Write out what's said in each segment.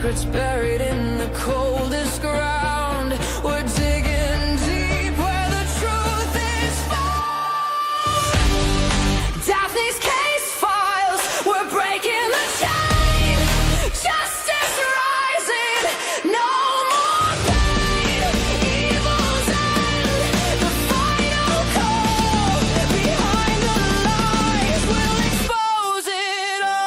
secrets buried in the coldest ground. We're digging deep where the truth is found. Daphne's case files, we're breaking the chain. Justice rising, no more pain. Evil's end, the final call. Behind the lies, we'll expose it all.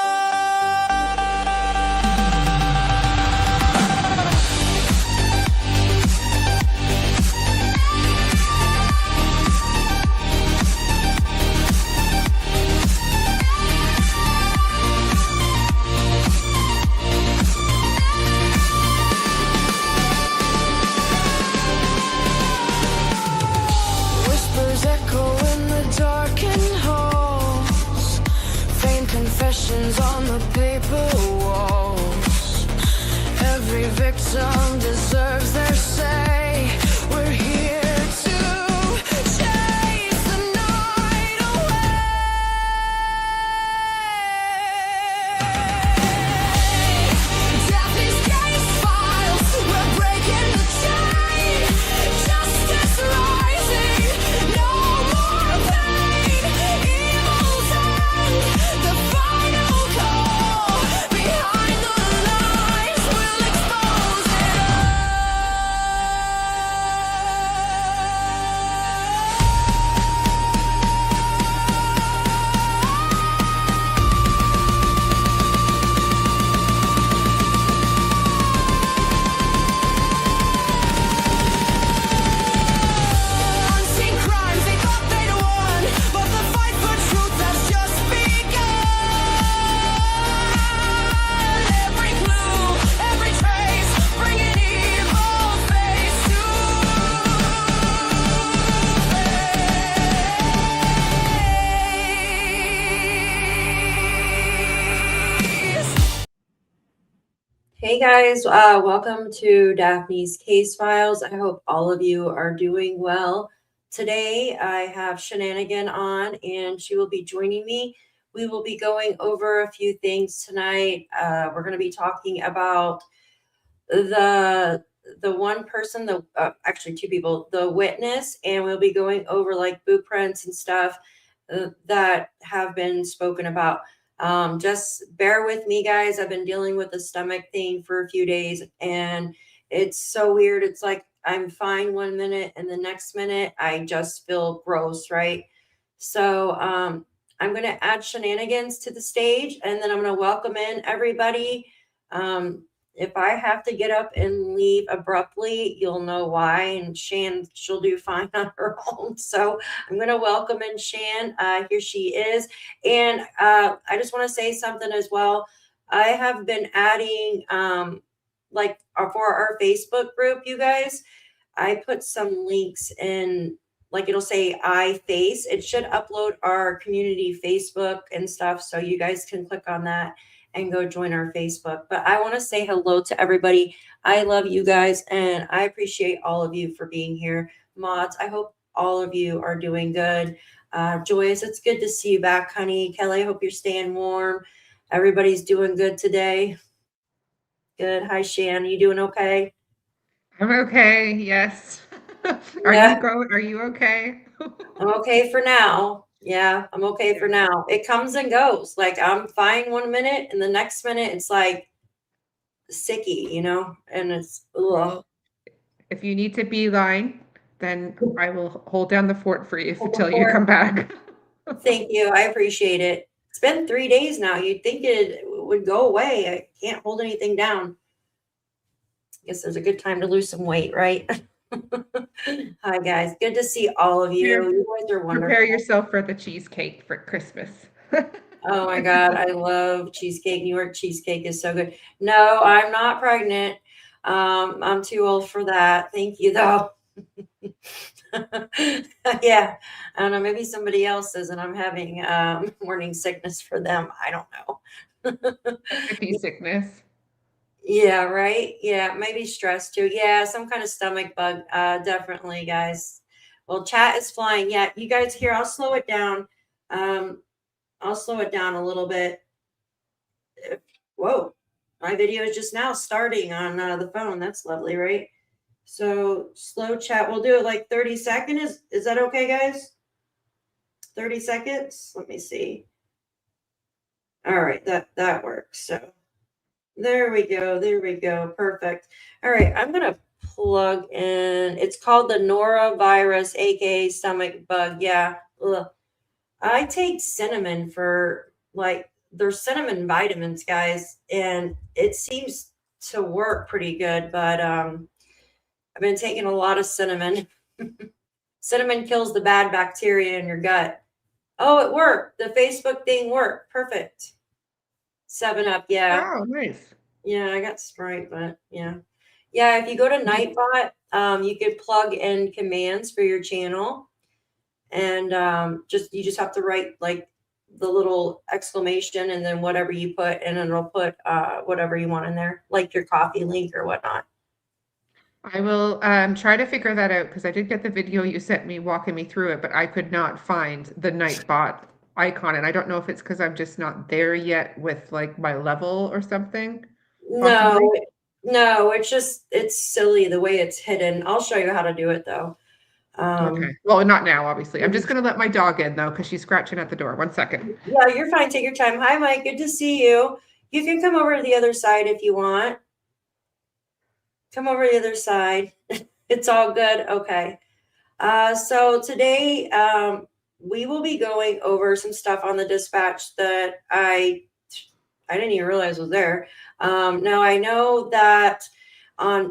Whispers echo in the darkened halls. Faint confessions on the paper walls. Every victim deserves their say. We're here to chase the night away. Daphne's case files, we're breaking the chain. Justice rising, no more pain. Evil's end, the final call. Behind the lies, we'll expose it Unseen crimes, they thought they'd won, but the fight for truth has just begun. Every clue, every trace, bringing evil face to face. Hey guys, welcome to Daphne's Case Files. I hope all of you are doing well. Today I have Shenanigan on and she will be joining me. We will be going over a few things tonight. We're going to be talking about the one person, actually two people, the witness, and we'll be going over like boot prints and stuff that have been spoken about. Just bear with me, guys. I've been dealing with the stomach thing for a few days and it's so weird. It's like I'm fine one minute and the next minute I just feel gross, right? So I'm going to add Shenanigans to the stage and then I'm going to welcome in everybody. If I have to get up and leave abruptly, you'll know why. And Shan, she'll do fine on her own. So I'm going to welcome in Shan. Here she is. And I just want to say something as well. I have been adding, for our Facebook group, you guys, I put some links in, like it'll say iFace. It should upload our community Facebook and stuff. So you guys can click on that and go join our Facebook. But I want to say hello to everybody. I love you guys and I appreciate all of you for being here. Mods, I hope all of you are doing good. Joyce, it's good to see you back, honey. Kelly, I hope you're staying warm. Everybody's doing good today. Good. Hi, Shan. You doing okay? I'm okay. Yes. Are Yeah. you okay? I'm okay for now. Yeah, I'm okay for now. It comes and goes. Like I'm fine one minute and the next minute it's like sicky, and it's ugh. Well, if you need to beeline, then I will hold down the fort for you until you come back. Thank you. I appreciate it. It's been 3 days now. You'd think it would go away. I can't hold anything down. I guess there's a good time to lose some weight, right? Hi, guys. Good to see all of you. You guys are wonderful. Prepare yourself for the cheesecake for Christmas. Oh, my God. I love cheesecake. New York cheesecake is so good. No, I'm not pregnant. I'm too old for that. Thank you, though. Yeah. I don't know. Maybe somebody else is, and I'm having morning sickness for them. I don't know. Could be sickness. Yeah, right. Yeah, maybe stress too. Yeah, some kind of stomach bug. Definitely, guys. Well, chat is flying. Yeah, you guys here, I'll slow it down. I'll slow it down a little bit. Whoa. My video is just now starting on the phone. That's lovely, right? So slow chat. We'll do it like 30 seconds. Is that okay, guys? 30 seconds. Let me see. All right, that works. So there we go. There we go. Perfect. All right, I'm gonna plug in. It's called the norovirus, aka stomach bug. Yeah. Ugh. I take cinnamon for like there's cinnamon vitamins, guys, and it seems to work pretty good. But I've been taking a lot of cinnamon. Cinnamon kills the bad bacteria in your gut. Oh, it worked. The Facebook thing worked. Perfect. 7-Up, yeah. Oh, nice. Yeah, I got Sprite, but yeah. Yeah, if you go to Nightbot, you could plug in commands for your channel. And you just have to write like the little exclamation and then whatever you put, and then it'll put whatever you want in there, like your coffee link or whatnot. I will try to figure that out because I did get the video you sent me walking me through it, but I could not find the Nightbot icon. And I don't know if it's because I'm just not there yet with like my level or something. Possibly. No, it's silly the way it's hidden. I'll show you how to do it though. Okay. Well, not now, obviously. I'm just going to let my dog in though because she's scratching at the door. 1 second. Yeah, you're fine. Take your time. Hi, Mike. Good to see you. You can come over to the other side if you want. Come over to the other side. It's all good. Okay. So today we will be going over some stuff on the dispatch that I didn't even realize was there. Now I know that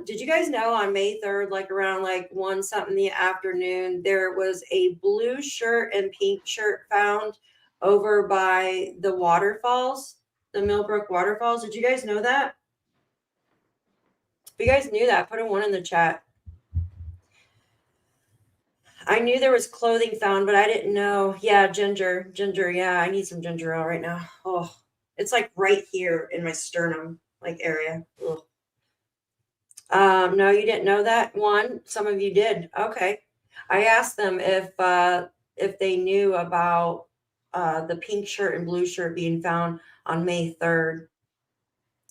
did you guys know on May 3rd, like around like 1 something in the afternoon, there was a blue shirt and pink shirt found over by the waterfalls, the Millbrook waterfalls. Did you guys know that? If you guys knew that, put a 1 in the chat. I knew there was clothing found, but I didn't know. Yeah, ginger. Yeah, I need some ginger ale right now. Oh, it's like right here in my sternum like area. Ugh. No, you didn't know that one. Some of you did. Okay. I asked them if they knew about the pink shirt and blue shirt being found on May 3rd.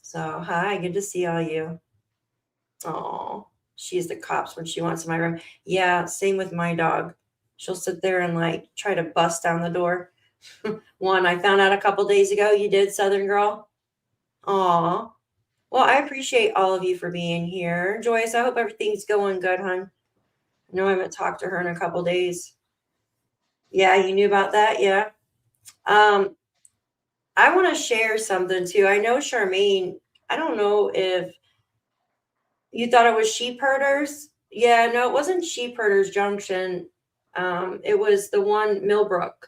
So hi, good to see all you. Oh, she's the cops when she wants in my room. Yeah, same with my dog. She'll sit there and like try to bust down the door. One I found out a couple days ago. You did, Southern Girl. Aw. Well, I appreciate all of you for being here. Joyce, I hope everything's going good, hon. I know I haven't talked to her in a couple days. Yeah, you knew about that? Yeah. I want to share something too. I know Charmaine, I don't know if you thought it was Sheep Herders. Yeah, no, it wasn't Sheep Herders Junction. It was the one Millbrook.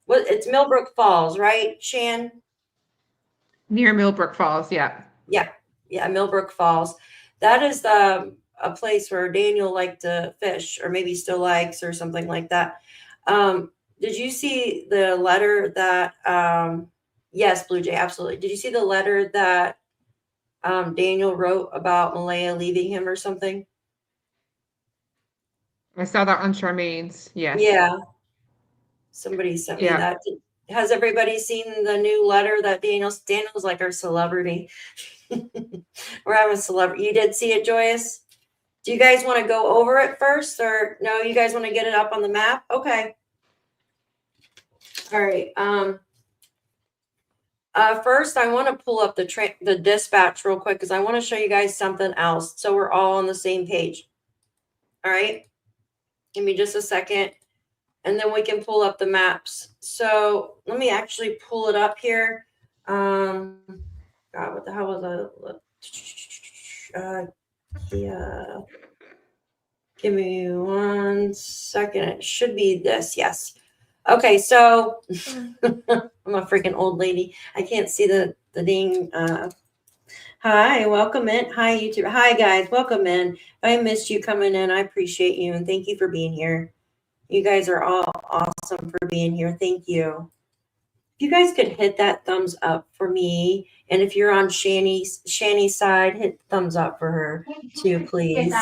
It's Millbrook Falls, right, Shan? Near Millbrook Falls, yeah. Yeah, Millbrook Falls. That is a place where Daniel liked to fish, or maybe still likes, or something like that. Did you see the letter that? Yes, Blue Jay, absolutely. Did you see the letter that Daniel wrote about Malaya leaving him or something? I saw that on Charmaine's. Yes. Yeah. Somebody sent me that. Has everybody seen the new letter that Daniel's like our celebrity? We're having a celebrity. You did see it, Joyous? Do you guys want to go over it first, or no? You guys want to get it up on the map? Okay. All right. First, I want to pull up the dispatch real quick because I want to show you guys something else so we're all on the same page. All right. Give me just a second, and then we can pull up the maps. So let me actually pull it up here. God, what the hell was I? Yeah. Give me 1 second. It should be this. Yes. Okay. So I'm a freaking old lady. I can't see the dang. Hi, welcome in. Hi, YouTube. Hi, guys. Welcome in. If I missed you coming in, I appreciate you, and thank you for being here. You guys are all awesome for being here. Thank you. If you guys could hit that thumbs up for me, and if you're on Shani's side, hit thumbs up for her too, please.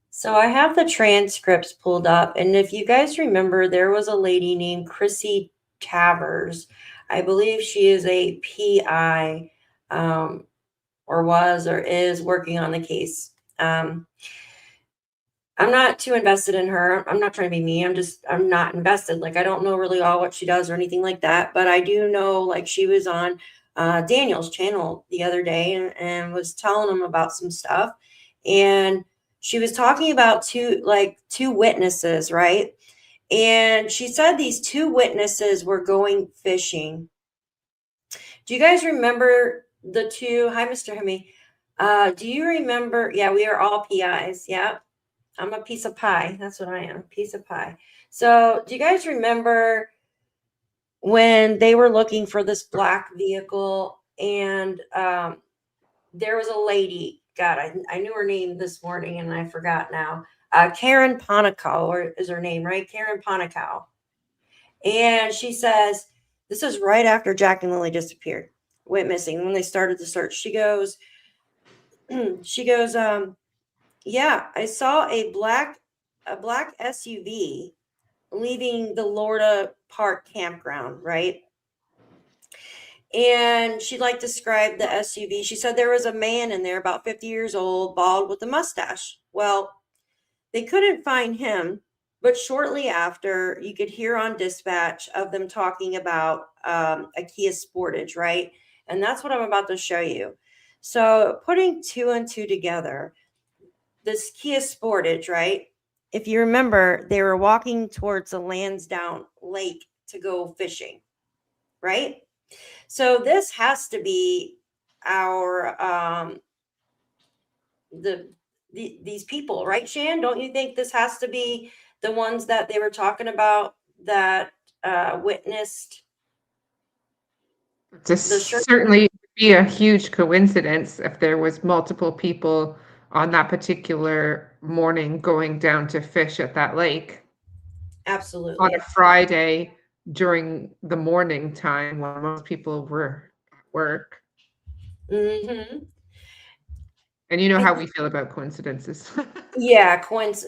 So I have the transcripts pulled up, and if you guys remember, there was a lady named Chrissy Tavers. I believe she is a PI, or was or is working on the case. I'm not too invested in her. I'm not trying to be mean. I'm not invested. Like, I don't know really all what she does or anything like that, but I do know, like, she was on Daniel's channel the other day and was telling him about some stuff. And she was talking about two witnesses, right? And she said these two witnesses were going fishing. Do you guys remember the two? Hi, Mr. Hemi. Do you remember? Yeah, we are all PIs. Yeah. I'm a piece of pie. That's what I am, a piece of pie. So do you guys remember when they were looking for this black vehicle and there was a lady, God, I knew her name this morning and I forgot now. Karen Ponacow, or is her name, right? Karen Ponacow. And she says, this is right after Jack and Lilly disappeared, went missing. When they started the search, she goes, yeah, I saw a black SUV leaving the Lorda Park campground, right? And she described the SUV. She said there was a man in there about 50 years old, bald with a mustache. Well, they couldn't find him, but shortly after, you could hear on dispatch of them talking about a Kia Sportage, right? And that's what I'm about to show you. So putting two and two together, this Kia Sportage, right? If you remember, they were walking towards the Landsdowne lake to go fishing, right? So this has to be our these people, right, Shan? Don't you think this has to be the ones that they were talking about that witnessed This the shirt? certainly would be a huge coincidence if there was multiple people on that particular morning going down to fish at that lake on a Absolutely. Friday during the morning time when most people were at work. Mm-hmm. And you know how we feel about coincidences. Yeah,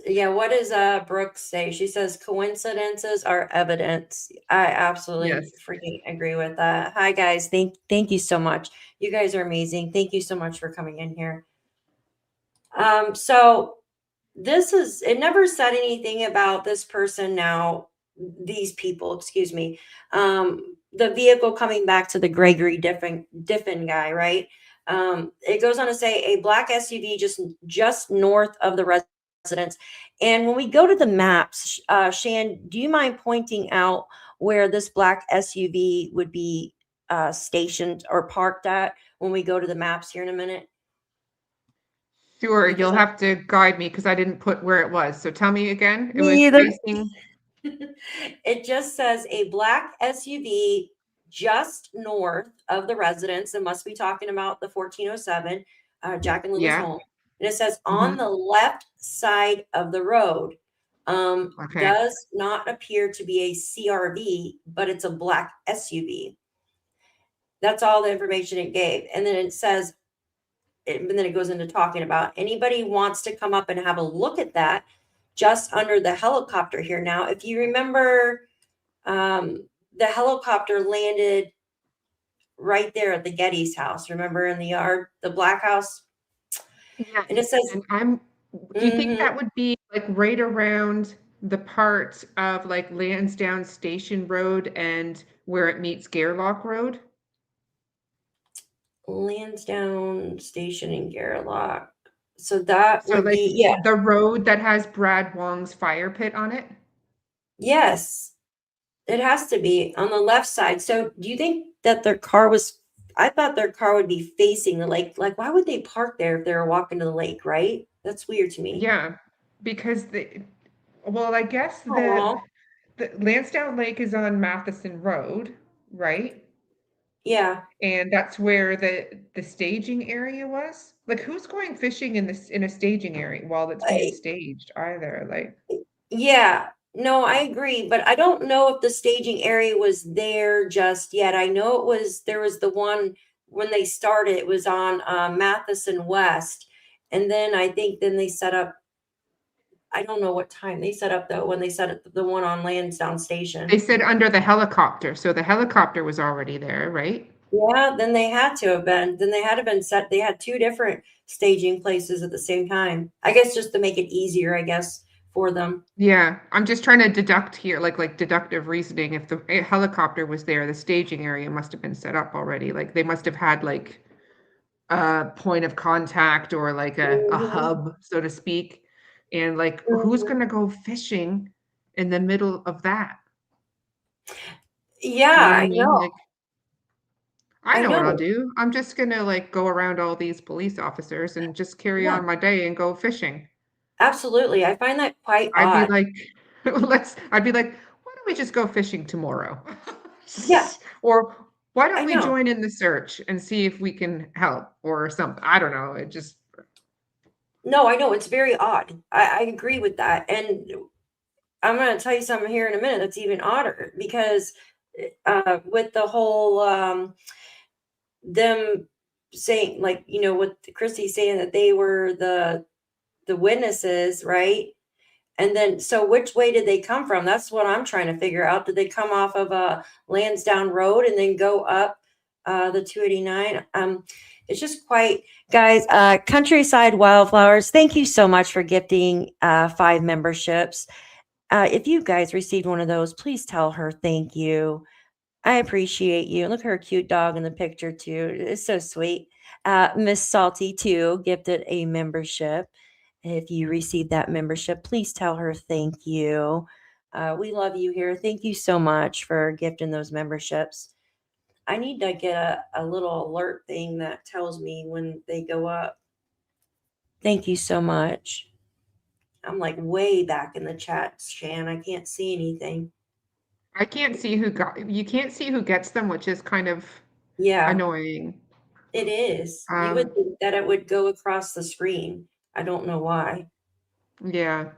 yeah, what does Brooke say? She says coincidences are evidence. I absolutely Yes. freaking agree with that. Hi guys, thank you so much. You guys are amazing. Thank you so much for coming in here. So it never said anything about this person now, these people, excuse me. The vehicle coming back to the Gregory Diffin guy, right? It goes on to say a black SUV just north of the residence. And when we go to the maps, Shan, do you mind pointing out where this black SUV would be stationed or parked at when we go to the maps here in a minute? Sure, Because you'll have to guide me because I didn't put where it was. So tell me again. It was me either. facing. It just says a black SUV just north of the residence. It must be talking about the 1407 Jack and Lily's Yeah. home. And it says on Mhm. the left side of the road. Okay. Does not appear to be a CRV, but it's a black SUV. That's all the information it gave. And then it says, and then it goes into talking about anybody wants to come up and have a look at that just under the helicopter here. Now, if you remember, the helicopter landed right there at the Getty's house. Remember, in the yard, the black house? Yes. And it says, Do you think mhm, that would be like right around the part of like Lansdowne Station Road and where it meets Gairloch Road? Lansdowne Station in Gairloch. So that So would like be, yeah, the road that has Brad Wong's fire pit on it? yes, it has to be on the left side. So do you think that their car was, I thought their car would be facing the lake. Like, why would they park there if they were walking to the lake, right? That's weird to me. Yeah, because well, I guess Oh, the Lansdowne Lake is on Matheson Road, right? yeah. And that's where the staging area was. Like, who's going fishing in this in a staging area while it's being staged either? Like, Yeah, no, I agree, but I don't know if the staging area was there just yet. I know there was the one when they started, it was on Matheson West. And then I think then they set up, I don't know what time they set up though, when they set up the one on Landsdowne Station. They said under the helicopter, so the helicopter was already there, right? Yeah, then they had to have been. Then they had to have been set. They had two different staging places at the same time. I guess just to make it easier, I guess, for them. Yeah, I'm just trying to deduct here, like deductive reasoning. If the helicopter was there, the staging area must have been set up already. Like they must have had like a point of contact or like a Mhm, hub, so to speak. And like, who's mhm. gonna go fishing in the middle of that? Yeah, You know what I I mean? know. Like, I I know what I'll know. do. I'm just gonna like go around all these police officers and just carry Yeah, on my day and go fishing. absolutely. I find that quite I'd be odd. like, I'd be like, why don't we just go fishing tomorrow? Yeah, Or why I don't we know. join in the search and see if we can help or something? I don't know. It just, No, I know. It's very odd. I agree with that. And I'm going to tell you something here in a minute that's even odder because with the whole them saying, like, with Christy saying that they were the witnesses, right? And then, so which way did they come from? That's what I'm trying to figure out. Did they come off of Lansdowne Road and then go up the 289? It's just quite, guys. Countryside Wildflowers, thank you so much for gifting 5 memberships. If you guys received one of those, please tell her thank you. I appreciate you. Look at her cute dog in the picture too. It's so sweet. Miss Salty too gifted a membership. If you received that membership, please tell her thank you. We love you here. Thank you so much for gifting those memberships. I need to get a little alert thing that tells me when they go up. Thank you so much. I'm like way back in the chat, Shan. I can't see anything. I can't see you can't see who gets them, which is kind of Yeah, annoying. it is. You would Um, think that it would go across the screen. I don't know why. yeah.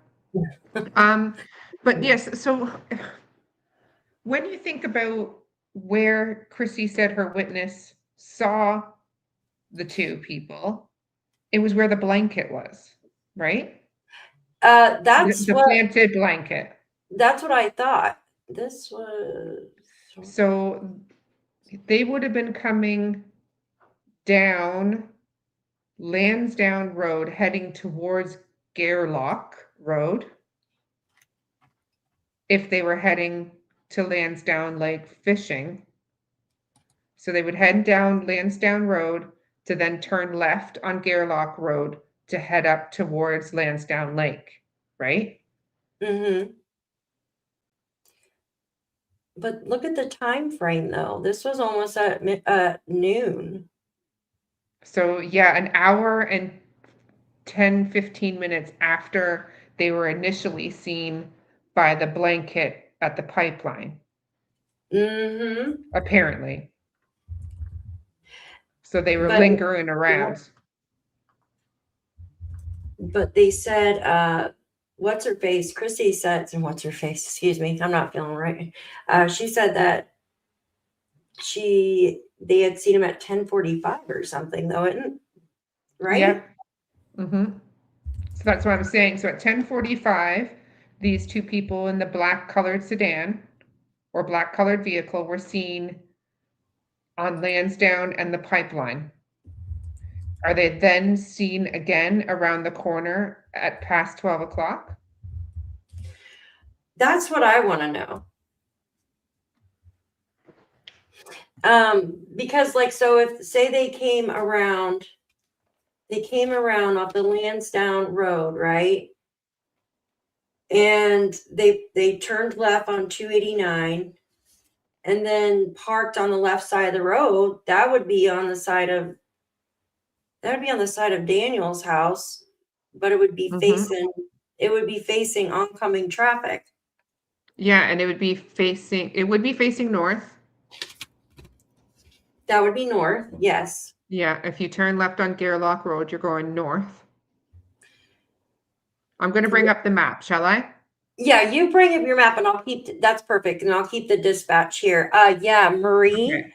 Um, but yes, so when you think about where Chrissy said her witness saw the two people, it was where the blanket was, right? Uh, The, that's the what planted blanket. that's what I thought. This was So they would have been coming down Landsdowne Road, heading towards Gairloch Road, if they were heading to Lansdowne Lake fishing. So they would head down Lansdowne Road to then turn left on Gairloch Road to head up towards Lansdowne Lake, right? mm-hmm. But look at the time frame though. This was almost at noon. So yeah, an hour and 10, 15 minutes after they were initially seen by the blanket at the pipeline, Mm-hmm. apparently. So they were But lingering around. but they said what's her face? Chrissy said, and what's her face? Excuse me, I'm not feeling right. She said that they had seen him at 10:45 or something though, isn't right? Yep. Mm-hmm. So that's what I'm saying. So at 10:45, these two people in the black colored sedan or black colored vehicle were seen on Lansdowne and the pipeline. Are they then seen again around the corner at past 12 o'clock? That's what I want to know. Because like, so if say they came around off the Lansdowne Road, right? And they turned left on 289 and then parked on the left side of the road, that would be on the side of Daniel's house, but it would be Mm-hmm. facing oncoming traffic. Yeah, and it would be facing north. That would be north, yes. Yeah, if you turn left on Gairloch Road, you're going north. I'm going to bring up the map, shall I? Yeah, you bring up your map and that's perfect. And I'll keep the dispatch here. Yeah, Marie. Okay.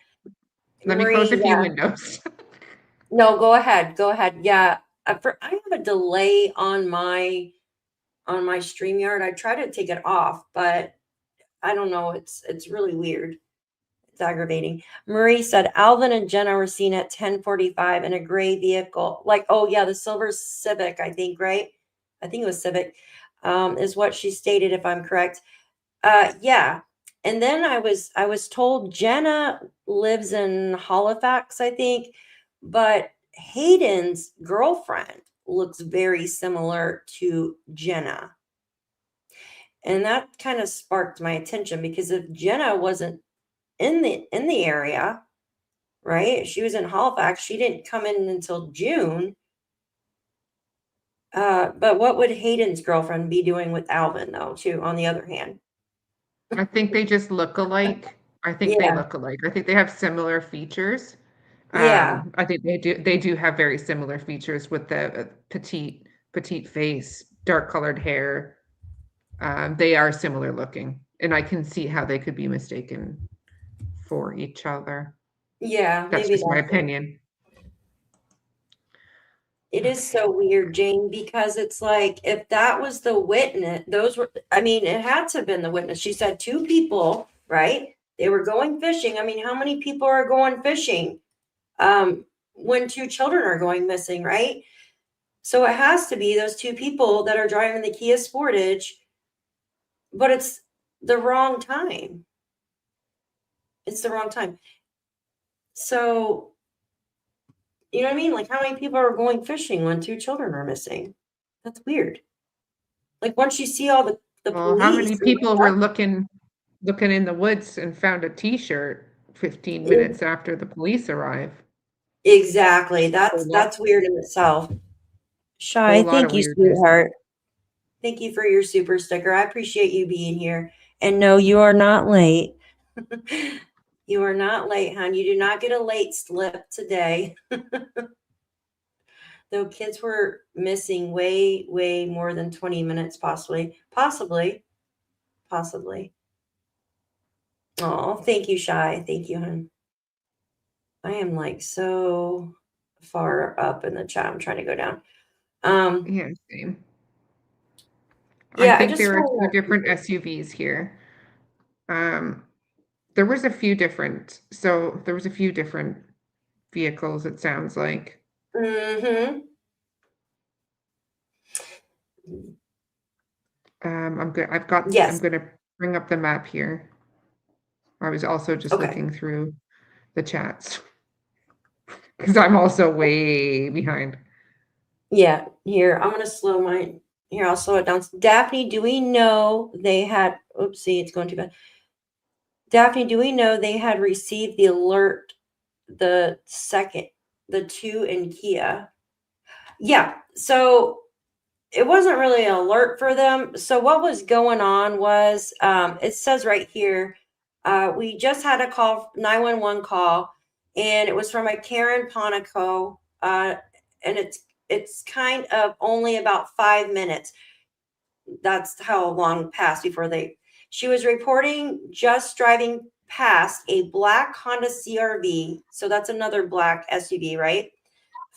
Let me close a few Yeah. windows. No, go ahead. Go ahead. Yeah. I have a delay on my on my StreamYard. I try to take it off, but I don't know. It's really weird. It's aggravating. Marie said Alvin and Jenna were seen at 10:45 in a gray vehicle. Like, oh yeah, the silver Civic, I think, right? I think it was Civic, is what she stated, if I'm correct. Yeah. And then I was told Jenna lives in Halifax, I think, but Hayden's girlfriend looks very similar to Jenna. And that kind of sparked my attention, because if Jenna wasn't in the area, right? She was in Halifax. She didn't come in until June. But what would Hayden's girlfriend be doing with Alvin, though, too, on the other hand? I think they just look alike. I think they Yeah. look alike. I think they have similar features. Yeah. I think they do have very similar features with the petite face, dark colored hair. They are similar looking, and I can see how they could be mistaken for each other. Yeah, That's maybe just my that's it. opinion. It is so weird, Jane, because it's like, if that was the witness, I mean, it had to have been the witness. She said 2 people, right? They were going fishing. I mean, how many people are going fishing when 2 children are going missing, right? So it has to be those 2 people that are driving the Kia Sportage, but it's the wrong time. It's the wrong time. So, you know what I mean? Like, how many people are going fishing when 2 children are missing? That's weird. Like, once you see all the Well, how police many and the people were looking in the woods and found a T-shirt 15 minutes after the police arrive? Exactly. Whole lot, That's weird in itself. Shy, whole lot of thank you, weirdness. sweetheart. Thank you for your super sticker. I appreciate you being here. And no, you are not late. You are not late, hon. You do not get a late slip today. Though kids were missing way, way more than 20 minutes, possibly. Oh, thank you, Shy. Thank you, hon. I am like so far up in the chat. I'm trying to go down. Yeah, same. I Yeah, I think just there are 2 want different SUVs here. There was a few different vehicles, it sounds like. Mm-hmm. I'm Yes. gonna bring up the map here. I was also just Okay. looking through the chats because I'm also way behind. Yeah. Here, I'm gonna slow mine. Here, I'll slow it down. Daphne, do we know they had? Oopsie, it's going too bad. Daphne, do we know they had received the alert? The 2 in Kia. Yeah. So it wasn't really an alert for them. So what was going on was, it says right here, we just had a call, 911 call, and it was from a Karen Ponico, and it's kind of only about 5 minutes. That's how long passed before she was reporting just driving past a black Honda CRV. So that's another black SUV, right?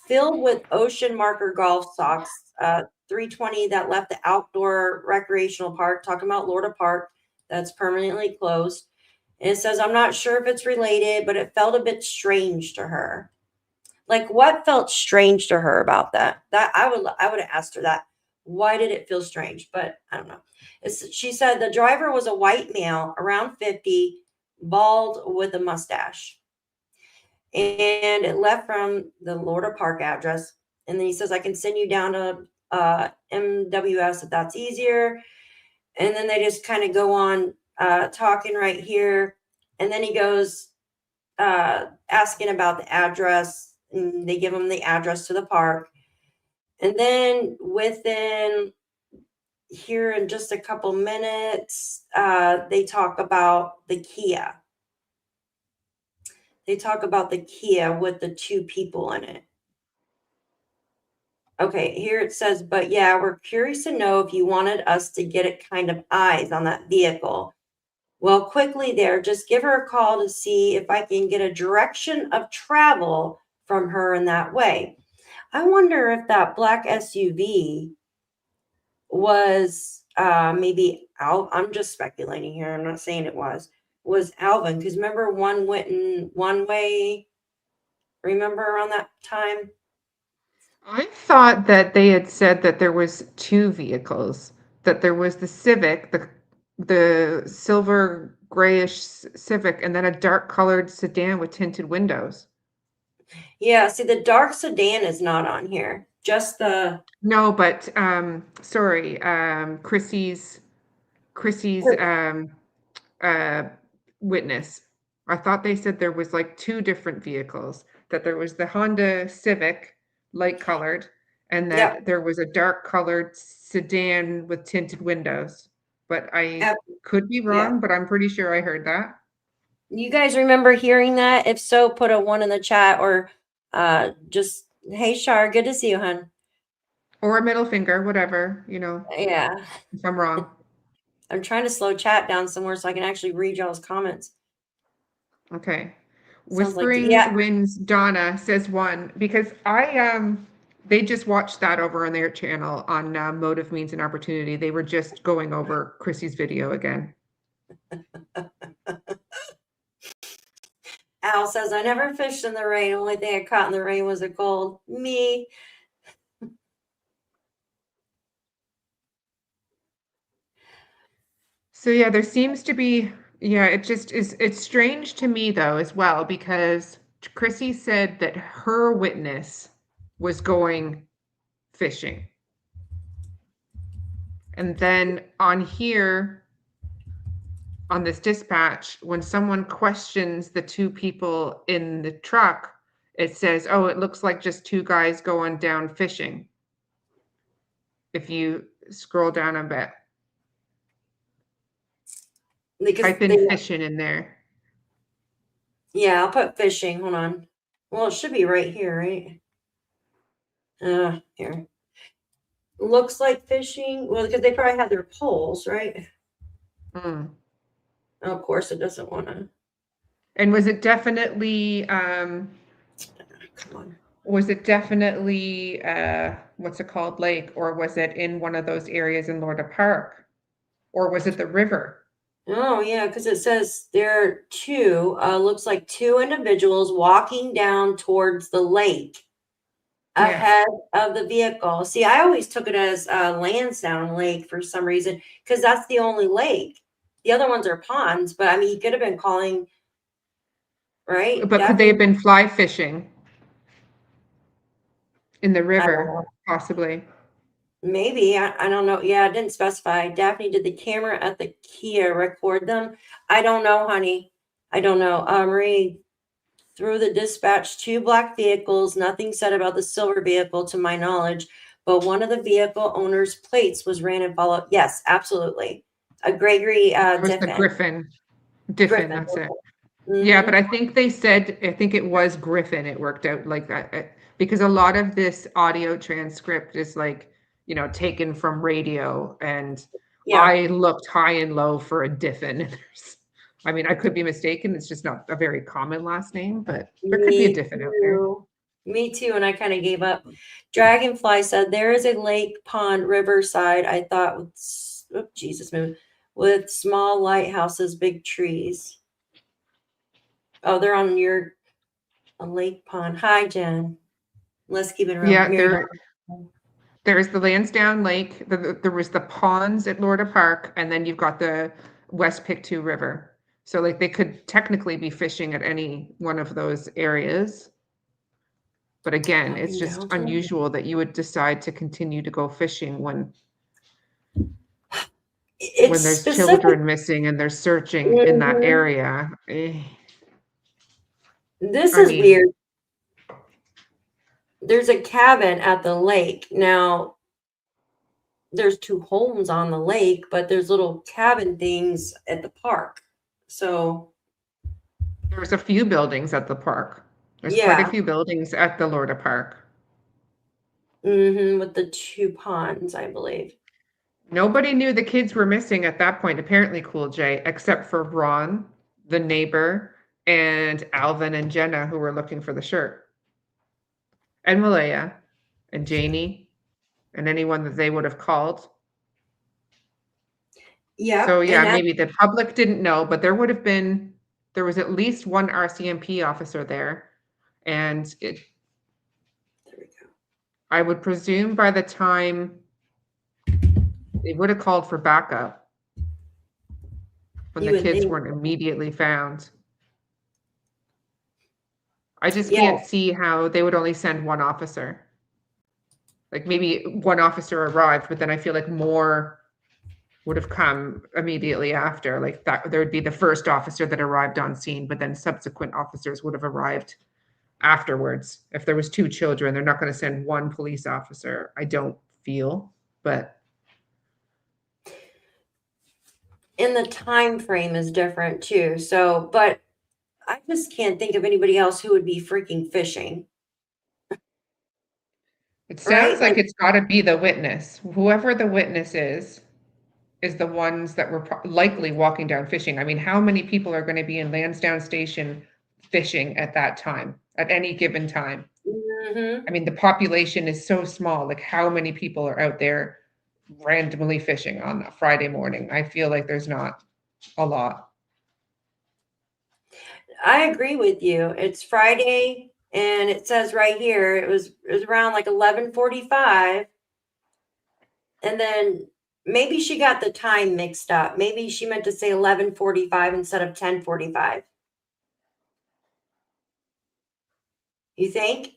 Filled with ocean marker golf socks, 320 that left the outdoor recreational park, talking about Lorda Park, that's permanently closed. And it says, I'm not sure if it's related, but it felt a bit strange to her. Like, what felt strange to her about that? That I would have asked her that. Why did it feel strange? But I don't know. She said the driver was a white male, around 50, bald with a mustache. And it left from the Lorda Park address. And then he says, I can send you down to MWS if that's easier. And then they just kind of go on talking right here. And then he goes asking about the address. And they give him the address to the park. And then within here in just a couple minutes, they talk about the Kia. They talk about the Kia with the 2 people in it. Okay, here it says, but yeah, we're curious to know if you wanted us to get it kind of eyes on that vehicle. Well, quickly there, just give her a call to see if I can get a direction of travel from her in that way. I wonder if that black SUV was maybe Al. I'm just speculating here. I'm not saying it was Alvin, because remember one went in one way. Remember around that time? I thought that they had said that there was two vehicles, that there was the Civic, the silver grayish Civic, and then a dark colored sedan with tinted windows. Yeah. See, the dark sedan is not on here. Just the. No, but sorry, Chrissy's uh witness. I thought they said there was like two different vehicles, that there was the Honda Civic, light colored, and Yep. that there was a dark colored sedan with tinted windows. But I could be wrong, Yeah. but I'm pretty sure I heard that. You guys remember hearing that? If so, put a 1 in the chat, or just, hey Shar, good to see you, hon. Or a middle finger, whatever, you know, Yeah. if I'm wrong. I'm trying to slow chat down somewhere so I can actually read y'all's comments. Okay. Sounds like, Whispering yeah. Winds Donna says 1, because they just watched that over on their channel on Motive Means an Opportunity. They were just going over Chrissy's video again. Al says, I never fished in the rain. Only thing I caught in the rain was a cold. Me. So yeah, there seems to be, yeah, it just is, it's strange to me though as well, because Chrissy said that her witness was going fishing. And then on here, on this dispatch, when someone questions the two people in the truck, it says, oh, it looks like just two guys going down fishing. If you scroll down a bit. Because Type in fishing in there. Yeah, I'll put fishing. Hold on. Well, it should be right here, right? Here. Looks like fishing. Well, because they probably had their poles, right? Mm. Oh, of course, it doesn't want to. And was it definitely Come on. was it definitely what's it called, lake, or was it in one of those areas in Lorda Park, or was it the river? Oh, yeah, because it says there are two, looks like two individuals walking down towards the lake ahead of the vehicle. See, I always took it as Lansdowne Lake for some reason, because that's the only lake. The other ones are ponds, but I mean, he could have been calling, right? But could they have been fly fishing in the river, possibly? Maybe. I don't know. Yeah, it didn't specify. Daphne, did the camera at the Kia record them? I don't know, honey. I don't know. Marie, through the dispatch, two black vehicles. Nothing said about the silver vehicle to my knowledge, but one of the vehicle owner's plates was ran and followed. Yes, absolutely. A Gregory It was the Diffin. Griffin. Griffin, That's it. Mm-hmm. Yeah, but I think they said, I think it was Griffin. It worked out like that, because a lot of this audio transcript is like, you know, taken from radio, and Yeah. I looked high and low for a Diffin. I mean, I could be mistaken. It's just not a very common last name, but there could be a Diffin out there. Me too, and I kind of gave up. Dragonfly said there is a lake, pond, riverside. I thought with Jesus, with small lighthouses, big trees. Oh, they're on a lake pond. Hi, Jen. Let's keep it real. Yeah, there's the Landsdowne Lake. There was the ponds at Lorda Park, and then you've got the West PICTOU River. So like they could technically be fishing at any one of those areas. But again, it's just unusual that you would decide to continue to go fishing when there's children missing and they're searching in that area. This is weird. There's a cabin at the lake. Now, there's two homes on the lake, but there's little cabin things at the park. So there's a few buildings at the park. There's quite a few buildings at the Lorda Park. With the two ponds, I believe. Nobody knew the kids were missing at that point, apparently, Cool J, except for Ron, the neighbor, and Alvin and Jenna, who were looking for the shirt. And Malaya, and Janie, and anyone that they would have called. Yeah. So and yeah, that, maybe the public didn't know, but there was at least one RCMP officer there. And there we go. I would presume by the time they would have called for backup when You the would kids think. weren't immediately found. I just Yeah. can't see how they would only send one officer. Like maybe one officer arrived, but then I feel like more would have come immediately after. Like that, there would be the first officer that arrived on scene, but then subsequent officers would have arrived afterwards. If there was two children, they're not going to send one police officer. I don't feel, but And the time frame is different too. So, but I just can't think of anybody else who would be freaking fishing, it sounds right? like Like, it's got to be the witness. Whoever the witness is the ones that were likely walking down fishing. I mean, how many people are going to be in Lansdowne Station fishing at that time, at any given time? mhm. I mean, the population is so small. Like, how many people are out there randomly fishing on a Friday morning? I feel like there's not a lot. I agree with you. It's Friday, and it says right here it was around like 11:45, and then maybe she got the time mixed up. Maybe she meant to say 11:45 instead of 10:45. You think?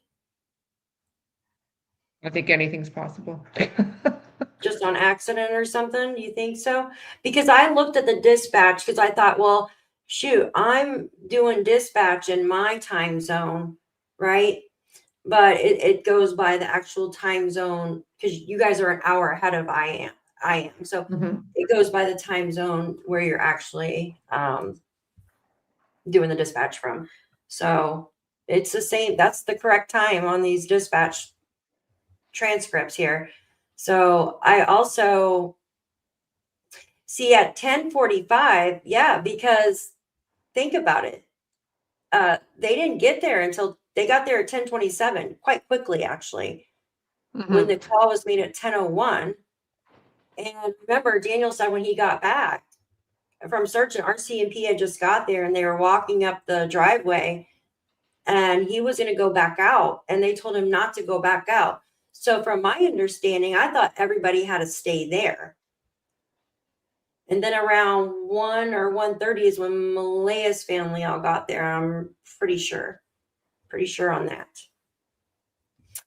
I think anything's possible. Just on accident or something? You think so? Because I looked at the dispatch because I thought, well, shoot, I'm doing dispatch in my time zone, right? But it goes by the actual time zone because you guys are an hour ahead of I am. So Mhm. it goes by the time zone where you're actually doing the dispatch from. So it's the same. That's the correct time on these dispatch transcripts here. So I also see at 10:45, yeah, because think about it. They didn't get there until they got there at 10:27, quite quickly actually, when Mhm. the call was made at 10:01. And remember, Daniel said when he got back from searching, RCMP had just got there and they were walking up the driveway and he was going to go back out and they told him not to go back out. So from my understanding, I thought everybody had to stay there. And then around 1 or 1:30 is when Malaya's family all got there. I'm pretty sure. Pretty sure on that.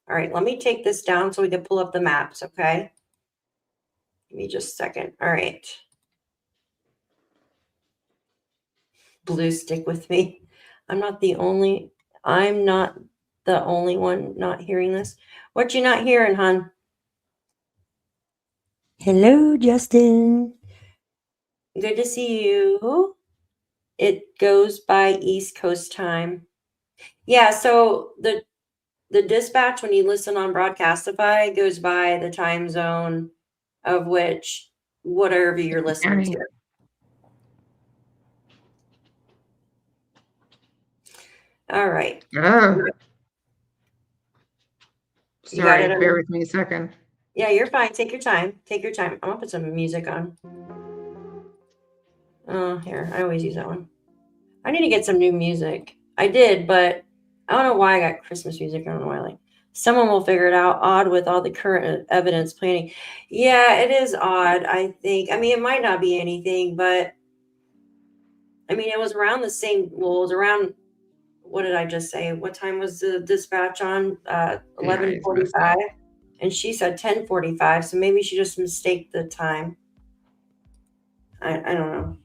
All right, let me take this down so we can pull up the maps, okay? Give me just a second. All right. Blue, stick with me. I'm not the only one not hearing this. What you not hearing, hon? Hello, Justin. Good to see you. It goes by East Coast time. Yeah, so the dispatch when you listen on Broadcastify goes by the time zone of which whatever you're listening to. All right. Oh, You got sorry. it Bear under. with me a second. Yeah, you're fine. Take your time. Take your time. I'm gonna put some music on. Oh, here. I always use that one. I need to get some new music. I did, but I don't know why I got Christmas music. I don't know why. Like, someone will figure it out. Odd with all the current evidence planning. Yeah, it is odd, I think. I mean, it might not be anything, but I mean, it was around the same. Well, it was around. What did I just say? What time was the dispatch on? AI is messed up. 11:45, and she said 10:45. So maybe she just mistaked the time. I don't know.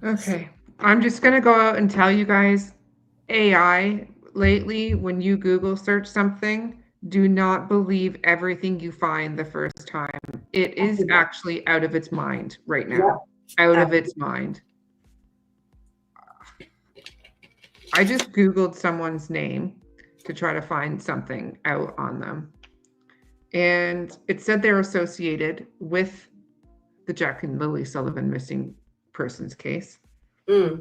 Okay. I'm just going to go out and tell you guys AI lately, when you Google search something, do not believe everything you find the first time. It is actually out of its mind right now. Out of its mind. I just Googled someone's name to try to find something out on them. And it said they're associated with the Jack and Lilly Sullivan missing persons case.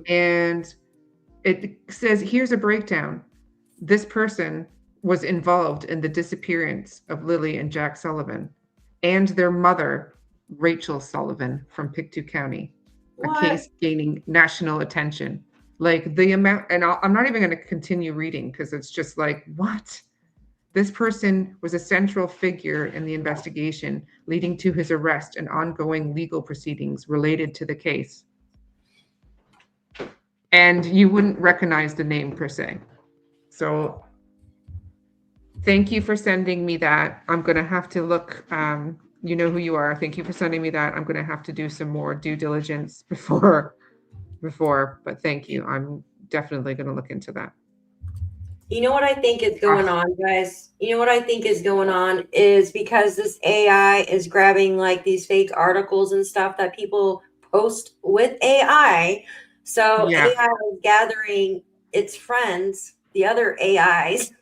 And it says, here's a breakdown. This person was involved in the disappearance of Lilly and Jack Sullivan and their mother, Rachel Sullivan from PICTOU County, a What? case gaining national attention. Like the amount, and I'm not even going to continue reading because it's just like, what? This person was a central figure in the investigation leading to his arrest and ongoing legal proceedings related to the case. And you wouldn't recognize the name per se. So thank you for sending me that. I'm going to have to look, you know who you are. Thank you for sending me that. I'm going to have to do some more due diligence before, but thank you. I'm definitely going to look into that. You know what I think is going on, guys? You know what I think is going on is because this AI is grabbing like these fake articles and stuff that people post with AI. So Yeah. AI is gathering its friends, the other AIs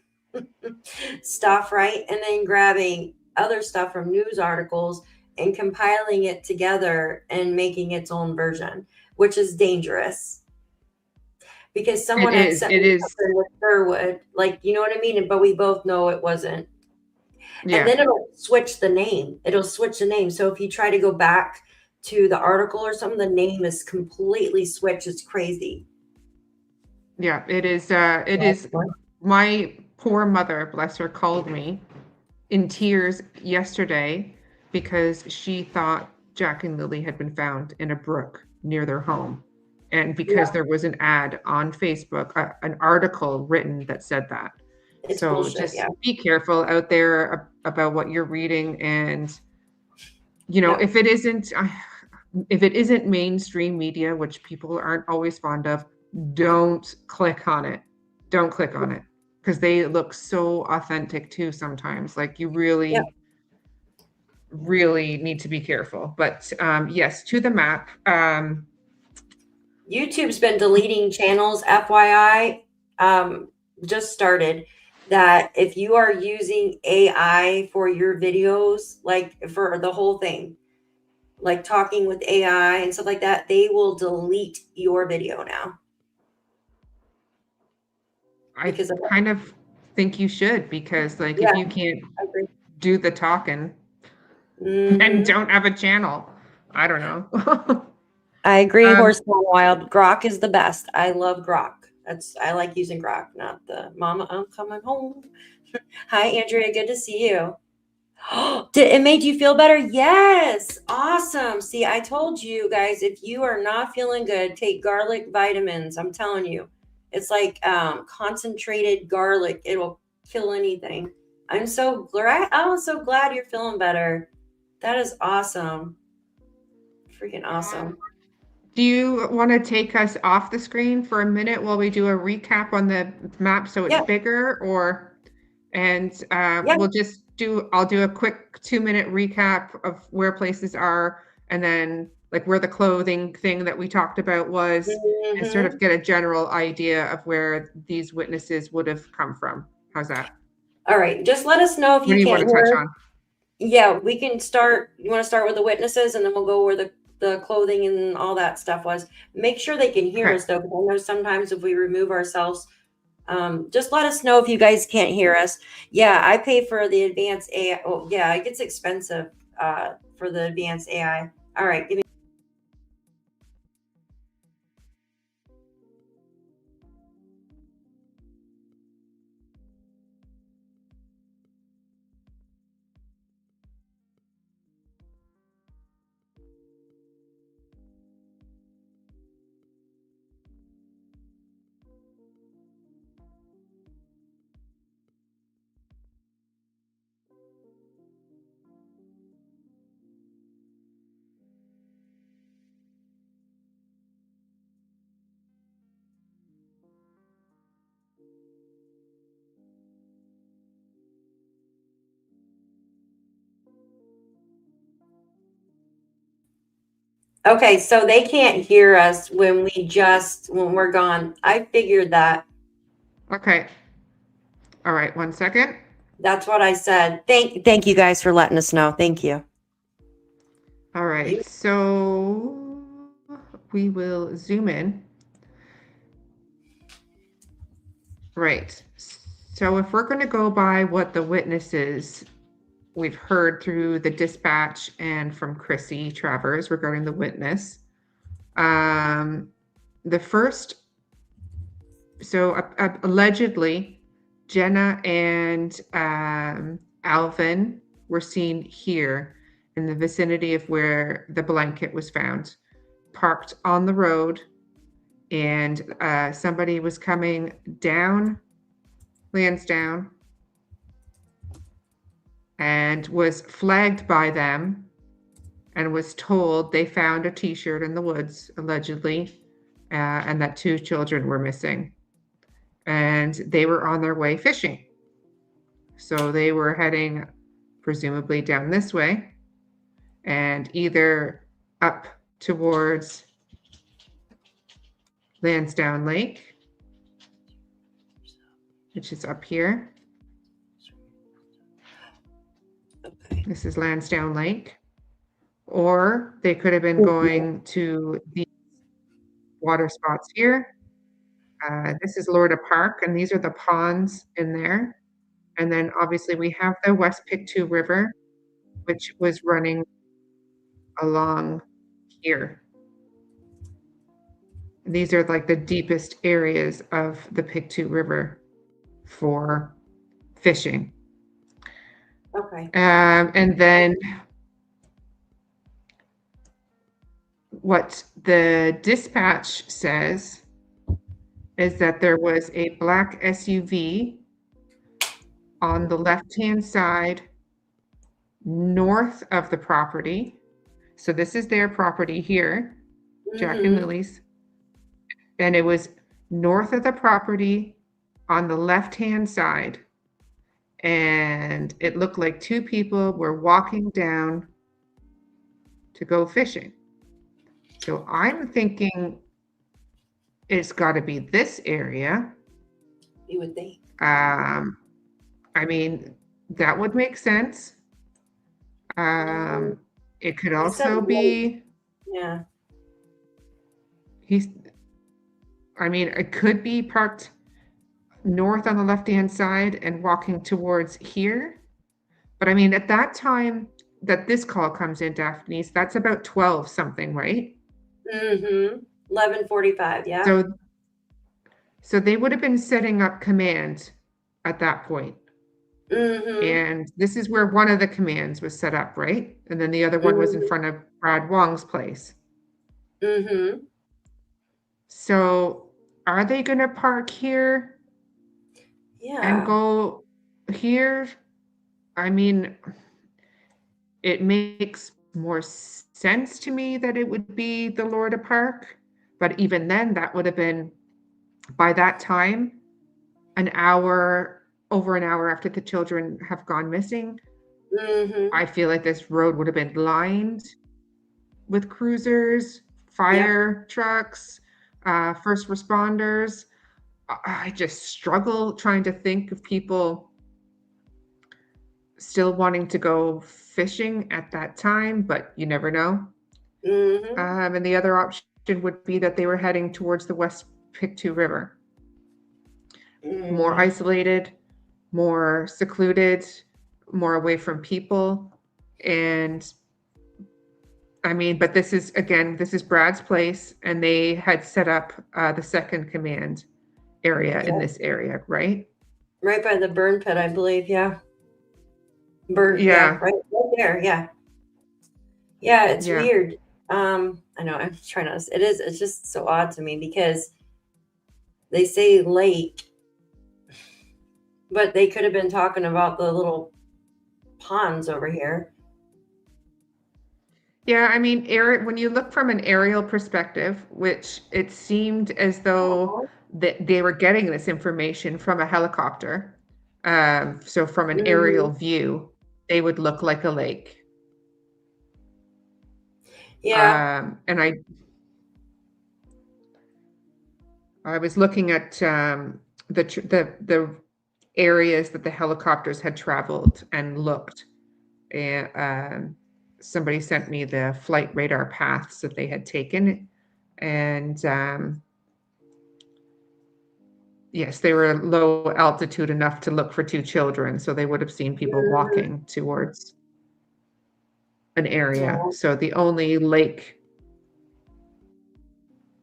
stuff, right? And then grabbing other stuff from news articles and compiling it together and making its own version, which is dangerous. Because someone had sent me something with Sherwood, like, you know what I mean? But we both know it wasn't. Yeah. And then it'll switch the name. It'll switch the name. So if you try to go back to the article or something, the name is completely switched. It's crazy. Yeah, it is. It is. My poor mother, bless her, called me in tears yesterday because she thought Jack and Lilly had been found in a brook near their home. And because there was an ad on Facebook, an article written that said that. It's so bullshit, just be careful out there about what you're reading. And, you know, if it isn't mainstream media, which people aren't always fond of, don't click on it. Don't click on it because they look so authentic too sometimes. Like you really, really need to be careful. But yes, to the map. YouTube's been deleting channels, FYI, just started, that if you are using AI for your videos, like for the whole thing, like talking with AI and stuff like that, they will delete your video now. I kind of think you should, because like if you can't do the talking and don't have a channel, I don't know. I agree. Horse Gone Wild. Grok is the best. I love Grok. I like using Grok, not the Mama, I'm coming home. Hi, Andrea. Good to see you. It made you feel better? Yes. Awesome. See, I told you guys, if you are not feeling good, take garlic vitamins. I'm telling you. It's like concentrated garlic. It'll kill anything. I'm so glad you're feeling better. That is awesome. Freaking awesome. Do you want to take us off the screen for a minute while we do a recap on the map so it's bigger, I'll do a quick 2-minute recap of where places are, and then like where the clothing thing that we talked about was, and sort of get a general idea of where these witnesses would have come from. How's that? All right. Just let us know if you can't want to touch on. Yeah, we can start. You want to start with the witnesses, and then we'll go where the clothing and all that stuff was. Make sure they can hear us, though, because I know sometimes if we remove ourselves, just let us know if you guys can't hear us. Yeah, I pay for the advanced AI. Oh, yeah, it gets expensive for the advanced AI. All right, give me. Okay, so they can't hear us when we're gone. I figured that. Okay. All right, 1 second. That's what I said. Thank you guys for letting us know. Thank you. All right, so we will zoom in. Right. So if we're going to go by what the witnesses we've heard through the dispatch and from Chrissy Travers regarding the witness, the first, so allegedly, Jenna and Alvin were seen here in the vicinity of where the blanket was found, parked on the road, and somebody was coming down Landsdowne and was flagged by them and was told they found a t-shirt in the woods, allegedly, and that 2 children were missing. And they were on their way fishing. So they were heading presumably down this way and either up towards Landsdowne Lake, which is up here. Okay. This is Landsdowne Lake. Or they could have been going to the water spots here. This is Lorda Park, and these are the ponds in there. And then obviously we have the West PICTOU River, which was running along here. These are like the deepest areas of the PICTOU River for fishing. Okay. And then what the dispatch says is that there was a black SUV on the left-hand side north of the property. So this is their property here, Jack and Lily's. And it was north of the property on the left-hand side. And it looked like 2 people were walking down to go fishing. So I'm thinking it's got to be this area. You would think. I mean, that would make sense. It could also be, yeah. I mean, it could be parked north on the left-hand side and walking towards here. But I mean, at that time that this call comes in, Daphne's, that's about 12 something, right? 11:45, yeah. So they would have been setting up command at that point. And this is where one of the commands was set up, right? And then the other one was in front of Brad Wong's place. So are they going to park here? Yeah. And go here? I mean, it makes more sense to me that it would be the Lorda Park. But even then, that would have been, by that time, over an hour after the children have gone missing. I feel like this road would have been lined with cruisers, fire trucks, first responders. I just struggle trying to think of people still wanting to go fishing at that time, but you never know. And the other option would be that they were heading towards the West PICTOU River. More isolated, more secluded, more away from people. And I mean, but this is Brad's place, and they had set up the second command area in this area, right? Right by the burn pit, I believe. Yeah. Yeah. Right there. Yeah. Yeah. It's weird. I know. I'm trying to. It's just so odd to me because they say lake, but they could have been talking about the little ponds over here. Yeah, I mean, when you look from an aerial perspective, which it seemed as though that they were getting this information from a helicopter. So from an aerial view, they would look like a lake. Yeah. And I was looking at the areas that the helicopters had traveled and looked, and somebody sent me the flight radar paths that they had taken, and Yes, they were low altitude enough to look for two children, so they would have seen people walking towards an area. Yeah, So the only lake,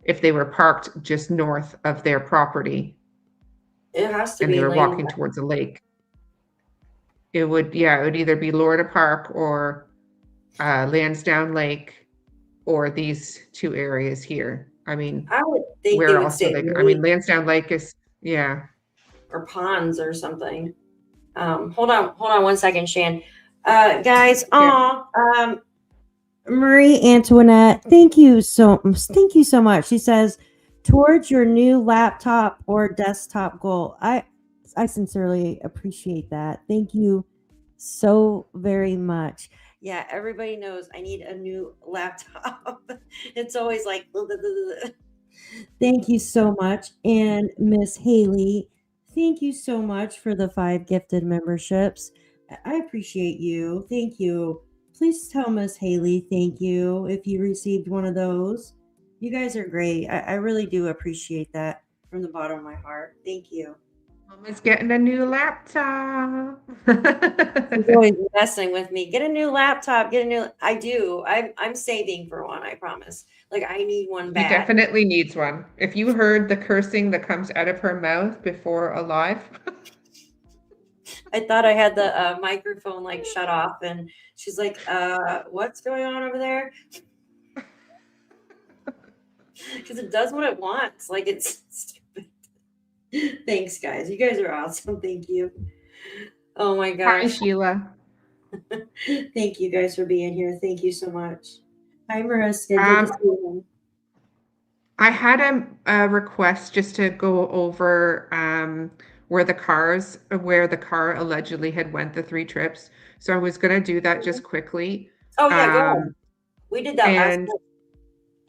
if they were parked just north of their property it has to and they be were Lane. walking towards a lake, it would either be Lorda Park or Lansdowne Lake or these two areas here. I mean, I would think they where would else are say they? I lake mean, Lansdowne Lake is, yeah. or ponds or something. Hold on one second, Shan. Guys, Marie Antoinette, thank you so much. She says, towards your new laptop or desktop goal. I sincerely appreciate that. Thank you so very much. Yeah, everybody knows I need a new laptop. It's always like thank you so much. And Miss Haley, thank you so much for the 5 gifted memberships. I appreciate you. Thank you. Please tell Miss Haley thank you if you received one of those. You guys are great. I really do appreciate that from the bottom of my heart. Thank you. Mama's getting a new laptop. She's always messing with me. Get a new laptop. Get a new. I do. I'm saving for one. I promise. Like I need one She bad. definitely needs one. If you heard the cursing that comes out of her mouth before a live, I thought I had the microphone like shut off, and she's like, what's going on over there? Because it does what it wants. Like it's stupid. Thanks, guys. You guys are awesome. Thank you. Oh my hi gosh. Sheila. Thank you guys for being here. Thank you so much. Hi, Mariska. Good to Um, see you. I had a request just to go over where the car allegedly had went the 3 trips. So I was gonna do that just quickly. Oh yeah, go ahead. We did that last And night.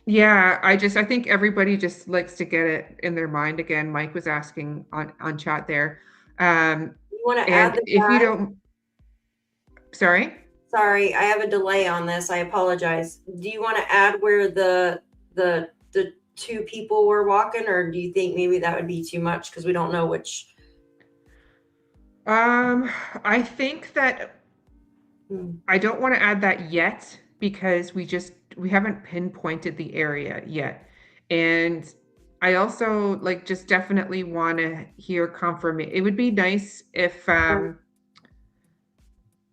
yeah, I think everybody just likes to get it in their mind again. Mike was asking on chat there. You want to add And the if you guy? don't, sorry. Sorry, I have a delay on this. I apologize. Do you want to add where the 2 people were walking, or do you think maybe that would be too much because we don't know which? I think that I don't want to add that yet because we haven't pinpointed the area yet. And I also like just definitely want to hear confirmation. It would be nice if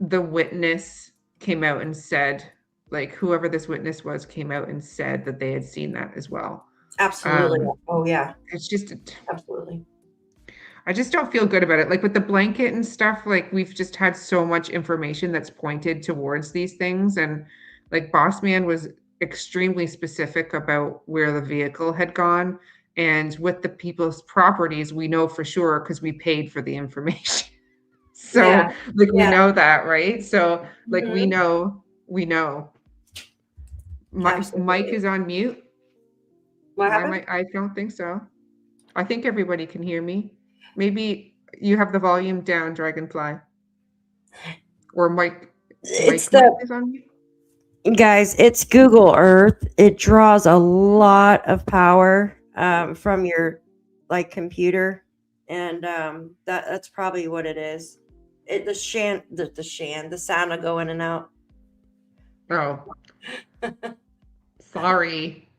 the witness came out and said, like whoever this witness was came out and said that they had seen that as well. Absolutely. Oh yeah, It's just absolutely. I just don't feel good about it. Like with the blanket and stuff, like we've just had so much information that's pointed towards these things. And like Boss Man was extremely specific about where the vehicle had gone. And with the people's properties, we know for sure because we paid for the information. So Yeah. like we Yeah. know that, right? So like we Mhm. know. Mike Absolutely. is on mute. What Why happened? I don't think so. I think everybody can hear me. Maybe you have the volume down, Dragonfly. Or Mike It's Mike the is on mute. guys. It's Google Earth. It draws a lot of power from your like computer, and that's probably what it is. The sound will go in and out. Oh, sorry.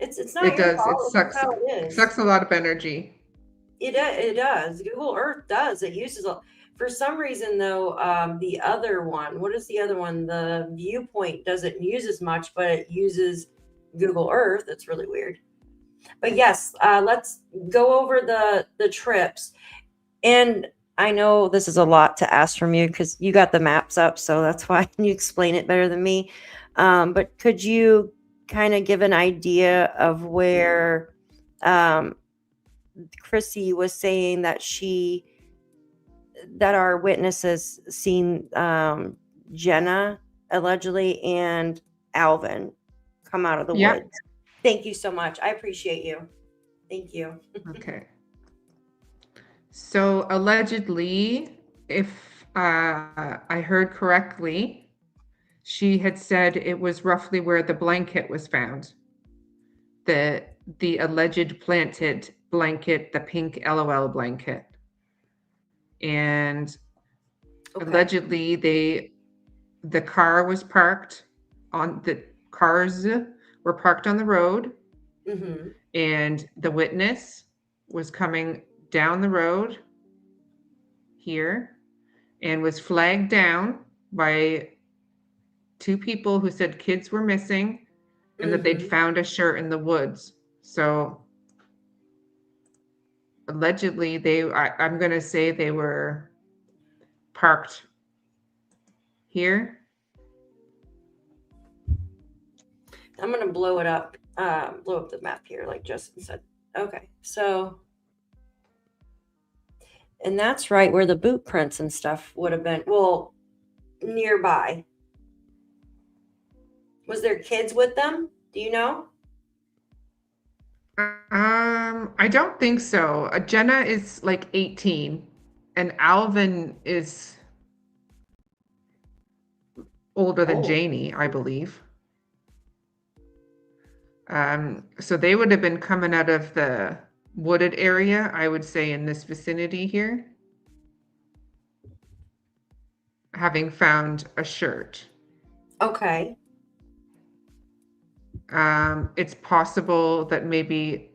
It's not It your does. It fault. It's sucks. how it It is. sucks a lot of energy. It does. Google Earth does. It uses for some reason though. The other one. What is the other one? The Viewpoint doesn't use as much, but it uses Google Earth. It's really weird. But yes, let's go over the trips. And I know this is a lot to ask from you because you got the maps up, so that's why you explain it better than me. But could you kind of give an idea of where Chrissy was saying that our witnesses seen Jenna allegedly and Alvin come out of the Yeah. woods? Thank you so much. I appreciate you. Thank you. Okay. So allegedly, if I heard correctly, she had said it was roughly where the blanket was found. The the alleged planted blanket, the pink LOL blanket. And Okay. allegedly the car was parked on the cars were parked on the road, Mm-hmm. and the witness was coming down the road here and was flagged down by two people who said kids were missing and that they'd Mm-hmm. found a shirt in the woods. So allegedly I'm going to say they were parked here. I'm going to blow up the map here, like Justin said. Okay, so, and that's right where the boot prints and stuff would have been, well, nearby. Was there kids with them? Do you know? I don't think so. Jenna is like 18 and Alvin is older than Oh. Janie, I believe. So they would have been coming out of the wooded area, I would say, in this vicinity here, having found a shirt. Okay. It's possible that maybe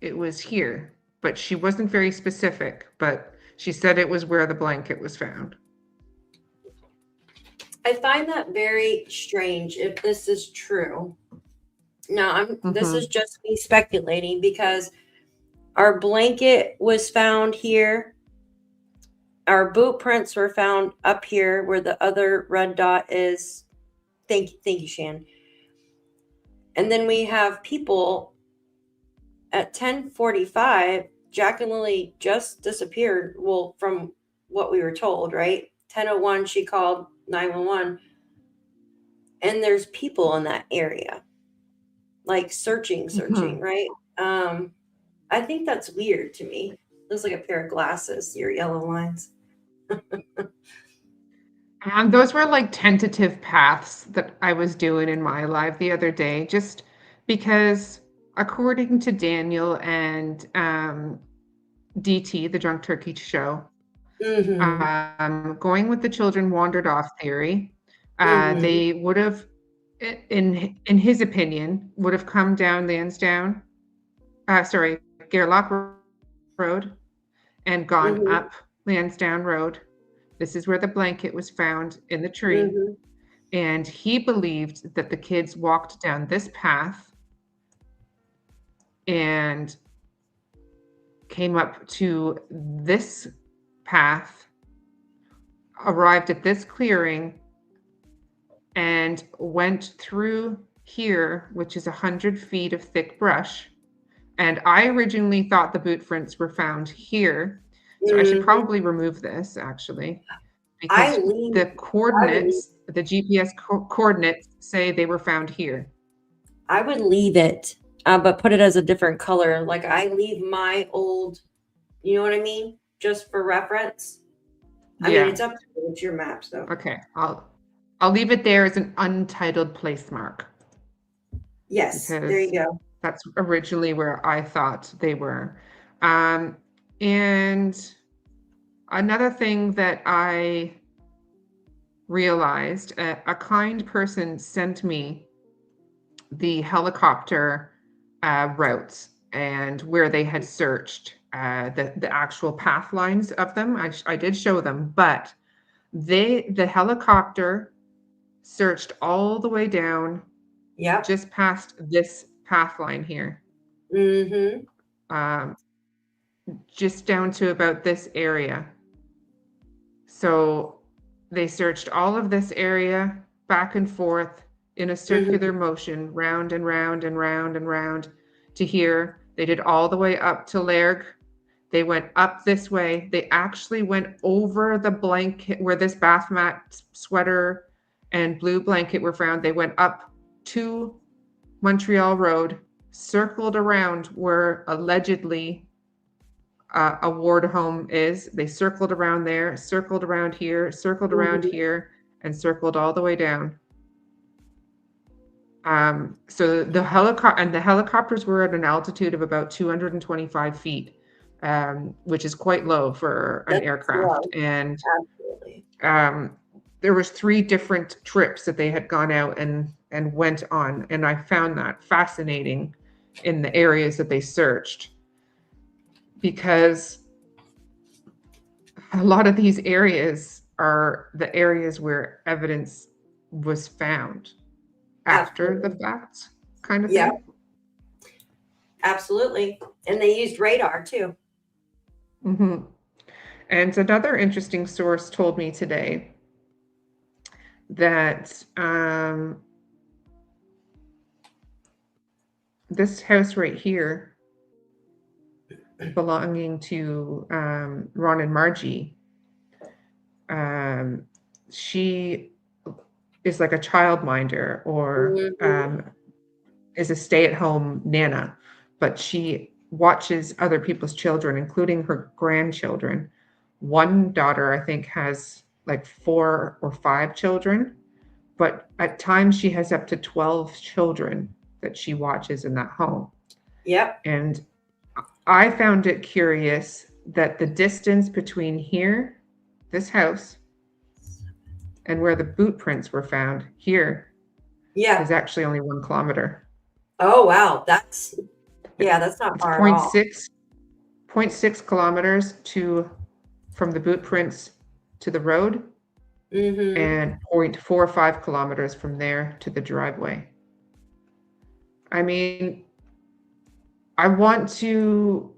it was here, but she wasn't very specific, but she said it was where the blanket was found. I find that very strange if this is true. Now, this is just me speculating because our blanket was found here. Our boot prints were found up here where the other red dot is. Thank you, Shan. And then we have people at 10:45. Jack and Lilly just disappeared. Well, from what we were told, right? 10:01, she called 911. And there's people in that area, like searching, right? I think that's weird to me. Looks like a pair of glasses, your yellow lines. Those were like tentative paths that I was doing in my live the other day, just because according to Daniel and DT, the Drunk Turkey Show, going with the children wandered off theory, they would have, in his opinion, would have come down Lansdowne, Gairloch Road, and gone up Lansdowne Road. This is where the blanket was found in the tree. And he believed that the kids walked down this path and came up to this path, arrived at this clearing, and went through here, which is 100 feet of thick brush. And I originally thought the boot prints were found here. So I should probably remove this, actually, because the coordinates, the GPS coordinates say they were found here. I would leave it, but put it as a different color. Like I leave my old, you know what I mean? Just for reference. I mean, it's up to you. It's your maps, though. Okay, I'll leave it there as an untitled place mark. Yes, there you go. That's originally where I thought they were. And another thing that I realized, a kind person sent me the helicopter routes and where they had searched the actual path lines of them. I did show them, but the helicopter searched all the way down, just past this path line here. Just down to about this area. So they searched all of this area back and forth in a circular motion, round and round and round and round to here. They did all the way up to Lairg. They went up this way. They actually went over the blanket where this bath mat, sweater, and blue blanket were found. They went up to Montreal Road, circled around where allegedly a ward home is. They circled around there, circled around here, circled around here, and circled all the way down. So the helicopters were at an altitude of about 225 feet, which is quite low for an That's aircraft. low. And Absolutely. there was 3 different trips that they had gone out and went on, and I found that fascinating in the areas that they searched, because a lot of these areas are the areas where evidence was found after the fact, kind of Yeah. thing. Absolutely. And they used radar too. Mm-hmm. And another interesting source told me today that this house right here, belonging to Ron and Margie, she is like a childminder, or is a stay-at-home nana, but she watches other people's children, including her grandchildren. One daughter, I think, has like 4 or 5 children, but at times she has up to 12 children that she watches in that home. Yep. And I found it curious that the distance between here, this house, and where the boot prints were found here Yeah. is actually only 1 kilometer. Oh, wow. That's not It's far at all. 0.6 kilometers from the boot prints to the road, and 0.45 kilometers from there to the driveway. I mean, I want to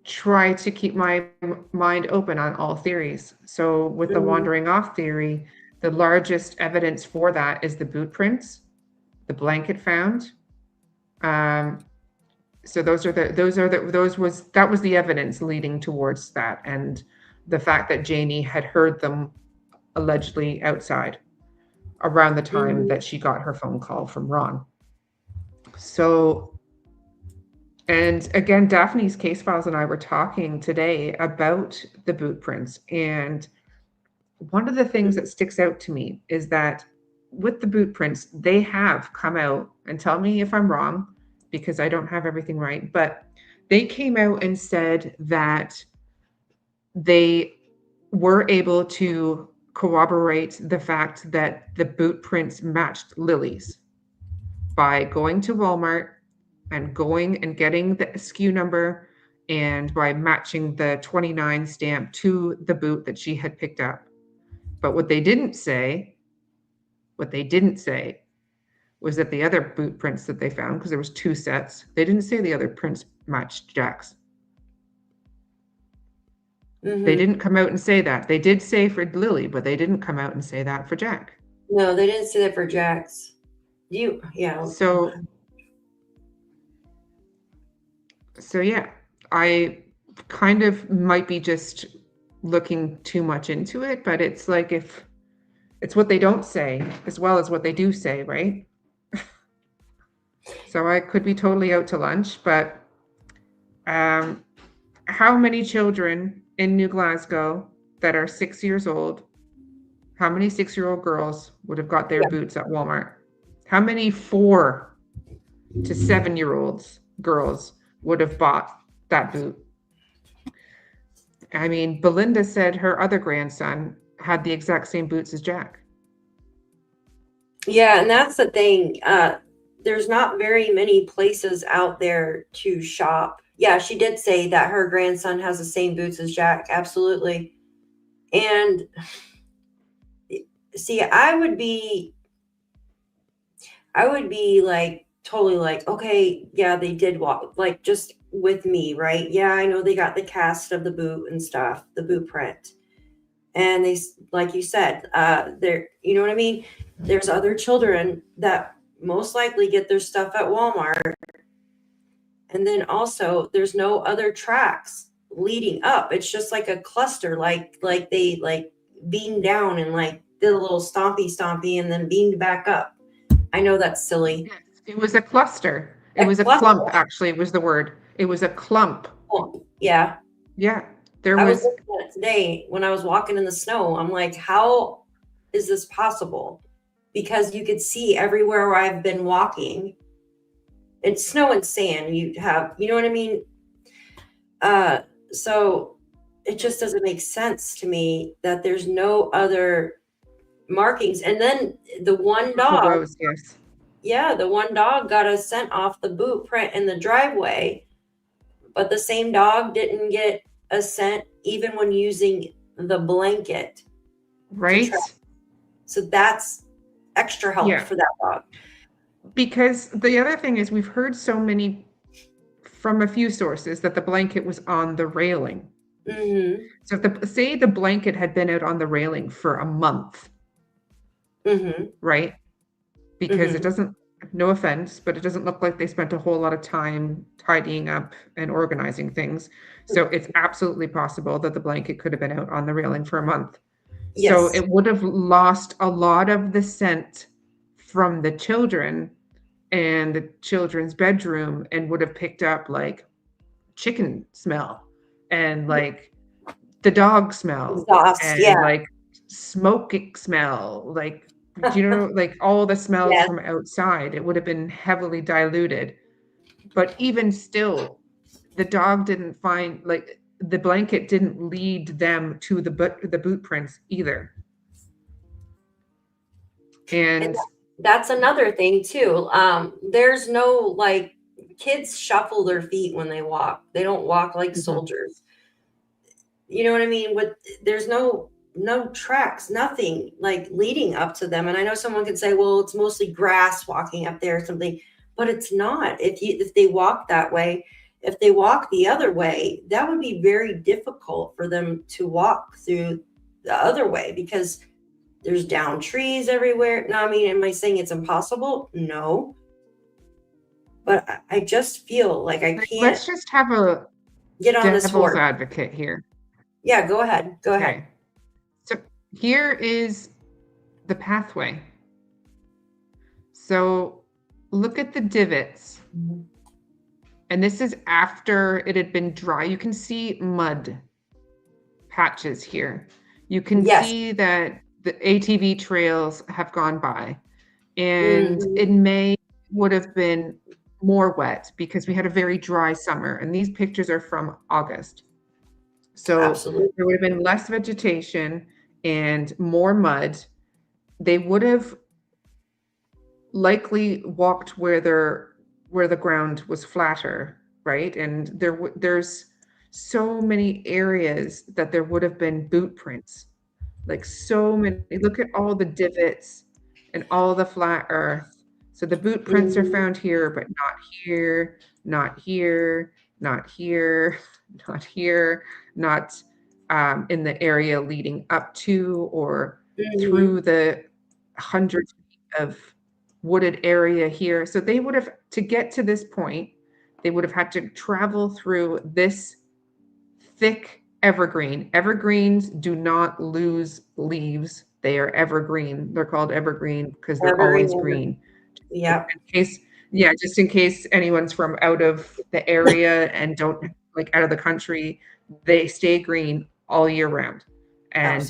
try to keep my mind open on all theories. So with the wandering off theory, the largest evidence for that is the boot prints, the blanket found. So that was the evidence leading towards that, and the fact that Janie had heard them allegedly outside around the time that she got her phone call from Ron. So, and again, Daphne's Case Files and I were talking today about the boot prints, and one of the things that sticks out to me is that with the boot prints, they have come out, and tell me if I'm wrong, because I don't have everything right, but they came out and said that they were able to corroborate the fact that the boot prints matched Lilly's by going to Walmart and going and getting the SKU number, and by matching the 29 stamp to the boot that she had picked up. But what they didn't say was that the other boot prints that they found, because there was 2 sets, they didn't say the other prints matched Jack's. They didn't come out and say that. They did say for Lilly, but they didn't come out and say that for Jack. No, they didn't say that for Jack's. So yeah, I kind of might be just looking too much into it, but it's like, if it's what they don't say as well as what they do say, right? So I could be totally out to lunch, but how many children in New Glasgow that are 6 years old, how many 6-year-old girls would have got their boots at Walmart? How many 4 to 7-year-olds girls would have bought that boot? I mean, Belinda said her other grandson had the exact same boots as Jack. Yeah, and that's the thing. There's not very many places out there to shop. Yeah, she did say that her grandson has the same boots as Jack. Absolutely. And see, I would be like totally like, okay, yeah, they did walk, like, just with me, right? Yeah, I know they got the cast of the boot and stuff, the boot print. And they, like you said, there, you know what I mean? There's other children that most likely get their stuff at Walmart. And then also there's no other tracks leading up. It's just like a cluster, like they like beamed down and like did a little stompy and then beamed back up. I know that's silly. Yes, it was a cluster. It was a clump, actually, was the word. It was a clump. Oh, yeah. Yeah. I was looking at it today when I was walking in the snow. I'm like, how is this possible? because you could see everywhere where I've been walking. It's snow and sand. You know what I mean? So it just doesn't make sense to me that there's no other markings. And then the one dog, Rows, yes. yeah, the one dog got a scent off the boot print in the driveway, but the same dog didn't get a scent even when using the blanket. Right? So that's extra help for that dog. Because the other thing is, we've heard so many from a few sources that the blanket was on the railing. Mm-hmm. So if say the blanket had been out on the railing for a month, mm-hmm. right? Because Mm-hmm. it doesn't, no offense, but it doesn't look like they spent a whole lot of time tidying up and organizing things. So it's absolutely possible that the blanket could have been out on the railing for a month. Yes. So it would have lost a lot of the scent from the children and the children's bedroom, and would have picked up like chicken smell and like the dog smell Exhaust, and like smoking smell, like, you know, like all the smells from outside. It would have been heavily diluted. But even still, the dog didn't find, like, the blanket didn't lead them to the boot prints either. And that's another thing too. There's no, like, kids shuffle their feet when they walk. They don't walk like soldiers. You know what I mean? There's no tracks, nothing like leading up to them. And I know someone could say, well, it's mostly grass walking up there or something, but it's not. If they walk that way, if they walk the other way, that would be very difficult for them to walk through the other way, because there's down trees everywhere. Now, I mean, am I saying it's impossible? No. But I just feel like I can't. Let's just have a get on this devil's horse advocate here. Yeah, go ahead. Go ahead. So here is the pathway. So look at the divots. Mm-hmm. And this is after it had been dry. You can see mud patches here. You can see that the ATV trails have gone by. And in May would have been more wet because we had a very dry summer. And these pictures are from August. So there would have been less vegetation and more mud. They would have likely walked where the ground was flatter, right? And there's so many areas that there would have been boot prints, like so many. Look at all the divots and all the flat earth. So the boot prints are found here, but not here, not here, not here, not here, not in the area leading up to or through the hundreds of wooded area here. So they would have, to get to this point, they would have had to travel through this thick evergreen. Evergreens do not lose leaves. They are evergreen. They're called evergreen because they're always green. Yeah. Just in case anyone's from out of the area and don't, like, out of the country, they stay green all year round. And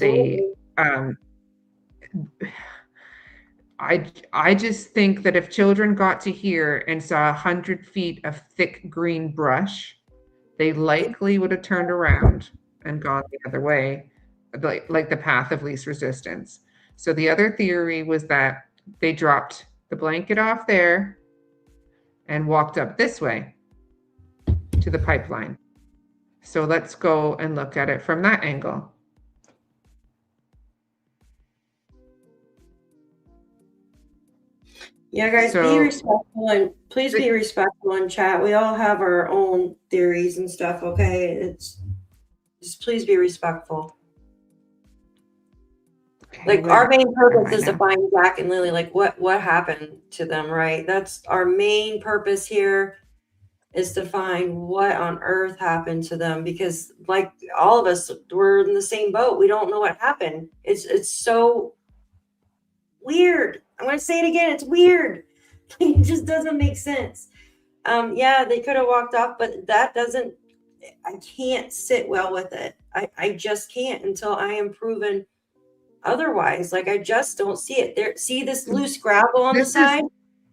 I just think that if children got to here and saw 100 feet of thick green brush, they likely would have turned around and gone the other way, like the path of least resistance. So the other theory was that they dropped the blanket off there and walked up this way to the pipeline. So let's go and look at it from that angle. Yeah, guys, be respectful, and please be respectful in chat. We all have our own theories and stuff, okay? It's just, please be respectful. Okay, like, our main purpose is to find Jack and Lilly. Like, what happened to them, right? That's our main purpose here, is to find what on earth happened to them, because, like, all of us, we're in the same boat. We don't know what happened. It's so weird. I'm going to say it again. It's weird. It just doesn't make sense. Yeah, they could have walked off, but that doesn't, I can't sit well with it. I just can't until I am proven otherwise. Like, I just don't see it there. See this loose gravel on the This is side?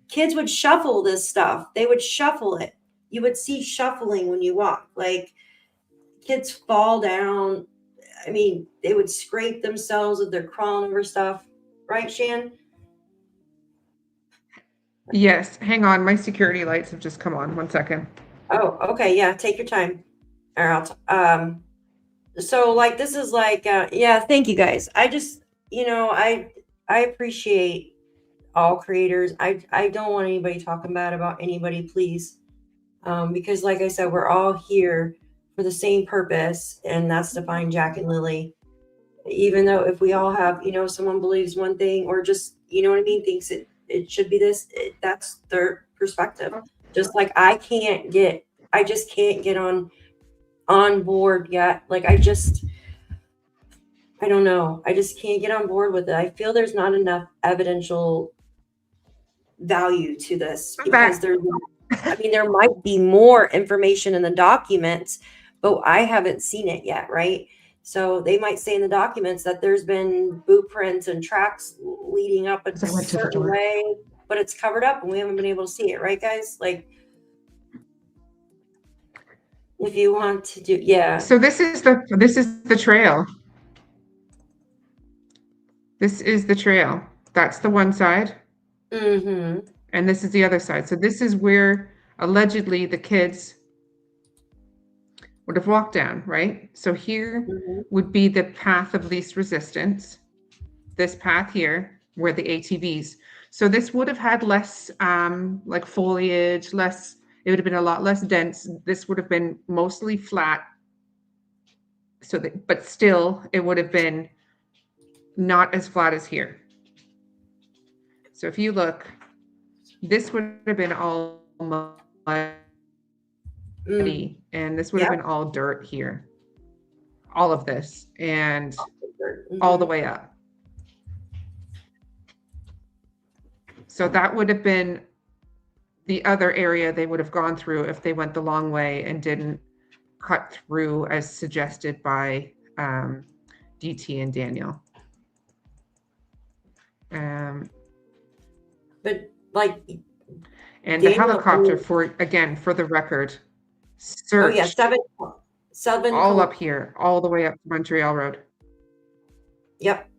Kids would shuffle this stuff. They would shuffle it. You would see shuffling when you walk. Like, kids fall down. I mean, they would scrape themselves if they're crawling over stuff. Right, Shan? yes. Hang on, my security lights have just come on. 1 second. Oh, okay. Yeah, take your time. Or I'll so like this is like yeah, thank you guys. I just, I appreciate all creators. I don't want anybody talking bad about anybody, please. Because like I said, we're all here for the same purpose, and that's to find Jack and Lilly. Even though if we all have, someone believes one thing or just, you know what I mean, thinks it should be this, that's their perspective. Just like I just can't get on board yet. Like I don't know. I just can't get on board with it. I feel there's not enough evidential value to this because there might be more information in the documents, but I haven't seen it yet, right? So they might say in the documents that there's been boot prints and tracks leading up a certain way, but it's covered up and we haven't been able to see it, right, guys? Like, if you want to do, yeah. So this is the trail. This is the trail. That's the one side. Mm-hmm. And this is the other side. So this is where allegedly the kids would have walked down, right? So here would be the path of least resistance. This path here, where the ATVs. So this would have had less like foliage, it would have been a lot less dense. This would have been mostly flat. So that, but still it would have been not as flat as here. So if you look, this would have been all muddy, and this would have been all dirt here. All of this, and all the way up. So that would have been the other area they would have gone through if they went the long way and didn't cut through as suggested by DT and Daniel. But like, and Daniel, the helicopter, for the record, searched. Oh yeah, seven all up here, all the way up to Montreal Road. Yep.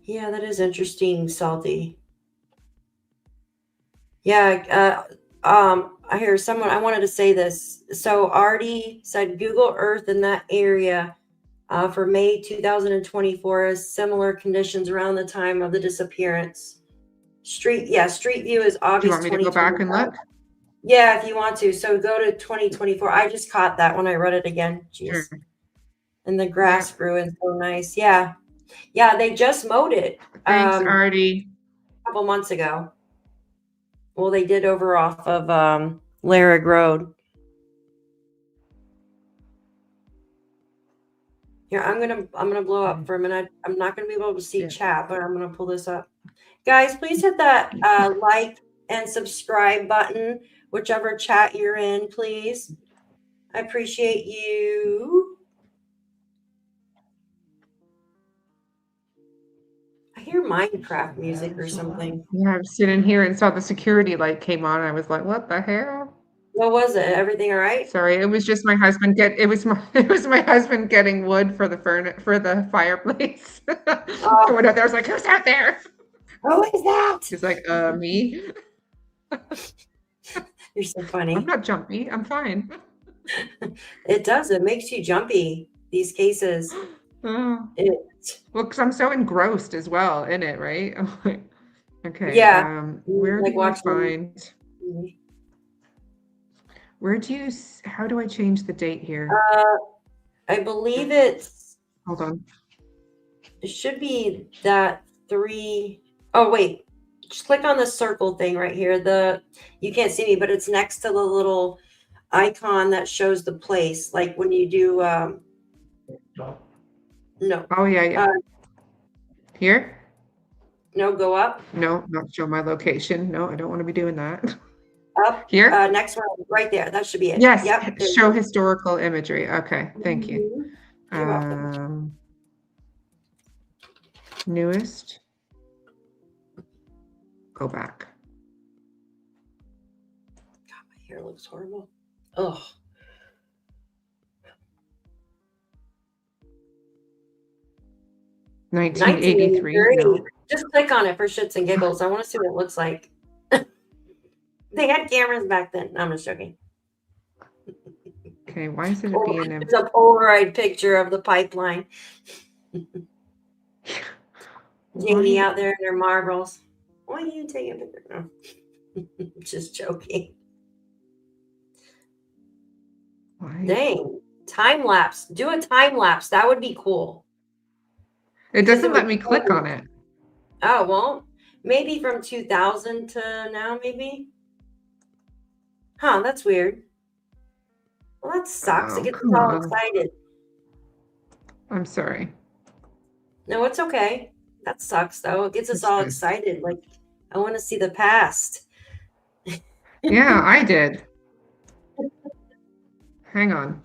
Yeah, that is interesting, Salty. Yeah, I hear someone, I wanted to say this. So Artie said Google Earth in that area for May 2024 has similar conditions around the time of the disappearance. Street View is August. Do you want me to go back and look? Yeah, if you want to. So go to 2024. I just caught that when I read it again. Jeez. Sure. And the grass grew in so nice. Yeah. Yeah, they just mowed it. Thanks, Artie. A couple months ago. Well, they did over off of Larrig Road. Here, I'm gonna blow up for a minute. I'm not gonna be able to see chat, but I'm gonna pull this up. Guys, please hit that like and subscribe button, whichever chat you're in, please. I appreciate you. I hear Minecraft music or something. Yeah, I was sitting here and saw the security light came on. I was like, "What the hell?" What was it? Everything all right? Sorry, it was just my husband. It was my husband getting wood for the fireplace. Oh. Whatever. I was like, "Who's out there?" Who is that? He's like, me. You're so funny. I'm not jumpy. I'm fine. It does. It makes you jumpy, these cases. Well, because I'm so engrossed as well in it, right? I'm like, okay. Yeah. Where do I find? How do I change the date here? I believe it's. Hold on. It should be that 3. Oh, wait. Just click on the circle thing right here. You can't see me, but it's next to the little icon that shows the place. Like when you do. No. Oh, yeah. Here? No, go up. No, not show my location. No, I don't want to be doing that. Up. Here? Next one, right there. That should be it. Yes, Yep. show historical imagery. Okay, thank you. Mhm. You're welcome. Newest. Go back. God, my hair looks horrible. Ugh. $1983. No. Just click on it for shits and giggles. I want to see what it looks like. They had cameras back then. No, I'm just joking. Okay, why is it a B&M? It's a Polaroid picture of the pipeline. Jamie out there in their marbles. Why are you taking a picture? No. Just joking. Why? Dang. Time lapse. Do a time lapse. That would be cool. It doesn't let me click on it. Oh, well, maybe from 2000 to now, maybe. Huh, that's weird. Well, that sucks. It gets us all excited. I'm sorry. No, it's okay. That sucks, though. It gets us all excited. Like, I want to see the past. Yeah, I did. Hang on.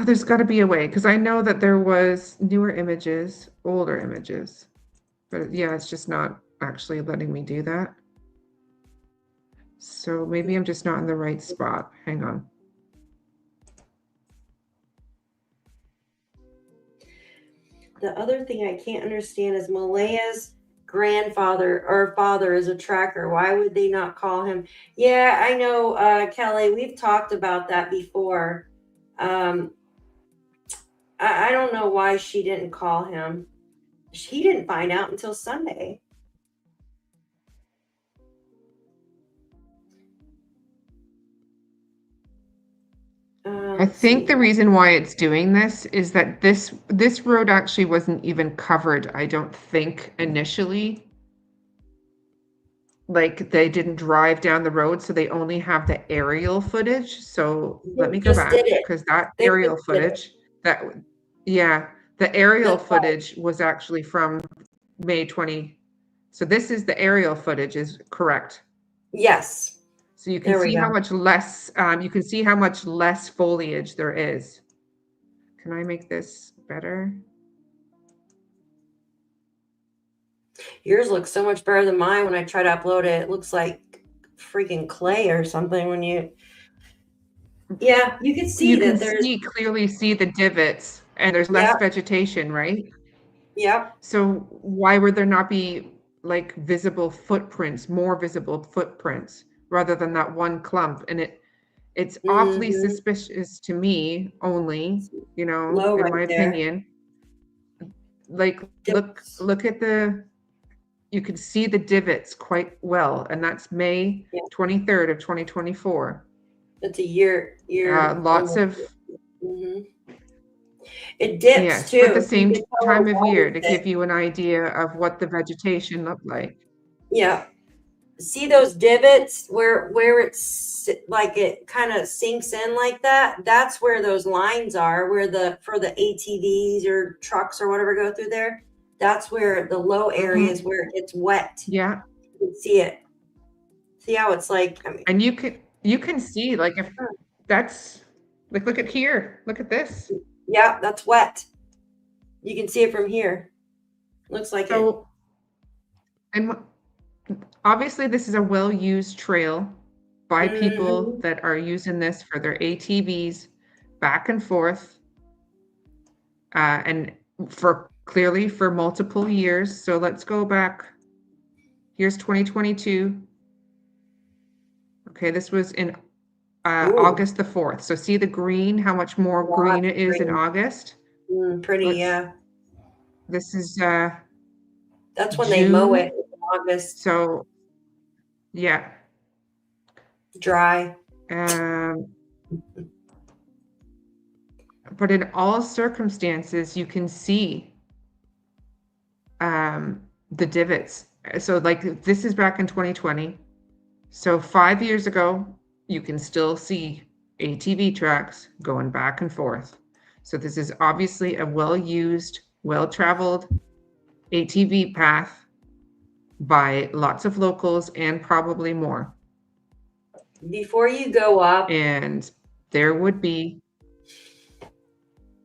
There's got to be a way, because I know that there was newer images, older images. But yeah, it's just not actually letting me do that. So maybe I'm just not in the right spot. Hang on. The other thing I can't understand is Malaya's grandfather or father is a tracker. Why would they not call him? Yeah, I know, Kelly. We've talked about that before. I don't know why she didn't call him. He didn't find out until Sunday. I think the reason why it's doing this is that this road actually wasn't even covered, I don't think, initially. Like, they didn't drive down the road, so they only have the aerial footage. So let me go back, because that aerial footage, the aerial footage was actually from May 20. So this is the aerial footage, is correct. Yes. So you can see how much less, you can see how much less foliage there is. Can I make this better? Yours looks so much better than mine when I try to upload it. It looks like freaking clay or something when you, yeah, you can see that there's. You can clearly see the divots and there's less vegetation, right? Yep. So why would there not be like visible footprints, more visible footprints, rather than that one clump? And it's awfully suspicious to me, only, you know, in my opinion. Like, look at you can see the divots quite well, and that's May 23rd of 2024. That's a year. Lots of. It dips too. At the same time of year, to give you an idea of what the vegetation looked like. Yeah. See those divots where it's like it kind of sinks in like that? That's where those lines are, where for the ATVs or trucks or whatever go through there. That's where the low areas where it gets wet. Yeah. You can see it. See how it's like, I mean, and you can see, like, if that's like, look at here, look at this. Yeah, that's wet. You can see it from here. Looks like it. And obviously this is a well-used trail by people that are using this for their ATVs back and forth, and clearly for multiple years. So let's go back. Here's 2022. Okay, this was in August the 4th. So see the green, how much more green it is in August? Pretty, yeah. This is that's when they mow it in August. So yeah. Dry. But in all circumstances, you can see the divots. So like, this is back in 2020. So 5 years ago, you can still see ATV tracks going back and forth. So this is obviously a well-used, well-traveled ATV path by lots of locals and probably more. Before you go up, And there would be,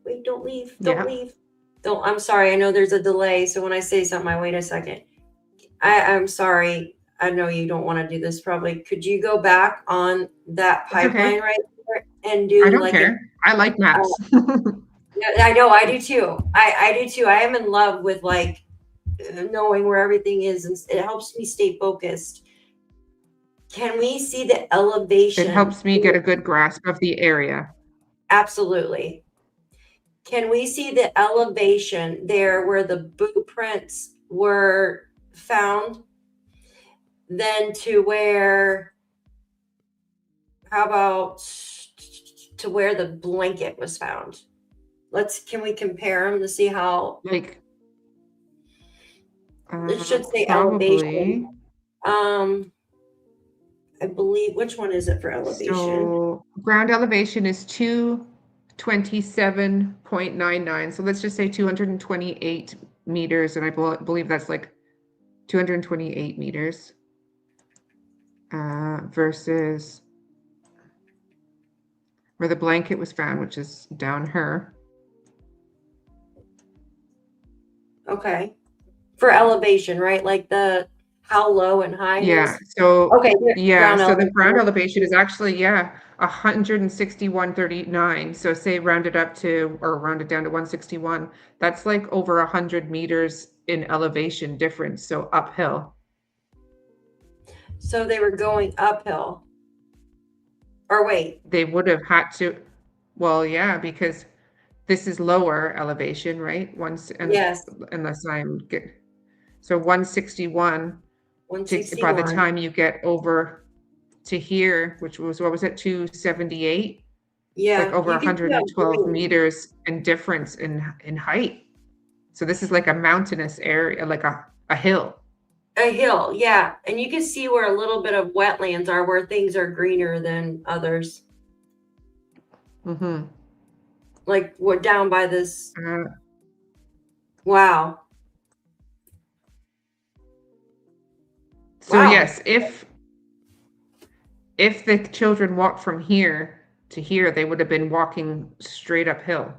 wait, don't leave. yeah. Don't leave. Don't. I'm sorry. I know there's a delay. So when I say something, I wait a second. I'm sorry. I know you don't want to do this probably. Could you go back on that It's okay. pipeline right there and I do don't like care. I like maps. Yeah, I know. I do too. I do too. I am in love with like knowing where everything is, and it helps me stay focused. Can we see the elevation? It helps me get a good grasp of the area. Absolutely. Can we see the elevation there where the boot prints were found? Then to where, how about to where the blanket was found? Can we compare them to see how, Like, it should say probably. elevation. I believe, which one is it for elevation? So ground elevation is 227.99. So let's just say 228 meters. And I believe that's like 228 meters versus where the blanket was found, which is down her. Okay. For elevation, right? Like how low and high Yeah. is? So Okay. yeah. So the ground elevation is actually 161.39. So say rounded up to, or rounded down to 161. That's like over 100 meters in elevation difference. So uphill. So they were going uphill. Or wait. They would have had to. Well, yeah, because this is lower elevation, right? Yes. Unless so 161. 161. By the time you get over to here, which was, what was it, 278? Yeah. It's like over 112 meters in difference in height. So this is like a mountainous area, like a hill. A hill, yeah. And you can see where a little bit of wetlands are, where things are greener than others. Mm-hmm. Like we're down by this. Wow. So yes, if the children walked from here to here, they would have been walking straight uphill.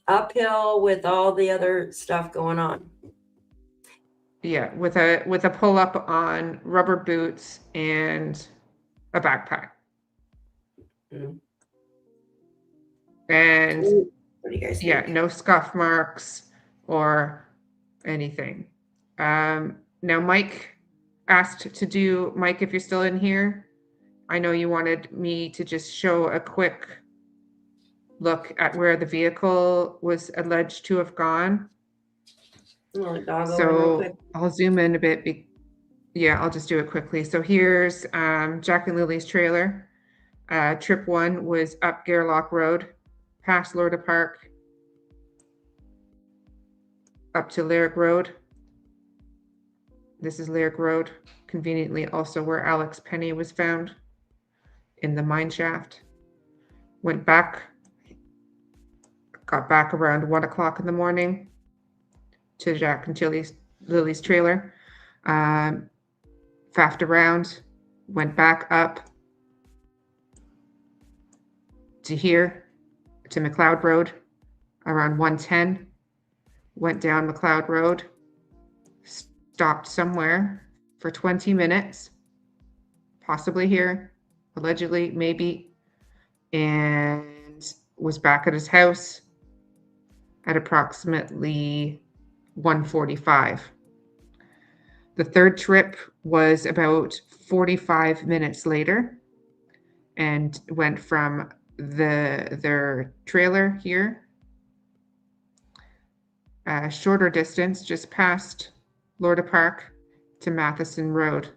Uphill with all the other stuff going on. Yeah, with a pull up on rubber boots and a backpack. Mm. And what do you guys think? Yeah, no scuff marks or anything. Now Mike asked to do, Mike, if you're still in here, I know you wanted me to just show a quick look at where the vehicle was alleged to have gone. So I'll zoom in a bit. Yeah, I'll just do it quickly. So here's Jack and Lily's trailer. Trip 1 was up Gairloch Road, past Lorda Park, up to Lairg Road. This is Lairg Road, conveniently also where Alex Penny was found in the mine shaft. Went back, got back around 1 o'clock in the morning to Jack and Lily's trailer. Faffed around, went back up to here, to McLeod Road, around 1:10. Went down McLeod Road, stopped somewhere for 20 minutes, possibly here, allegedly, maybe, and was back at his house at approximately 1:45. The third trip was about 45 minutes later and went from their trailer here, a shorter distance, just past Lorda Park, to Matheson Road.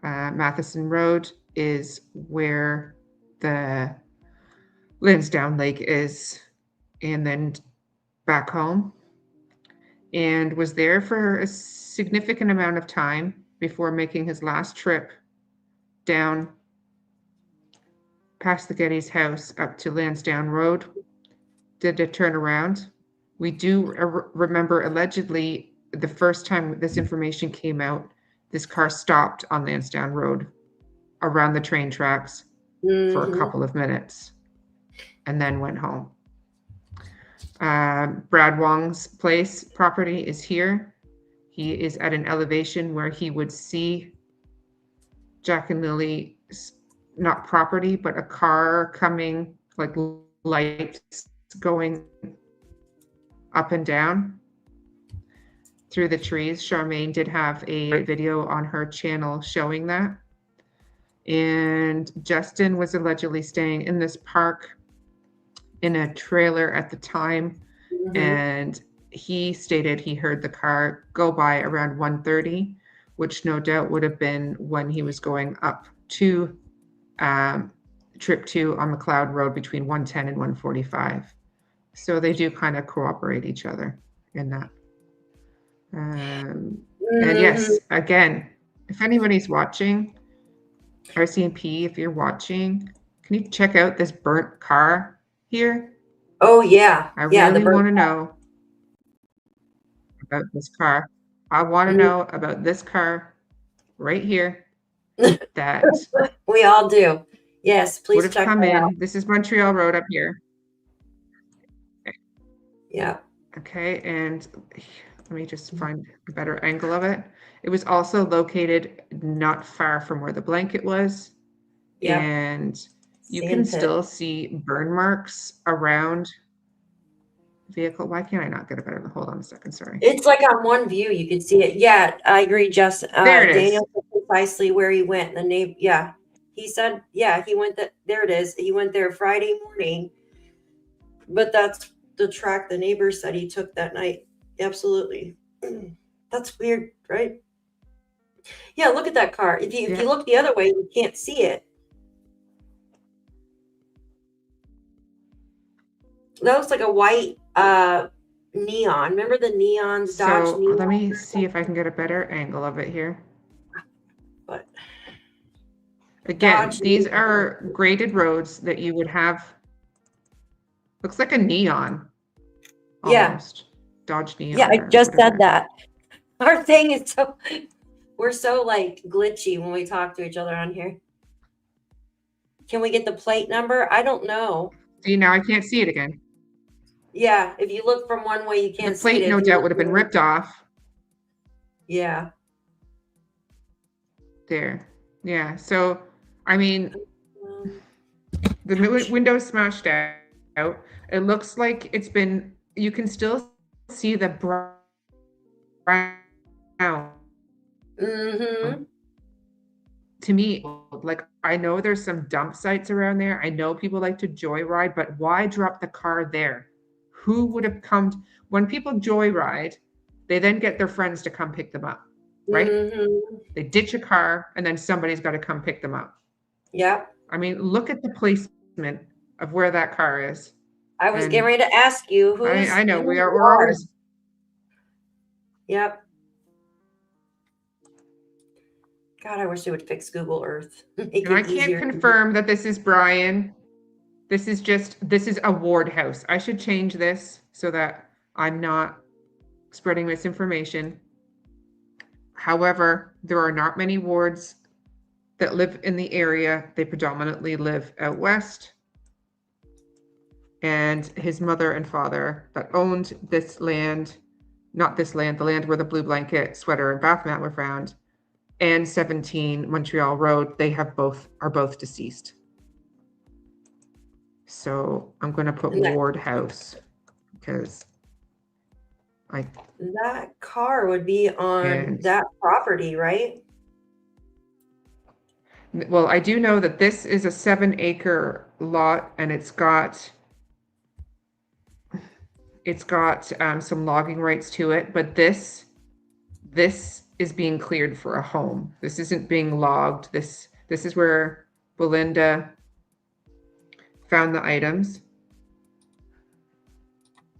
Matheson Road is where the Landsdowne Lake is, and then back home, and was there for a significant amount of time before making his last trip down past the Getty's house up to Landsdowne Road. Did a turnaround. We do remember allegedly the first time this information came out, this car stopped on Landsdowne Road around the train tracks for a couple of minutes and then went home. Brad Wong's place property is here. He is at an elevation where he would see Jack and Lilly, not property, but a car coming, like lights going up and down through the trees. Charmaine did have a video on her channel showing that. And Justin was allegedly staying in this park in a trailer at the time. And he stated he heard the car go by around 1:30, which no doubt would have been when he was going up to trip 2 on McLeod Road between 1:10 and 1:45. So they do kind of cooperate each other in that. And yes, again, if anybody's watching, RCMP, if you're watching, can you check out this burnt car here? Oh, yeah. I really want to know about this car. I want to know about this car right here that we all do. Yes, would please have check come that in. out. This is Montreal Road up here. Yeah. Okay, and let me just find a better angle of it. It was also located not far from where the blanket was. Yeah. And you can still see burn marks around the vehicle. Why can't I not get a better? Hold on a second, sorry. It's like on one view, you could see it. Yeah, I agree, Justin. There it is. Daniel said precisely where he went. The name, yeah. He said, yeah, he went there it is. He went there Friday morning. But that's the track the neighbor said he took that night. Absolutely. That's weird, right? Yeah, look at that car. If you look the other way, you can't see it. That looks like a white neon. Remember the neons? Dodge So neon? let me see if I can get a better angle of it here. But again, Dodge these neon. are graded roads that you would have. Looks like a neon. Almost. Yeah. Dodge neon. Yeah, I just said that. Our thing is we're so like glitchy when we talk to each other on here. Can we get the plate number? I don't know. See, now I can't see it again. Yeah, if you look from one way, you can't see it. The plate, no doubt, would have been ripped off. Yeah. There. Yeah. So, I mean, the window's smashed out. It looks like it's been, you can still see the brown. To me, like, I know there's some dump sites around there. I know people like to joyride, but why drop the car there? Who would have come? When people joyride, they then get their friends to come pick them up, right? They ditch a car and then somebody's got to come pick them up. Yeah. I mean, look at the placement of where that car is. I was getting ready to ask you who. I know we're always. Yep. God, I wish they would fix Google Earth. And I can't confirm that this is Brian. This is a ward house. I should change this so that I'm not spreading misinformation. However, there are not many wards that live in the area. They predominantly live out west. And his mother and father that owned this land, not this land, the land where the blue blanket, sweater, and bath mat were found, and 17 Montreal Road, are both deceased. So I'm going to put ward house because that car would be on that property, right? Well, I do know that this is a 7-acre lot and it's got some logging rights to it, but this is being cleared for a home. This isn't being logged. This is where Belinda found the items,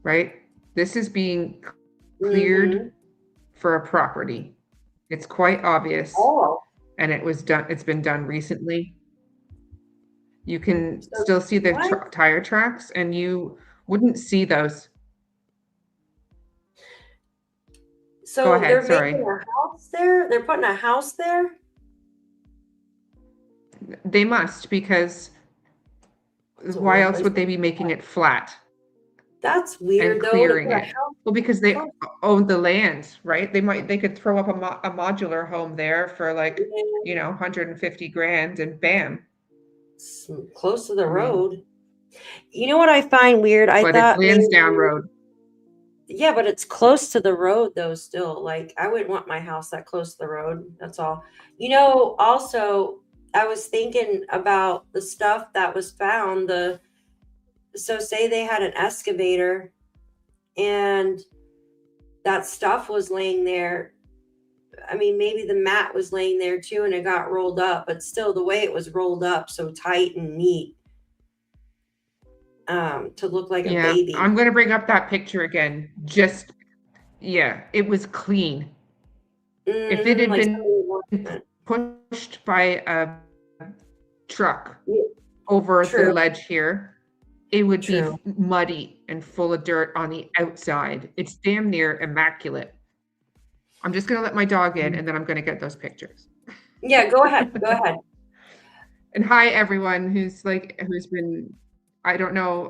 right? This is being cleared for a property. It's quite obvious. Oh. And it's been done recently. You can still see the tire tracks and you wouldn't see those. So Go ahead, they're sorry. making a house there? They're putting a house there? They must, because It's a why weird else place. would they be making it flat That's and weird though to clearing put a it? house. Well, because they close. own the land, right? They could throw up a modular home there for like, Yeah, 150 grand and bam. it's close to the I mean, road. You know what I find weird? I but it's thought maybe, Lansdowne Road. yeah, but it's close to the road though still. Like I wouldn't want my house that close to the road. That's all. Also I was thinking about the stuff that was found. So say they had an excavator and that stuff was laying there. I mean, maybe the mat was laying there too and it got rolled up, but still the way it was rolled up so tight and neat, to look like a Yeah, baby. I'm gonna bring up that picture again. Yeah, it was clean. If it had Like been somebody wanted pushed by a truck it. over the True, ledge here, it would be true. muddy and full of dirt on the outside. It's damn near immaculate. I'm just gonna let my dog in and then I'm gonna get those pictures. Yeah, go ahead. Go ahead. And hi everyone who's been, I don't know,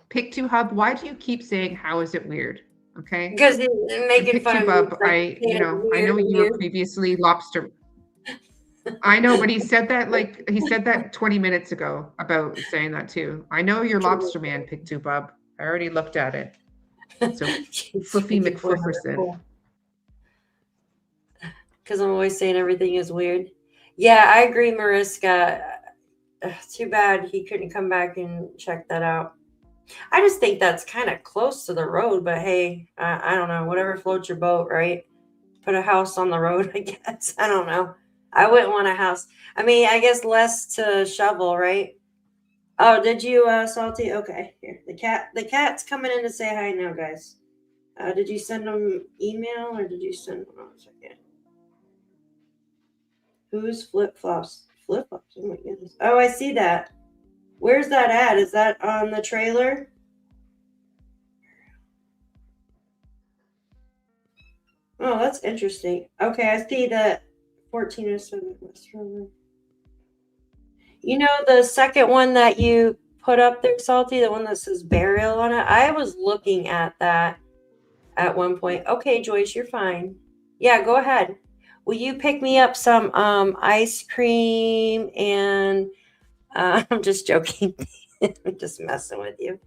PICTOU Hub, why do you keep saying how is it weird? Okay. Because he's And making fun PICTOU of me. Bub, It's like saying it's I weird know and you were you. previously lobster. I know, but he said that 20 minutes ago about saying that too. I know you're lobster man, PICTOU Bub. I already looked at it. So Fluffy McFlufferson. Because I'm always saying everything is weird. Yeah, I agree, Mariska. Too bad he couldn't come back and check that out. I just think that's kind of close to the road, but hey, I don't know. Whatever floats your boat, right? Put a house on the road, I guess. I don't know. I wouldn't want a house. I mean, I guess less to shovel, right? Oh, did you, Salty? Okay, here. The cat's coming in to say hi now, guys. Did you send them email or did you send? Hold on a second. Who's flip flops? Flip flops. Oh my goodness. Oh, I see that. Where's that at? Is that on the trailer? Oh, that's interesting. Okay, I see that 1407 West Road. You know the second one that you put up there, Salty, the one that says burial on it? I was looking at that at one point. Okay, Joyce, you're fine. Yeah, go ahead. Will you pick me up some ice cream and I'm just joking. I'm just messing with you.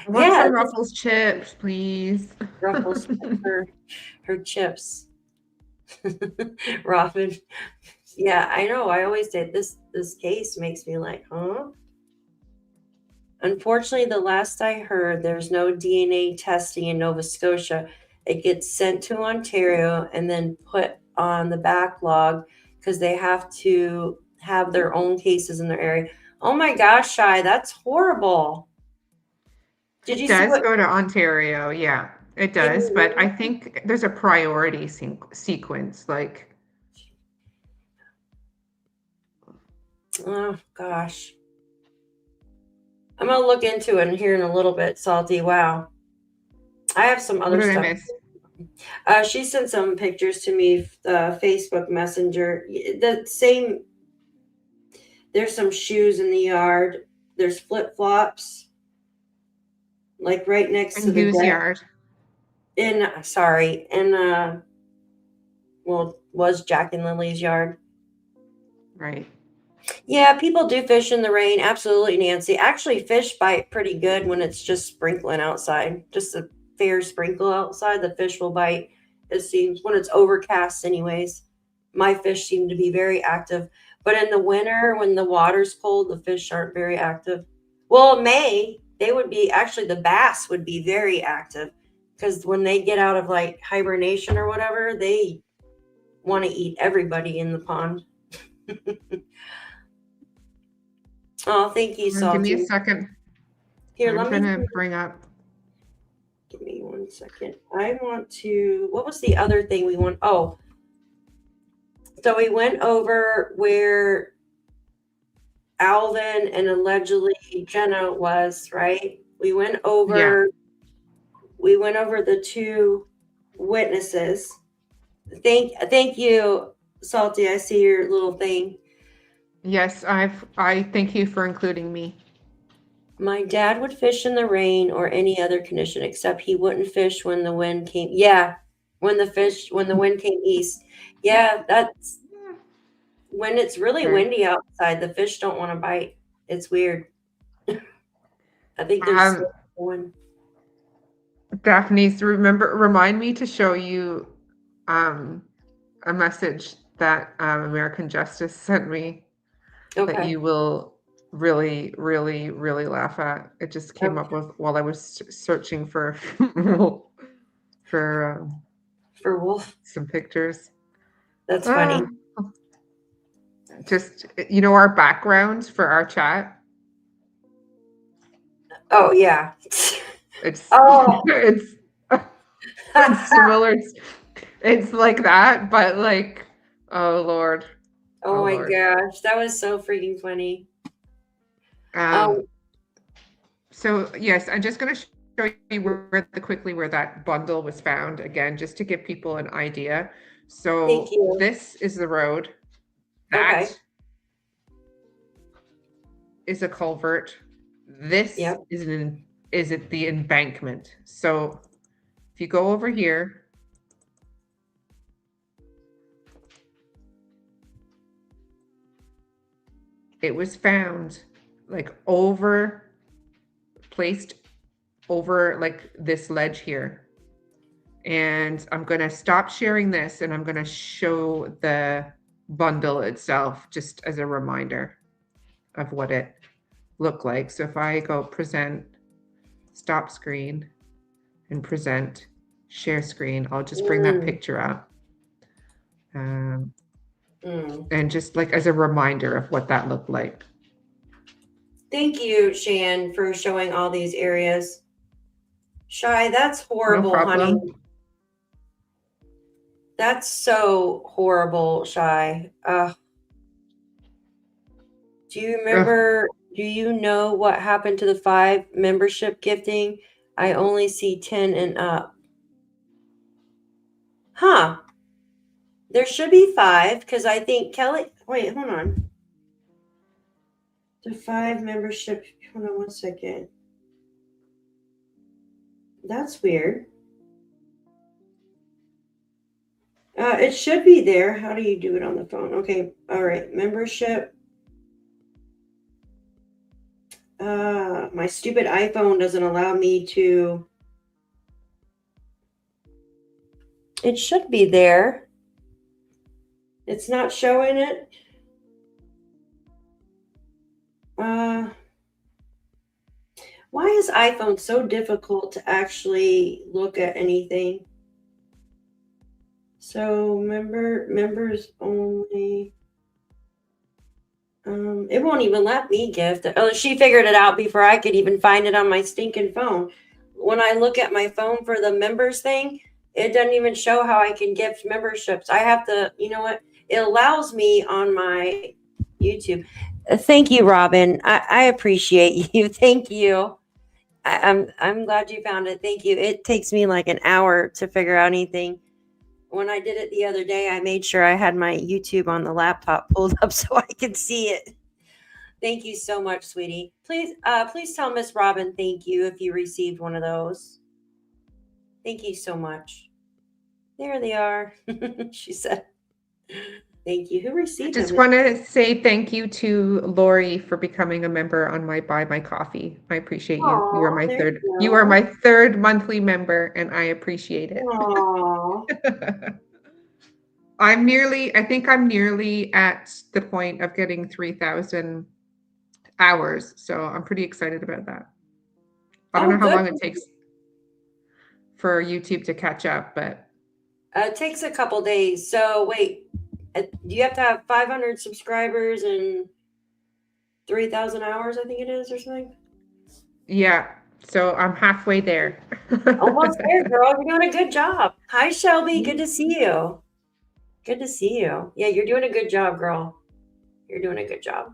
I want Yeah, some Ruffles chips, please. Ruffles her chips. Robin. Yeah, I know. I always say this case makes me like, huh? Unfortunately, the last I heard, there's no DNA testing in Nova Scotia. It gets sent to Ontario and then put on the backlog because they have to have their own cases in their area. Oh my gosh, Shy, that's horrible. Did you It see does what? go to Ontario, yeah, it Can does. But I you? think there's a priority sequence. Like, Oh gosh. I'm gonna look into it here in a little bit, Salty. Wow. I have some what other did I stuff. miss? She sent some pictures to me, Facebook Messenger. The same. There's some shoes in the yard. There's flip flops, like right next In to the whose deck. yard? Was Jack and Lily's yard. Right. Yeah, people do fish in the rain. Absolutely, Nancy. Actually, fish bite pretty good when it's just sprinkling outside. Just a fair sprinkle outside, the fish will bite. It seems when it's overcast, anyways. My fish seem to be very active. But in the winter, when the water's cold, the fish aren't very active. Well, May, they would be actually the bass would be very active because when they get out of like hibernation or whatever, they want to eat everybody in the pond. Oh, thank you, Give me a Salty. second. Here, I'm trying to bring up. give me 1 second. I want to, what was the other thing we want? Oh, so we went over where Alvin and allegedly Jenna was, right? We went over the two witnesses. Thank you, Salty. I see your little thing. Yes, I thank you for including me. My dad would fish in the rain or any other condition, except he wouldn't fish when the wind came. Yeah, when the wind came east. Yeah, that's when it's really Okay. windy outside. The fish don't want to bite. It's weird. I think they're Um, still going. Daphne's, remind me to show you a message that American Justice sent me that Okay. you will really, really, really laugh at. It just came up Okay. with while I was searching for for For wolf. some pictures. That's Ah, funny. just our backgrounds for our chat. Oh yeah. It's Oh. it's similar. It's like that, but like, oh Lord, Oh oh my Lord. gosh, that was so freaking funny. Um, so yes, I'm just going to show you where that bundle was found again, just to give people an idea. Thank So you. this is the road. Okay. That is a culvert. This Yep. is it the embankment. So if you go over here, it was found like placed over like this ledge here. And I'm going to stop sharing this and I'm going to show the bundle itself just as a reminder of what it looked like. So if I go present, stop screen, and present, share screen, I'll just bring that picture up. And just like as a reminder of what that looked like. Thank you, Shan, for showing all these areas. Shy, that's No horrible, honey. problem. That's so horrible, Shy. Do you remember, do you know what happened to the 5 membership gifting? I only see 10 and up. Huh. There should be 5 because I think Kelly, wait, hold on. The 5 membership, hold on one second. That's weird. It should be there. How do you do it on the phone? Okay. All right. Membership. My stupid iPhone doesn't allow me to. It should be there. It's not showing it. Why is iPhone so difficult to actually look at anything? So members only. It won't even let me gift. Oh, she figured it out before I could even find it on my stinking phone. When I look at my phone for the members thing, it doesn't even show how I can gift memberships. I have to, you know what? It allows me on my YouTube. Thank you, Robin. I appreciate you. Thank you. I'm glad you found it. Thank you. It takes me like an hour to figure out anything. When I did it the other day, I made sure I had my YouTube on the laptop pulled up so I could see it. Thank you so much, sweetie. Please tell Miss Robin thank you if you received one of those. Thank you so much. There they are. She said, thank you. Who I received just them? want to say thank you to Lori for becoming a member on my Buy My Coffee. I appreciate you. You are Aw, my there third. you You are go. my third monthly member, and I appreciate it. Aw. I think I'm nearly at the point of getting 3,000 hours. So I'm pretty excited about that. I don't know how Good. long it takes for YouTube to catch up, but It takes a couple days. So wait, do you have to have 500 subscribers and 3,000 hours? I think it is, or something. yeah. So I'm halfway there. Almost there, girl. You're doing a good job. Hi, Shelby. Good to see you. Good to see you. Yeah, you're doing a good job, girl. You're doing a good job.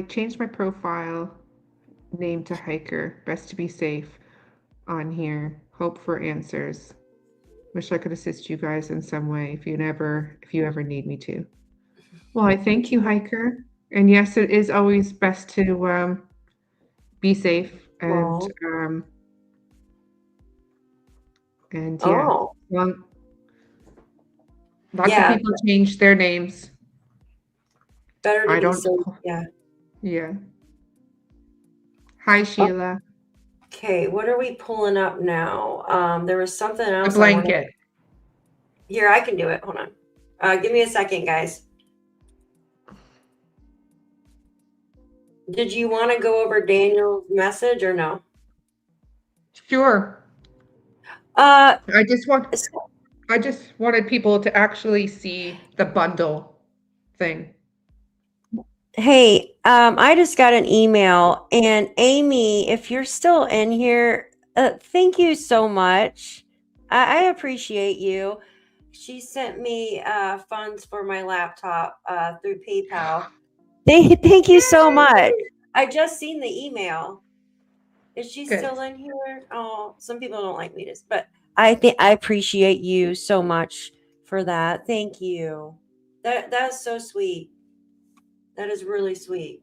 Changed my profile name to hiker. Best to be safe on here. Hope for answers. Wish I could assist you guys in some way if you ever need me to. Well, I thank you, hiker. And yes, it is always best to be safe Well, and yeah. oh, Well, lots of yeah, people change their names. better to I be don't. safe. Yeah. Yeah. Hi, Sheila. Okay, what are we pulling up now? There was something The else I wanted. blanket. Here, I can do it. Hold on. Give me a second, guys. Did you want to go over Daniel's message or no? Sure. Uh, I just wanted people to actually see the bundle thing. hey, I just got an email, and Amy, if you're still in here, thank you so much. I appreciate you. She sent me funds for my laptop through PayPal. Thank you so much. I just seen the email. Is she Good. still in here? Oh, some people don't like me but I think I appreciate you so much for that. Thank you. That's so sweet. That is really sweet.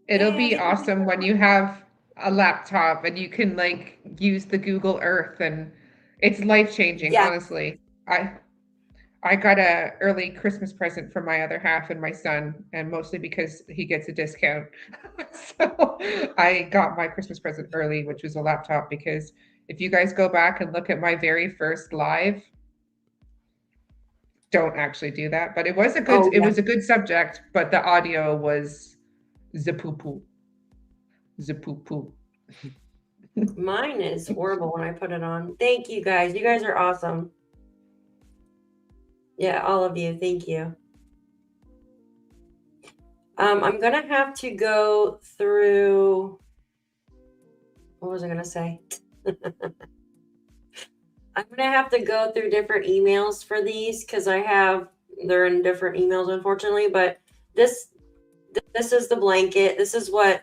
It'll Yeah, be awesome when you have a laptop and you can like use the Google Earth, and it's life-changing, yeah. honestly. I got a early Christmas present for my other half and my son, and mostly because he gets a discount. So I got my Christmas present early, which was a laptop, because if you guys go back and look at my very first live, don't actually do that. But it was a good Oh, yeah. subject, but the audio was zapoo-poo. Zapoo-poo. Mine is horrible when I put it on. Thank you guys. You guys are awesome. Yeah, all of you. Thank you. I'm gonna have to go through. What was I gonna say? I'm gonna have to go through different emails for these because they're in different emails, unfortunately. But this is the blanket. This is what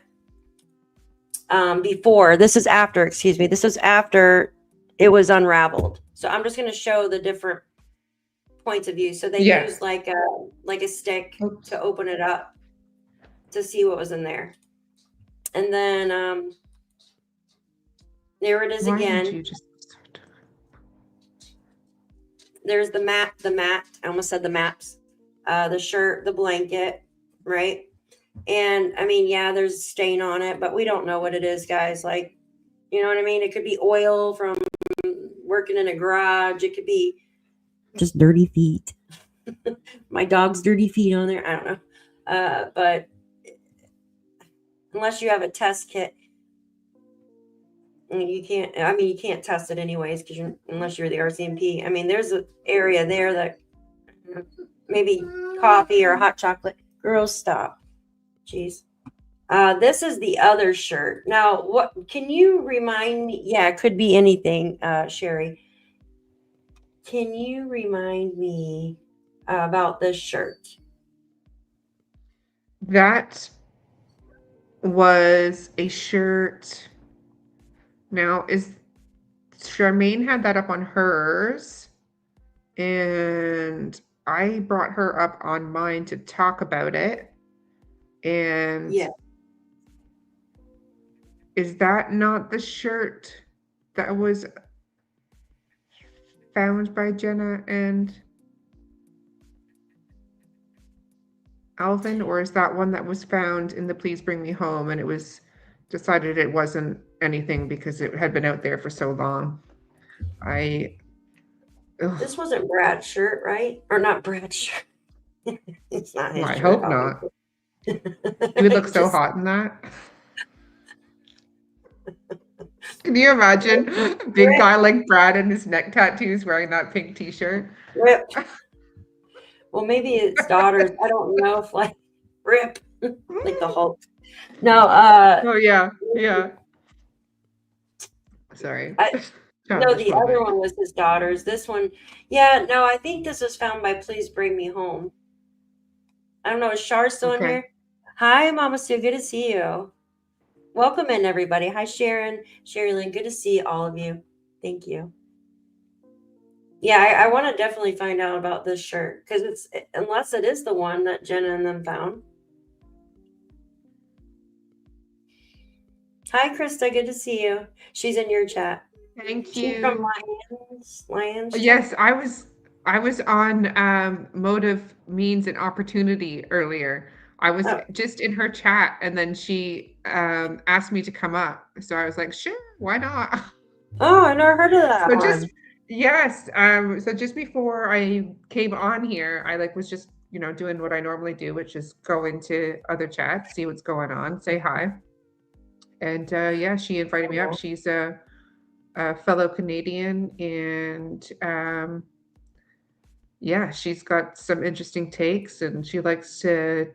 before. This is after. Excuse me. This was after it was unraveled. So I'm just gonna show the different points of view. So they used like a stick to open it up to see what was in there, and then there it is again. There's the mat. I almost said the maps. The shirt, the blanket, right? And I mean, yeah, there's a stain on it, but we don't know what it is, guys. Like, you know what I mean? It could be oil from working in a garage. It could be just dirty feet. My dog's dirty feet on there. I don't know. But unless you have a test kit, you can't test it anyways unless you're the RCMP. I mean, there's an area there that maybe coffee or hot chocolate. Girls, stop. Jeez. This is the other shirt. Now, what can you remind me? Yeah, it could be anything, Sherry. Can you remind me about this shirt? That was a shirt. Now, Charmaine had that up on hers, and I brought her up on mine to talk about it. And yeah, is that not the shirt that was found by Jenna and Alvin, or is that one that was found in the Please Bring Me Home and it was decided it wasn't anything because it had been out there for so long? This wasn't Brad's shirt, right? Or not Brad's shirt. It's not his I shirt. hope not. He would look so hot in that. Can you imagine a big guy like Brad and his neck tattoos wearing that pink t-shirt? Rip. Well, maybe it's daughters. I don't know if like rip like the Hulk. No, oh yeah. Sorry. No, the other one was his daughter's. This one, yeah, no, I think this was found by Please Bring Me Home. I don't know, is Shar still in here? Hi, Mama Sue, good to see you. Welcome in, everybody. Hi, Sharon, Sherry Lynn, good to see all of you. Thank you. Yeah, I want to definitely find out about this shirt because it's unless it is the one that Jenna and them found. Hi, Krista. Good to see you. She's in your chat. Thank She's from you. Lions. Yes, I was on motive, means, and opportunity earlier. I was Oh, just in her chat, and then she asked me to come up. So I was like, sure, why not? oh, I never heard of that So just one. yes, so just before I came on here, I like was just, you know, doing what I normally do, which is go into other chats, see what's going on, say hi. And yeah, she invited me up. Cool. She's a fellow Canadian, and yeah, she's got some interesting takes, and she likes to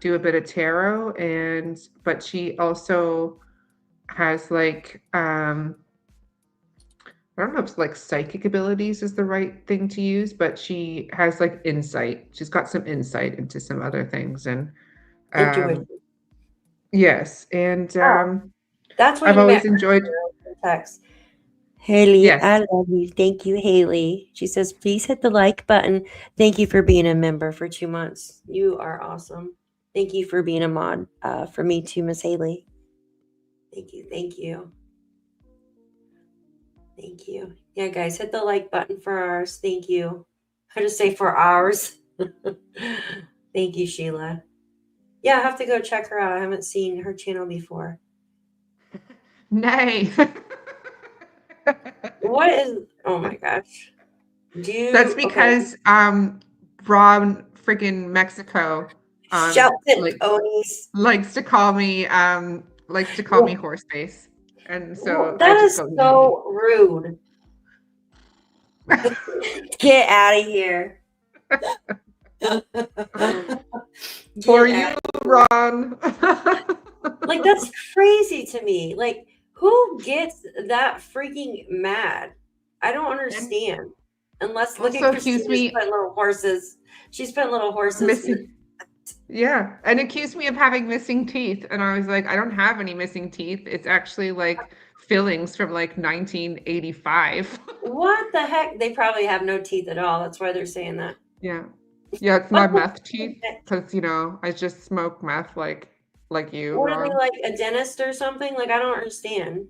do a bit of tarot, and but she also has like I don't know if like psychic abilities is the right thing to use, but she has like insight. She's got some insight into some other things, and Intuition. yes, and Oh, that's what I've you always meant enjoyed. in text. Haley, Yes, I love you. Thank you, Haley. She says, please hit the like button. Thank you for being a member for 2 months. You are awesome. Thank you for being a mod for me too, Miss Haley. Thank you. Thank you. Thank you. Yeah, guys, hit the like button for ours. Thank you. I just say for ours. Thank you, Sheila. Yeah, I have to go check her out. I haven't seen her channel before. nay. What is, oh my gosh. That's Okay. because Ron friggin' Mexico Shelton like Onis. likes to call me horse face. And so I That just is go, nay. so rude. Get out of here. For Get you, out. Ron. Like, that's crazy to me. Like, who gets that freaking mad? I don't And understand. Unless, look at also accused Christina's me putting little horses. She's putting little of horses. missing. Yeah, and accused me of having missing teeth, and I was like, I don't have any missing teeth. It's actually like fillings from like 1985. What the heck? They probably have no teeth at all. That's why they're saying that. Yeah. Yeah, it's my What the meth teeth heck? because you know I just smoke meth like you, What are they, Ron. like a dentist or something? Like, I don't understand.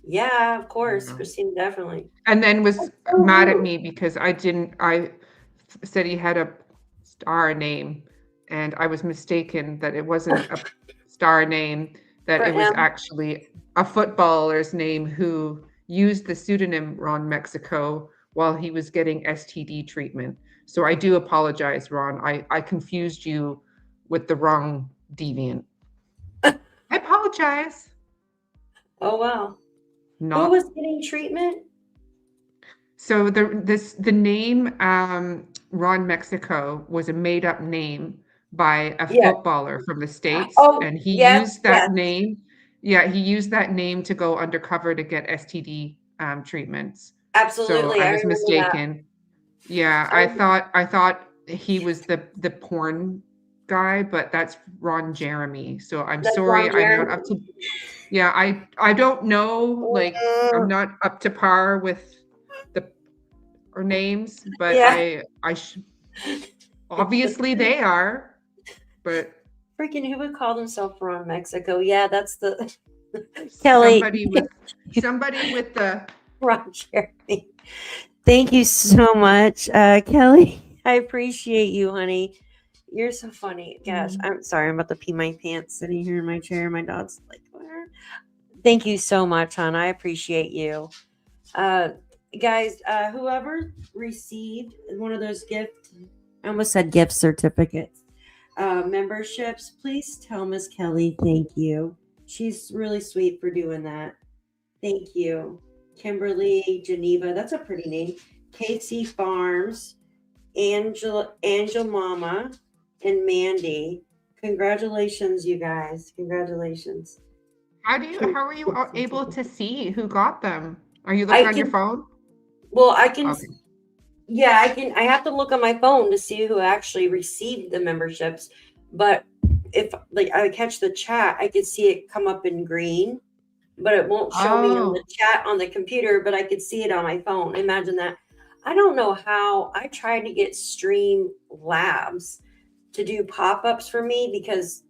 Yeah, of course. Yeah. Christine, definitely. And then was That's so mad at rude. me because I said he had a star name, and I was mistaken that it wasn't a star name, that For it was M. actually a footballer's name who used the pseudonym Ron Mexico while he was getting STD treatment. So I do apologize, Ron. I confused you with the wrong deviant. I apologize. Oh, wow. Who Not was getting treatment? so the name Ron Mexico was a made up name by a Yeah. footballer from the States, Oh, and he yes, used that yes. name. Yeah, he used that name to go undercover to get STD treatments. So Absolutely. I I was remember that. mistaken. Yeah, I I thought he was the porn guy, but that's Ron Jeremy. So I'm That's sorry, Ron I'm not Jeremy. up to. Yeah, I don't know. Like I'm not up to par with the or names, but Yeah. obviously they are. But Freaking who would call themselves from Mexico? Yeah, that's the Kelly. somebody with the Ron Jeremy. Thank you so much, Kelly. I appreciate you, honey. You're so funny. Gosh, I'm sorry. I'm about to pee my pants sitting here in my chair. My dog's like, where? Thank you so much, hon. I appreciate you. Guys, whoever received one of those I almost said gift certificates, memberships, please tell Miss Kelly thank you. She's really sweet for doing that. Thank you. Kimberly, Geneva, that's a pretty name. Casey Farms, Angel Mama, and Mandy. Congratulations, you guys. Congratulations. how are you able to see who got them? Are you I looking on your can, phone? well, I can, Okay. yeah, I have to look on my phone to see who actually received the memberships. But if like I catch the chat, I could see it come up in green, but it won't show me on Oh, the chat on the computer, but I could see it on my phone. Imagine that. I don't know how. I tried to get Stream Labs to do pop-ups for me because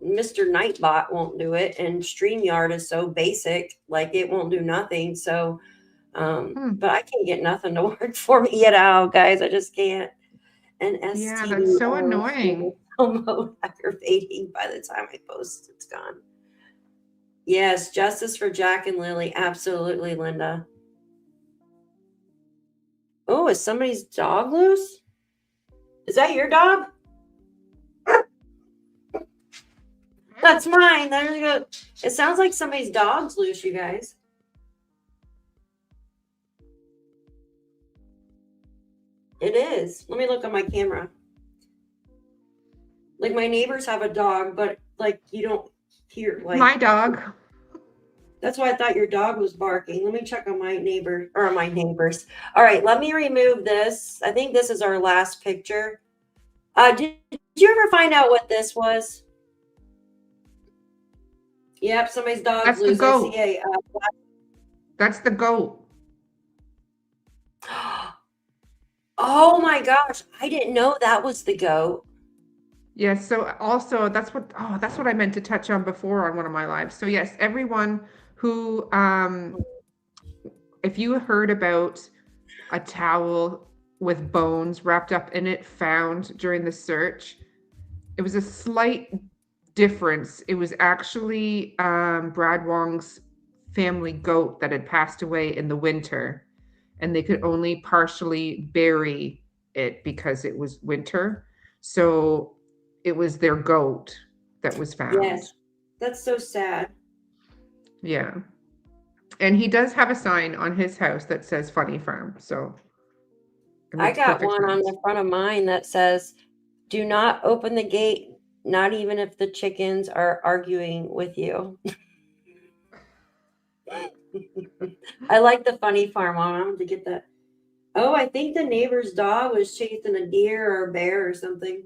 Mr. Nightbot won't do it, and StreamYard is so basic, like it won't do nothing. So, but I can't get nothing to work for me yet, guys. I just can't. And Yeah, that's so annoying. Mode aggravating. By the time I post, it's gone. Yes, justice for Jack and Lilly. Absolutely, Linda. Oh, is somebody's dog loose? Is that your dog? That's mine. There you go. It sounds like somebody's dog's loose, you guys. It is. Let me look on my camera. Like my neighbors have a dog, but like you don't hear like my dog. That's why I thought your dog was barking. Let me check on my neighbor or my neighbors. All right, let me remove this. I think this is our last picture. Did you ever find out what this was? Yep, somebody's dog. That's the goat. That's the goat. Oh my gosh, I didn't know that was the goat. Yes, so also that's what I meant to touch on before on one of my lives. So yes, everyone who if you heard about a towel with bones wrapped up in it found during the search, it was a slight difference. It was actually Brad Wong's family goat that had passed away in the winter, and they could only partially bury it because it was winter. So it was their goat that was found. Yes, that's so sad. Yeah. And he does have a sign on his house that says Funny Farm. So I got one on the front of mine that says, "Do not open the gate, not even if the chickens are arguing with you." I like the Funny Farm on them to get that. Oh, I think the neighbor's dog was chasing a deer or a bear or something.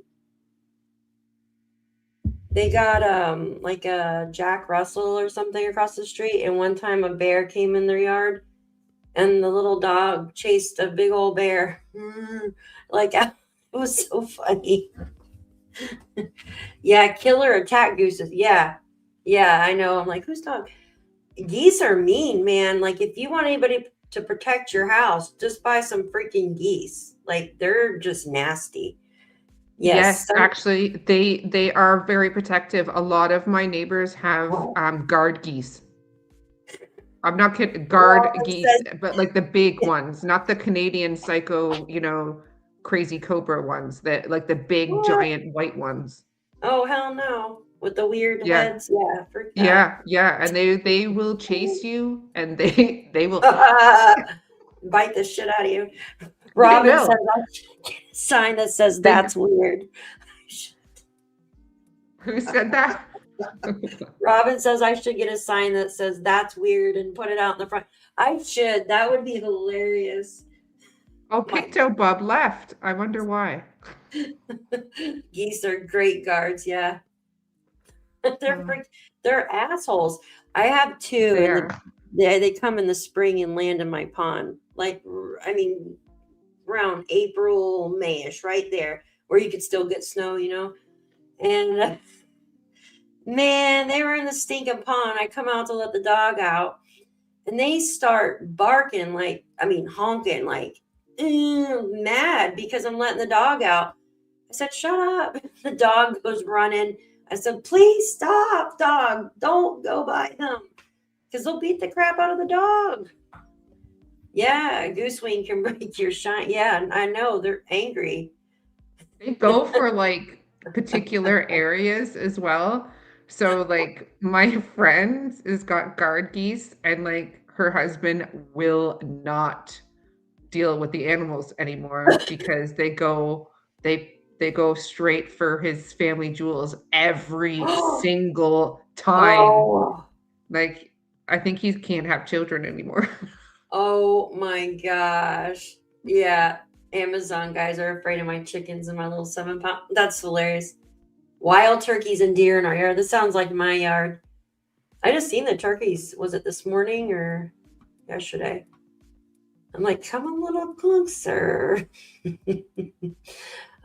They got like a Jack Russell or something across the street, and one time a bear came in their yard, and the little dog chased a big old bear. Like it was so funny. Yeah, killer attack gooses. Yeah, I know. I'm like, whose dog? Geese are mean, man. Like if you want anybody to protect your house, just buy some freaking geese. Like they're just nasty. Yes, actually, they are very protective. A lot of my neighbors have guard geese. I'm not kidding, guard geese, but like the big ones, not the Canadian psycho, crazy cobra ones, that like the big giant white ones. Oh hell no. With the weird heads. Yeah. Yeah. And they will chase you, and they will bite the shit out of you. Robin says I should get a sign that says that's weird. Who said that? Robin says I should get a sign that says that's weird and put it out in the front. I should. That would be hilarious. Oh, PICTOU Bub left. I wonder why. Geese are great guards, yeah. They're assholes. I have two. They come in the spring and land in my pond. Like, I mean, around April, Mayish, right there, where you could still get snow, And man, they were in the stinking pond. I come out to let the dog out, and they start barking honking, mad because I'm letting the dog out. I said, "Shut up." The dog goes running. I said, "Please stop, dog. Don't go by them because they'll beat the crap out of the dog." Yeah, goosewing can break your shine. Yeah, I know. They're angry. They go for particular areas as well. So my friend has got guard geese, and her husband will not deal with the animals anymore because they go straight for his family jewels every single time. Oh. I think he can't have children anymore. Oh my gosh. Yeah. Amazon guys are afraid of my chickens and my little 7-pound. That's hilarious. Wild turkeys and deer in our yard. This sounds like my yard. I just seen the turkeys. Was it this morning or yesterday? I'm like, come a little closer.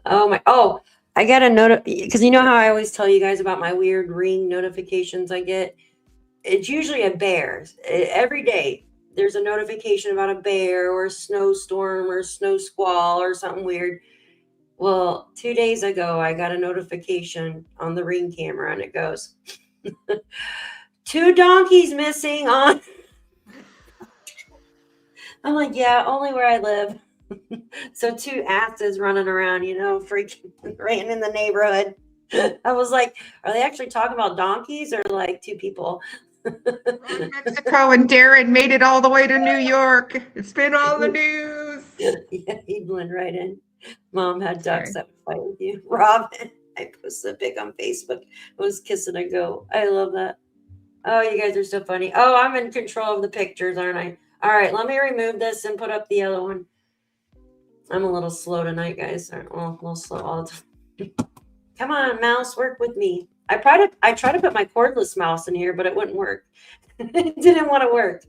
I got a note because you know how I always tell you guys about my weird ring notifications I get. It's usually a bear. Every day there's a notification about a bear or a snowstorm or snow squall or something weird. Well, 2 days ago, I got a notification on the Ring camera, and it goes, 2 donkeys missing on. I'm like, yeah, only where I live. So 2 asses running around, freaking ran in the neighborhood. I was like, are they actually talking about donkeys or like 2 people? Mexico, and Darren made it all the way to New York. It's been all the news. Yeah, he blended right in. Mom had ducks that would fight with you. Robin, I posted a pic on Facebook. I was kissing a goat. I love that. Oh, you guys are so funny. Oh, I'm in control of the pictures, aren't I? All right, let me remove this and put up the other one. I'm a little slow tonight, guys. Well, a little slow all the time. Come on, mouse, work with me. I tried to put my cordless mouse in here, but it wouldn't work. It didn't want to work.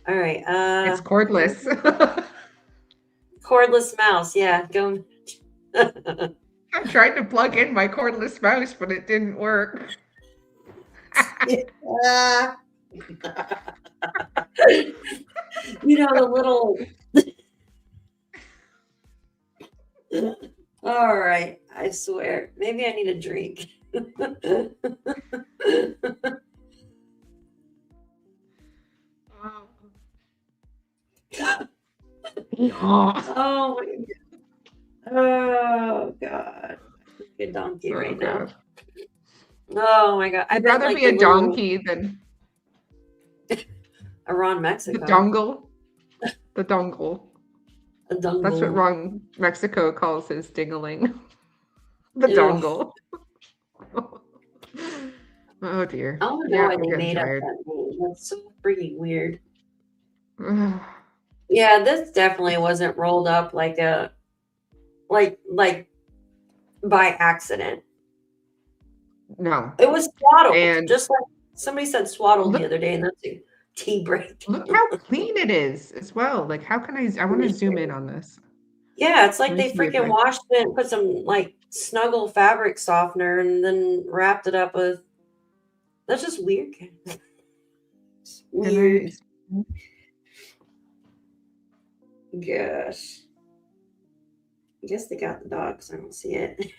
All right. It's cordless. Cordless mouse, yeah. Go. I tried to plug in my cordless mouse, but it didn't work. The little. All right, I swear. Maybe I need a drink. Oh my God. Oh God. A donkey right now. Oh my God. I'd rather be a donkey than around Mexico. The dongle. The dongle. A dongle. That's what Ron Mexico calls his dingling. The dongle. Oh dear. I don't know why they made up that name. That's so freaking weird. Yeah, this definitely wasn't rolled up like by accident. No. It was swaddled. And just like somebody said swaddled the other day, and that's a tea break. Look how clean it is as well. Like, how can I want to zoom in on this. Yeah, it's like they freaking washed it and put some like snuggle fabric softener and then wrapped it up with. That's just weird. It's weird. Gosh. I guess they got the dogs. I don't see it.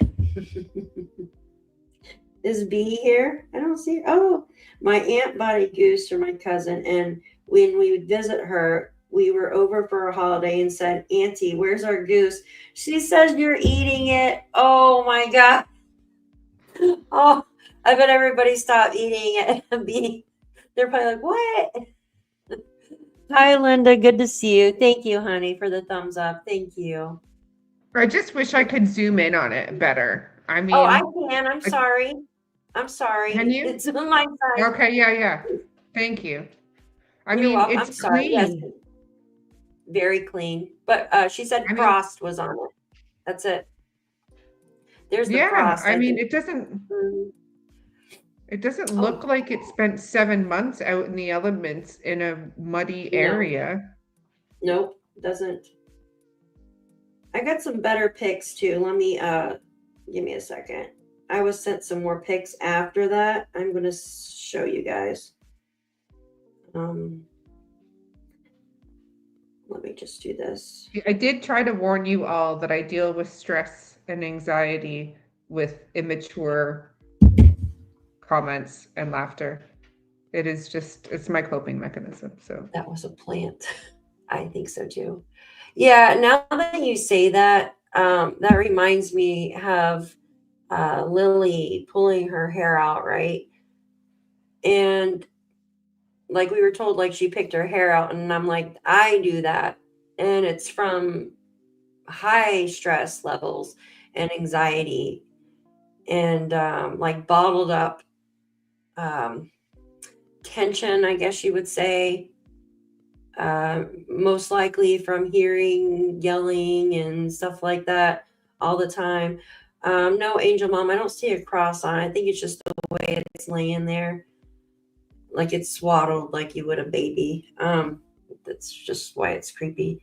Is B here? I don't see it. Oh, my aunt bought a goose for my cousin, and when we would visit her, we were over for a holiday and said, Auntie, where's our goose? She says you're eating it. Oh my God. Oh, I bet everybody stopped eating it. They're probably like, what? Hi, Linda. Good to see you. Thank you, honey, for the thumbs up. Thank you. I just wish I could zoom in on it better. I mean, I can. I'm sorry. Can you? It's on my side. Okay, yeah. Thank you. You're mean, welcome. it's I'm sorry. clean. Yes. Very clean. But she said frost was on it. That's it. There's the frost. I mean, it doesn't. It doesn't look like it spent 7 months out in the elements in a muddy area. Nope, doesn't. I got some better pics too. Let me give me a second. I was sent some more pics after that. I'm gonna show you guys. Let me just do this. I did try to warn you all that I deal with stress and anxiety with immature comments and laughter. It's my coping mechanism. So that was a plant. I think so too. Yeah, now that you say that, that reminds me of Lily pulling her hair out, right? And like we were told, like she picked her hair out, and I'm like, I do that. And it's from high stress levels and anxiety and like bottled up tension, I guess you would say. Most likely from hearing yelling and stuff like that all the time. No, Angel Mom, I don't see a cross on it. I think it's just the way it's laying there. Like it's swaddled like you would a baby. That's just why it's creepy.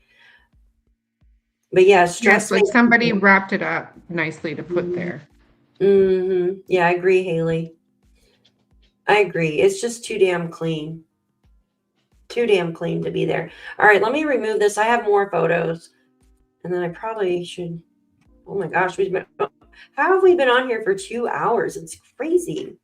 But yeah, stress. Yes, like somebody wrapped it up nicely to put there. Mm-hmm. Yeah, I agree, Haley. I agree. It's just too damn clean. Too damn clean to be there. All right, let me remove this. I have more photos. And then I probably should. Oh my gosh, how have we been on here for 2 hours? It's crazy.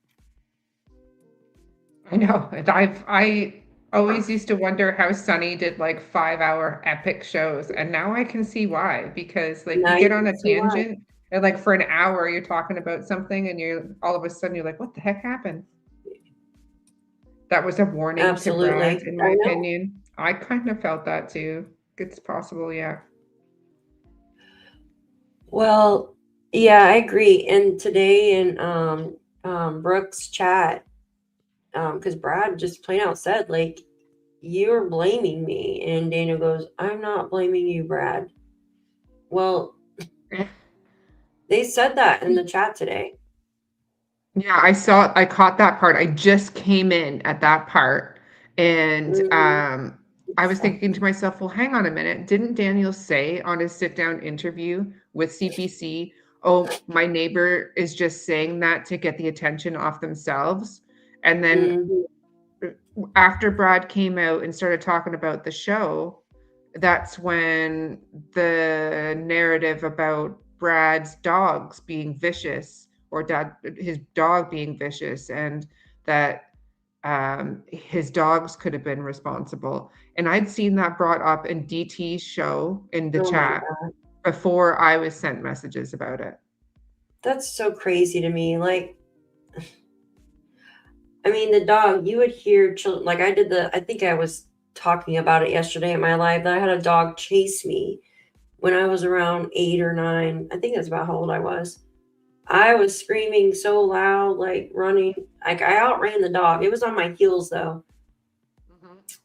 I know. I always used to wonder how Sunny did like 5-hour epic shows, and now I can see why. Because like Now you you get on a can see why. tangent, and like for an hour you're talking about something, and you're all of a sudden you're like, what the heck happened? That was a warning to Brad, Absolutely. in I my know. opinion. I kind of felt that too. It's possible, yeah. Well, yeah, I agree. And today in Brooke's chat, because Brad just plain out said, like, you're blaming me. And Daniel goes, I'm not blaming you, Brad. Well, they said that in the chat today. Yeah, I caught that part. I just came in at that part. And I was thinking to myself, well, hang on a minute. Didn't Daniel say on his sit-down interview with CPC, oh, my neighbor is just saying that to get the attention off themselves? And then after Brad came out and started talking about the show, that's when the narrative about Brad's dogs being vicious, or his dog being vicious, and that his dogs could have been responsible. And I'd seen that brought up in DT's show in the chat before I was sent messages about it. That's so crazy to me. Like, I mean, the dog, you would hear children, like I think I was talking about it yesterday in my life, that I had a dog chase me when I was around 8 or 9. I think that's about how old I was. I was screaming so loud, like running. Like, I outran the dog. It was on my heels though.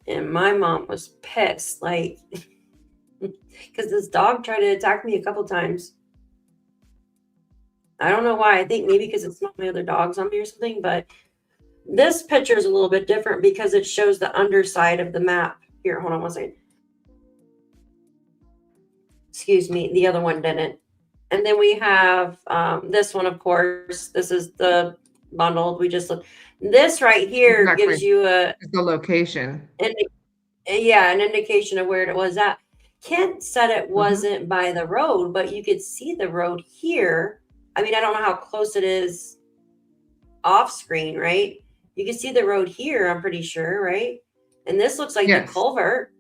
And my mom was pissed, like, because this dog tried to attack me a couple times. I don't know why. I think maybe because it's not my other dogs on me or something, but this picture is a little bit different because it shows the underside of the map. Here, hold on one second. Excuse me, the other one didn't. And then we have this one, of course. This is the bundled. We just looked. This right here gives you the location. an indication of where it was at. Kent said it wasn't by the road, but you could see the road here. I mean, I don't know how close it is off screen, right? You can see the road here, I'm pretty sure, right? And this looks like the culvert.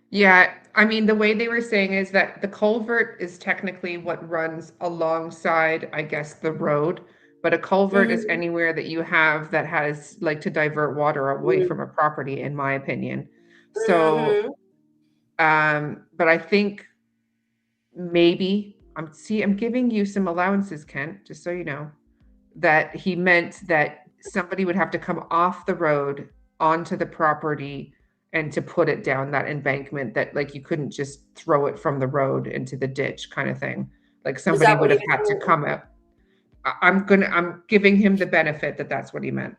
Yeah, I mean, the way they were saying is that the culvert is technically what runs alongside, I guess, the road. But a culvert is anywhere that you have that has like to divert water away from a property, in my opinion. So, but I think maybe I'm giving you some allowances, Kent, just so you know, that he meant that somebody would have to come off the road onto the property and to put it down that embankment, that like you couldn't just throw it from the road into the ditch kind of thing. Like somebody would have had to come up. I'm giving him the benefit that that's what he meant.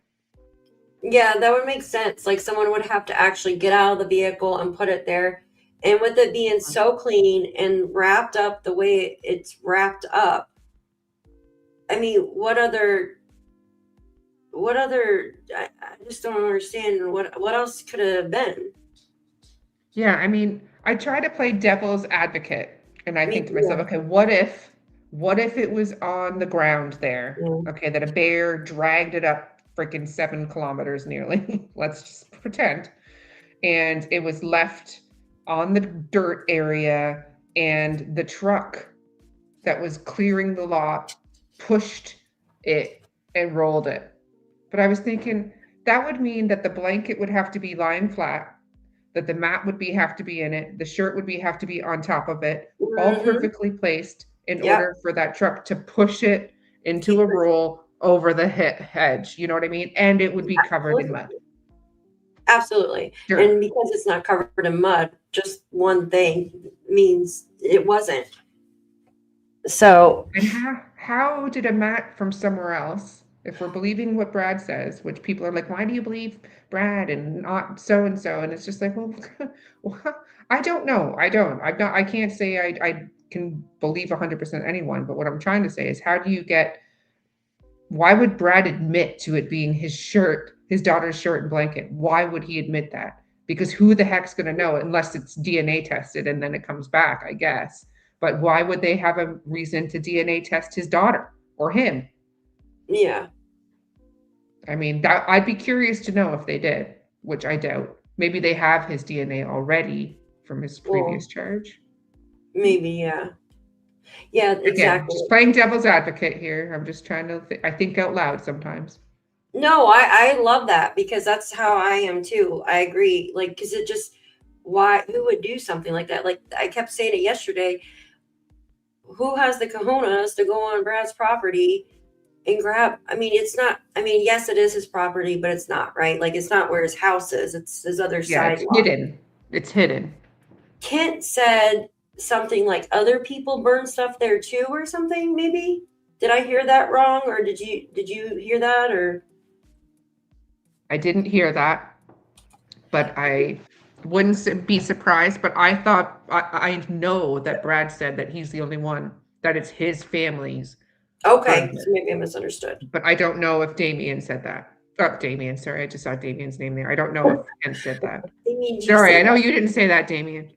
Yeah, that would make sense. Like someone would have to actually get out of the vehicle and put it there. And with it being so clean and wrapped up the way it's wrapped up, I mean, what other, I just don't understand what else could it have been? Yeah, I mean, I try to play devil's advocate, and I think to myself, okay, what if it was on the ground there? Okay, that a bear dragged it up freaking 7 kilometers nearly. Let's just pretend. And it was left on the dirt area, and the truck that was clearing the lot pushed it and rolled it. But I was thinking that would mean that the blanket would have to be lying flat, that the mat would have to be in it, the shirt would have to be on top of it, all perfectly placed in order for that truck to push it into a roll over the hedge. You know what I mean? And it would be covered in mud. Absolutely. Sure. And because it's not covered in mud, just one thing means it wasn't. So, and how did a mat from somewhere else If we're believing what Brad says, which people are like, why do you believe Brad and not so and so? And it's just like, well, I don't know. I can't say I can believe 100% anyone. But what I'm trying to say is, why would Brad admit to it being his shirt, his daughter's shirt and blanket? Why would he admit that? Because who the heck's going to know unless it's DNA tested and then it comes back, I guess. But why would they have a reason to DNA test his daughter or him? Yeah. I mean, that I'd be curious to know if they did, which I doubt. Maybe they have his DNA already from his previous charge. Maybe, yeah. Yeah, exactly. Again, just playing devil's advocate here. I'm just trying to I think out loud sometimes. No, I love that, because that's how I am too. I agree. Like, because it just, who would do something like that? Like, I kept saying it yesterday. Who has the cojones to go on Brad's property and grab? I mean, it's not, yes, it is his property, but it's not, right? Like, it's not where his house is. It's his other side. It's hidden. It's hidden. Kent said something like other people burn stuff there too, or something, maybe. Did I hear that wrong, or did you hear that? Or I didn't hear that, but I wouldn't be surprised. But I thought, I know that Brad said that he's the only one, that it's his family's. Okay, so maybe I misunderstood. But I don't know if Damien said that. Oh, Damien, sorry, I just saw Damien's name there. I don't know if Ken said that. Sorry, I know you didn't say that, Damien.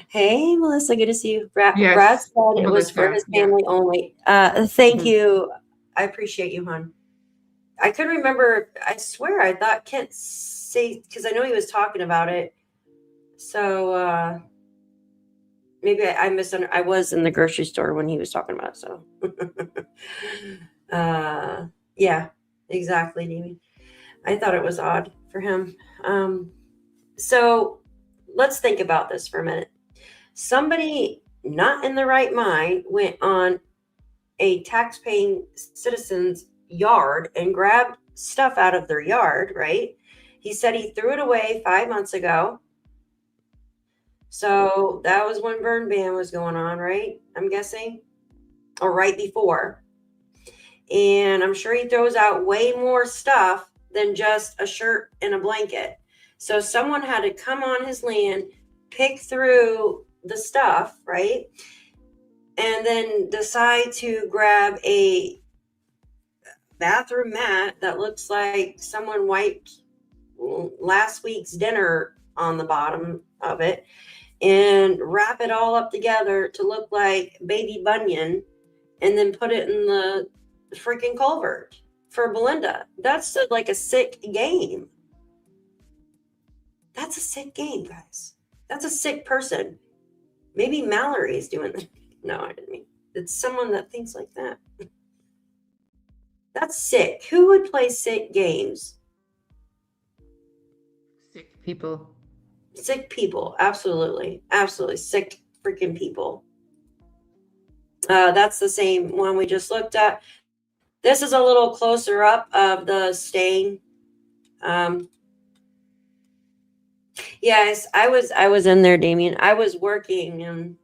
Hey, Melissa, good to see you. Brad Yes, said it was for his family only. Thank you. I appreciate you, hon. I couldn't remember. I swear I thought Kent say, because I know he was talking about it. So maybe I misunderstood. I was in the grocery store when he was talking about it. So yeah, exactly, Damien. I thought it was odd for him. So let's think about this for a minute. Somebody not in the right mind went on a tax-paying citizen's yard and grabbed stuff out of their yard, right? He said he threw it away 5 months ago. So that was when burn ban was going on, right? I'm guessing, or right before. And I'm sure he throws out way more stuff than just a shirt and a blanket. So someone had to come on his land, pick through the stuff, right? And then decide to grab a bathroom mat that looks like someone wiped last week's dinner on the bottom of it and wrap it all up together to look like Baby Bunyan, and then put it in the freaking culvert for Belinda. That's like a sick game. That's a sick game, guys. That's a sick person. Maybe Mallory's doing that. No, I didn't mean. It's someone that thinks like that. That's sick. Who would play sick games? Sick people. Sick people. Absolutely. Absolutely. Sick freaking people. That's the same one we just looked at. This is a little closer up of the stain. Yes, I was in there, Damien. I was working and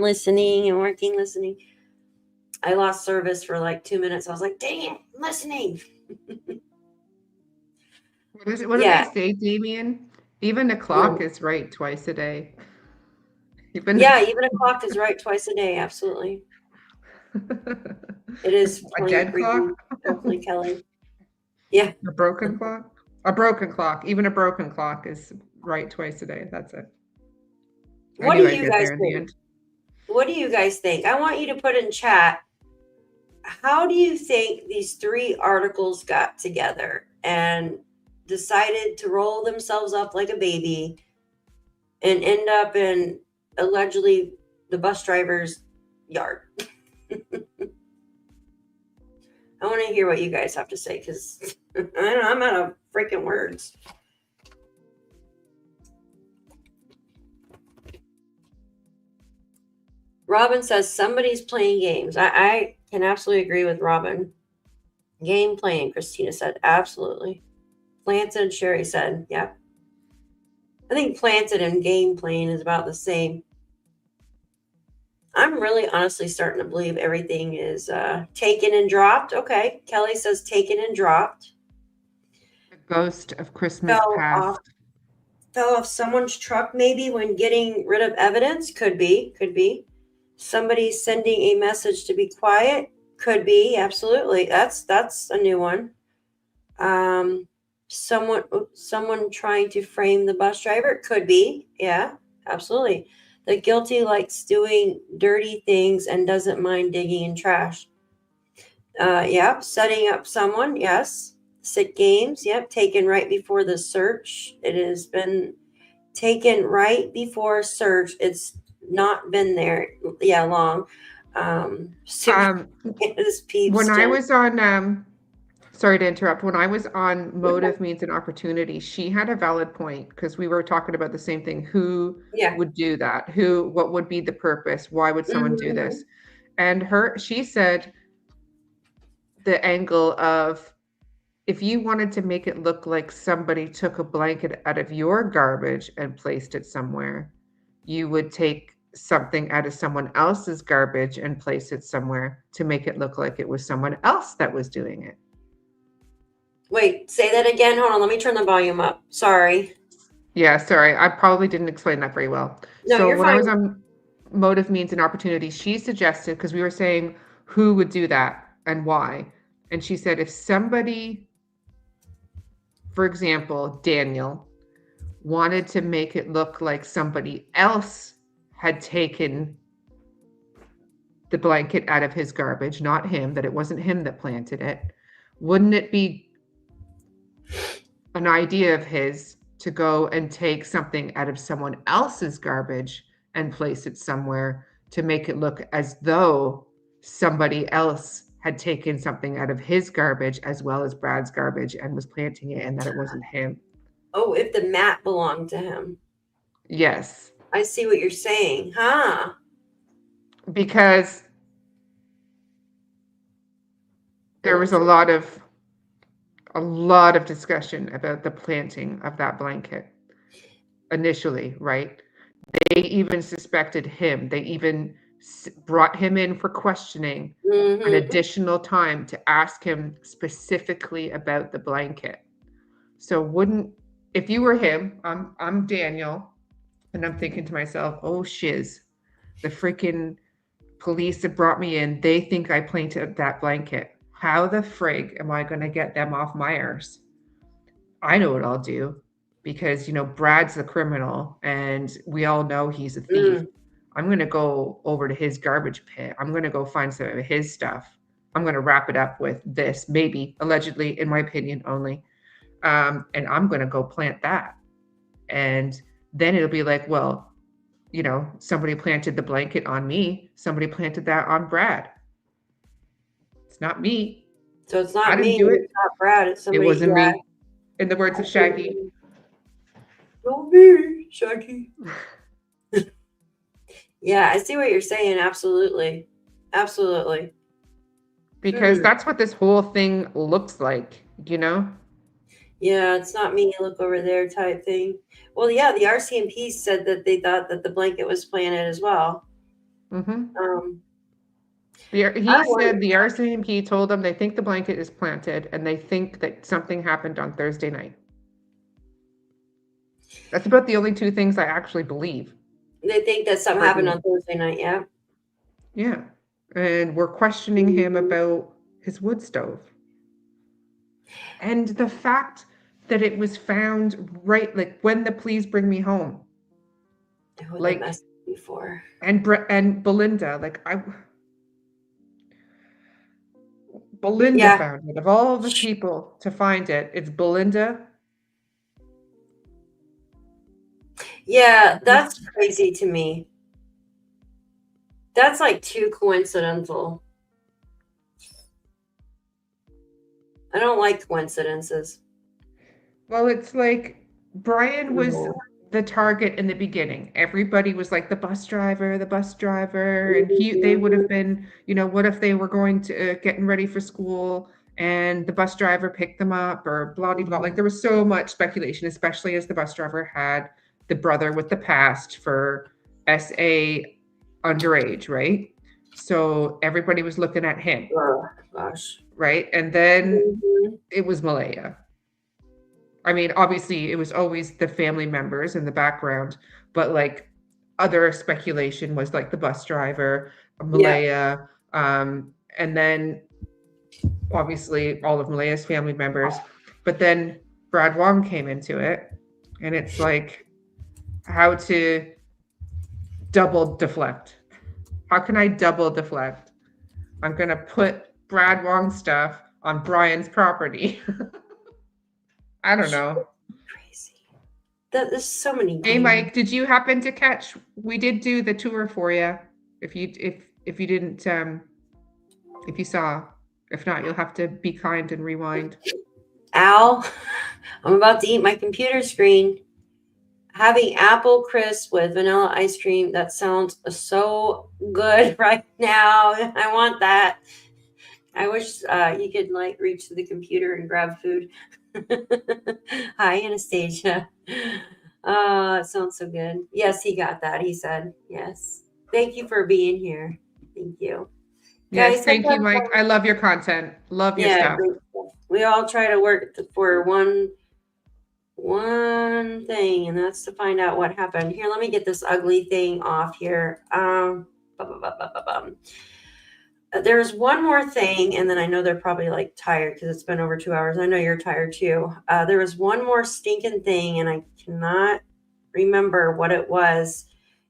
listening. I lost service for like 2 minutes. I was like, dang it, I'm listening. What do they say, Damien? Even a clock is right twice a day. Even a clock is right twice a day. Absolutely. It is a dead clock. Hopefully, Kelly. Yeah. A broken clock. A broken clock. Even a broken clock is right twice a day. That's it. What do you guys think? What do you guys think? I want you to put in chat. How do you think these three articles got together and decided to roll themselves up like a baby and end up in allegedly the bus driver's yard? I want to hear what you guys have to say, because I'm out of freaking words. Robin says somebody's playing games. I can absolutely agree with Robin. Game playing, Christina said. Absolutely. Planted, Sherry said. Yep. I think planted and game playing is about the same. I'm really honestly starting to believe everything is taken and dropped. Okay. Kelly says taken and dropped. The ghost of Christmas Fell off past. fell off someone's truck maybe when getting rid of evidence. Could be. Somebody sending a message to be quiet. Could be, absolutely. That's a new one. Someone trying to frame the bus driver. Could be. Yeah, absolutely. The guilty likes doing dirty things and doesn't mind digging in trash. Yep. Setting up someone. Yes. Sick games. Yep. Taken right before the search. It has been taken right before search. It's not been there. Yeah, long. So is Peeps When I Jen. was on, sorry to interrupt, when I was on motive means an opportunity, she had a valid point because we were talking about the same thing. Who Yeah. would do that? What would be the purpose? Why would someone do this? And she said the angle of, if you wanted to make it look like somebody took a blanket out of your garbage and placed it somewhere, you would take something out of someone else's garbage and place it somewhere to make it look like it was someone else that was doing it. Wait, say that again. Hold on. Let me turn the volume up. Sorry. Yeah, sorry. I probably didn't explain that very well. No, So you're when I fine. was on motive means an opportunity, she suggested, because we were saying who would do that and why. And she said, if somebody, for example, Daniel, wanted to make it look like somebody else had taken the blanket out of his garbage, not him, that it wasn't him that planted it, wouldn't it be an idea of his to go and take something out of someone else's garbage and place it somewhere to make it look as though somebody else had taken something out of his garbage as well as Brad's garbage and was planting it, and that it wasn't him? Oh, if the mat belonged to him. Yes. I see what you're saying. Huh? Because there was a lot of discussion about the planting of that blanket initially, right? They even suspected him. They even brought him in for questioning an additional time to ask him specifically about the blanket. So if you were him, I'm Daniel, and I'm thinking to myself, oh shiz, the freaking police have brought me in. They think I planted that blanket. How the frig am I going to get them off my arse? I know what I'll do, because, Brad's the criminal and we all know he's a thief. I'm going to go over to his garbage pit. I'm going to go find some of his stuff. I'm going to wrap it up with this, maybe, allegedly, in my opinion only. And I'm going to go plant that. And then it'll be like, well, somebody planted the blanket on me. Somebody planted that on Brad. It's not me. So it's not I didn't me. do it. It's not Brad. It's somebody. It wasn't me. In the words of Shaggy. Not me, Shaggy. Yeah, I see what you're saying. Absolutely. Absolutely. Because that's what this whole thing looks like, Yeah, it's not me, look over there type thing. Well, yeah, the RCMP said that they thought that the blanket was planted as well. Mm-hmm. He said the RCMP told them they think the blanket is planted and they think that something happened on Thursday night. That's about the only two things I actually believe. They think that something happened on Thursday night, yeah? Yeah. And we're questioning him about his wood stove. And the fact that it was found right, like, when the Please Bring Me Home. Like, before. And Belinda, Belinda found it. Of all the people to find it, it's Belinda. Yeah, that's crazy to me. That's like too coincidental. I don't like coincidences. Well, it's like Brian was the target in the beginning. Everybody was like the bus driver, and they would have been, what if they were getting ready for school and the bus driver picked them up, or blah, blah, blah. Like, there was so much speculation, especially as the bus driver had the brother with the past for SA underage, right? So everybody was looking at him, Oh, gosh. right? And then Mhm. it was Malaya. I mean, obviously, it was always the family members in the background, but like other speculation was like the bus driver, Yeah. Malaya, and then obviously all of Malaya's family members. But then Brad Wong came into it, and it's like how to double deflect. How can I double deflect? I'm gonna put Brad Wong stuff on Brian's property. I don't know. Crazy. There's so many Hey games. Mike, did you happen to catch? We did do the tour for you. If you didn't if you saw, if not, you'll have to be kind and rewind. Al, I'm about to eat my computer screen. Having apple crisp with vanilla ice cream. That sounds so good right now. I want that. I wish you could like reach to the computer and grab food. Hi, Anastasia. It sounds so good. Yes, he got that. He said yes. Thank you for being here. Thank you. Yes, Guys, thank you, sometimes Mike. I love your content. Love your yeah, stuff. great stuff. We all try to work for one thing, and that's to find out what happened. Here, let me get this ugly thing off here. There's one more thing, and then I know they're probably like tired because it's been over 2 hours. I know you're tired too. There was one more stinking thing, and I cannot remember what it was,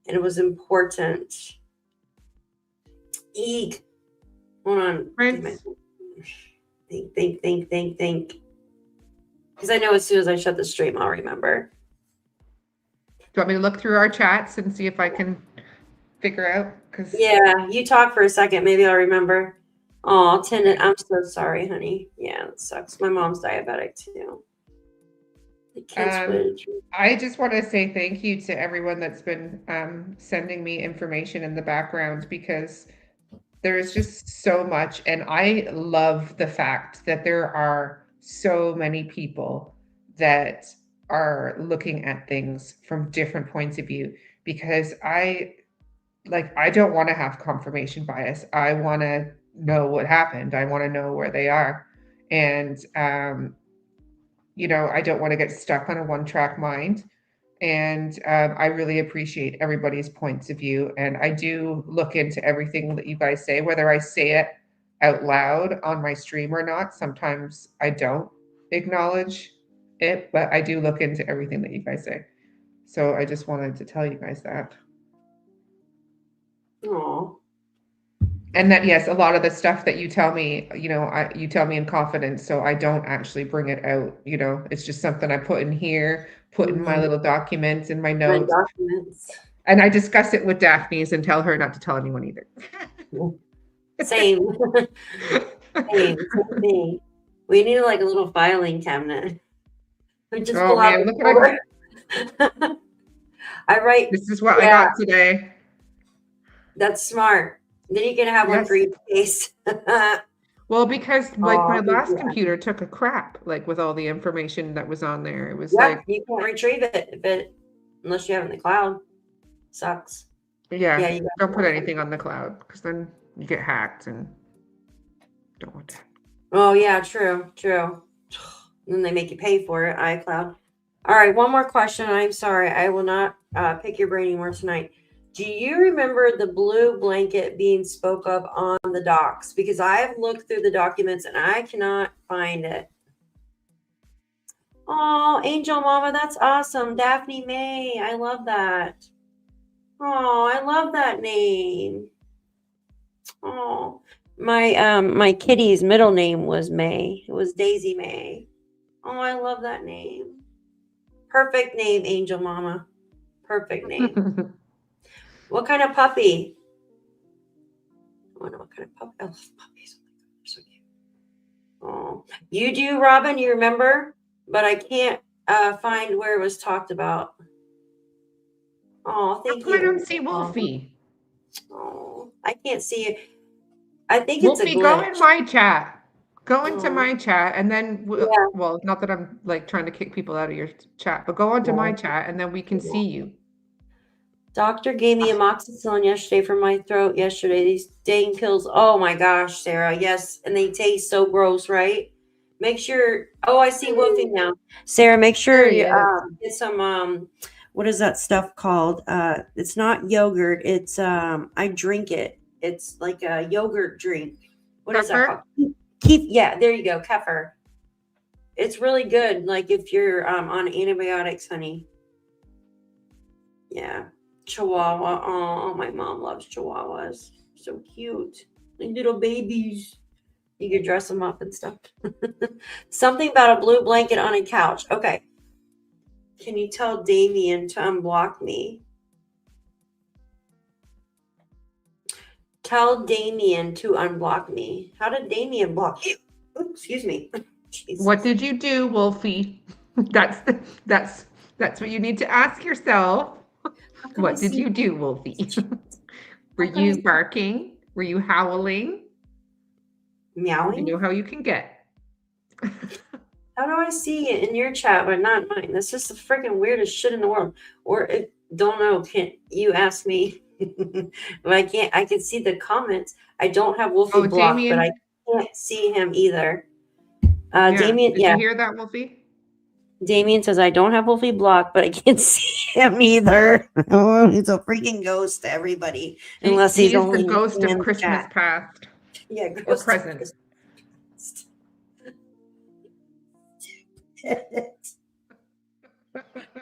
and it was important. Eek. Hold on. Prince, Think. Because I know as soon as I shut the stream, I'll remember. do you want me to look through our chats and see if I can figure out? Because Yeah, you talk for a second. Maybe I'll remember. Oh, tendon. I'm so sorry, honey. Yeah, it sucks. My mom's diabetic too. The kids would. I just want to say thank you to everyone that's been sending me information in the background, because there is just so much. And I love the fact that there are so many people that are looking at things from different points of view, because I don't want to have confirmation bias. I want to know what happened. I want to know where they are. And I don't want to get stuck on a one-track mind. And I really appreciate everybody's points of view. And I do look into everything that you guys say, whether I say it out loud on my stream or not. Sometimes I don't acknowledge it, but I do look into everything that you guys say. So I just wanted to tell you guys that. Oh. And that, yes, a lot of the stuff that you tell me, you tell me in confidence, so I don't actually bring it out. It's just something I put in here, put in my little documents, in my My notes. documents. And I discuss it with Daphne's and tell her not to tell anyone either. Same. Same thing. We need like a little filing cabinet. We just Oh pull out man, the look at folder. I write. this is what I got today. That's smart. Then you can have one for each case. Well, because my Oh, last yeah. computer took a crap, like with all the information that was on there. It was Yeah, like, you can't retrieve it unless you have it in the cloud. Sucks. yeah, you don't put anything on the cloud, because then you get hacked and don't want that. Oh yeah, true. And then they make you pay for it, iCloud. All right, one more question. I'm sorry, I will not pick your brain anymore tonight. Do you remember the blue blanket being spoke of on the docs? Because I've looked through the documents and I cannot find it. Oh, Angel Mama, that's awesome. Daphne May, I love that. Oh, I love that name. Oh, my kitty's middle name was May. It was Daisy May. Oh, I love that name. Perfect name, Angel Mama. Perfect name. What kind of puppy? I wonder what kind of puppy. I love puppies. They're so cute. Oh, you do, Robin? You remember? But I can't find where it was talked about. Oh, thank you. I don't see Wolfie. Oh, I can't see it. I think Wolfie, it's a glitch. go in my chat. Go into my chat, and then Yeah. well, not that I'm like trying to kick people out of your chat, but go onto my chat, and then we can see you. Doctor gave me amoxicillin yesterday for my throat yesterday. These dang pills. Oh my gosh, Sarah. Yes. And they taste so gross, right? Make sure. Oh, I see Wolfie now. Sarah, make sure There he you is. get some what is that stuff called? It's not yogurt. It's I drink it. It's like a yogurt drink. What is that Pepper? called? Yeah, there you go. Kefir. It's really good. Like if you're on antibiotics, honey. Yeah. Chihuahua. Oh, my mom loves chihuahuas. So cute. Like little babies. You could dress them up and stuff. Something about a blue blanket on a couch. Okay. Can you tell Damien to unblock me? Tell Damien to unblock me. How did Damien block you? Oops, excuse me. Jesus. What did you do, Wolfie? That's what you need to ask yourself. What did you do, Wolfie? Were you barking? Were you howling? Meowing? You know how you can get. How do I see it in your chat but not mine? That's just the freaking weirdest shit in the world. Or don't know. Can you ask me? But I can't. I can see the comments. I don't have Wolfie blocked, Damien. but I can't see him either. Yeah. Damien, Did you hear that, Wolfie? Damien says I don't have Wolfie blocked, but I can't see him either. Oh, he's a freaking ghost to everybody, unless he's only the ghost of in the Christmas chat. past. Yeah, Or ghost of present. Christmas.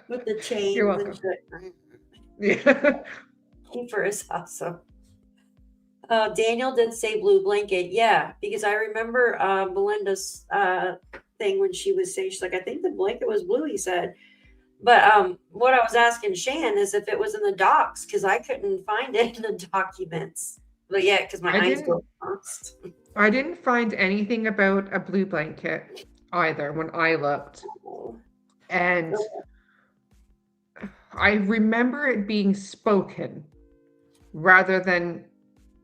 With the chains. You're welcome. And Yeah. Keeper is awesome. Daniel did say blue blanket. Yeah, because I remember Belinda's thing when she was saying, she's like, I think the blanket was blue, he said. But what I was asking Shan is if it was in the docs, because I couldn't find it in the documents. But yeah, because my eyes go lost. I didn't find anything about a blue blanket either when I looked. And I remember it being spoken rather than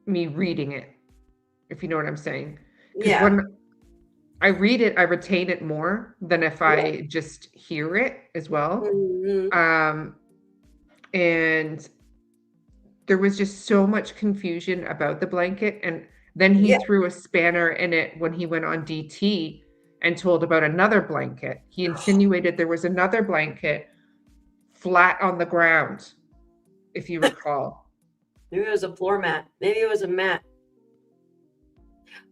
me reading it, if you know what I'm saying. Yeah. When I read it, I retain it more than if I just hear it as well. Mm-hmm. And there was just so much confusion about the blanket. And then he threw a spanner in it when he went on DT and told about another blanket. He insinuated there was another blanket flat on the ground, if you recall. Maybe it was a floor mat. Maybe it was a mat.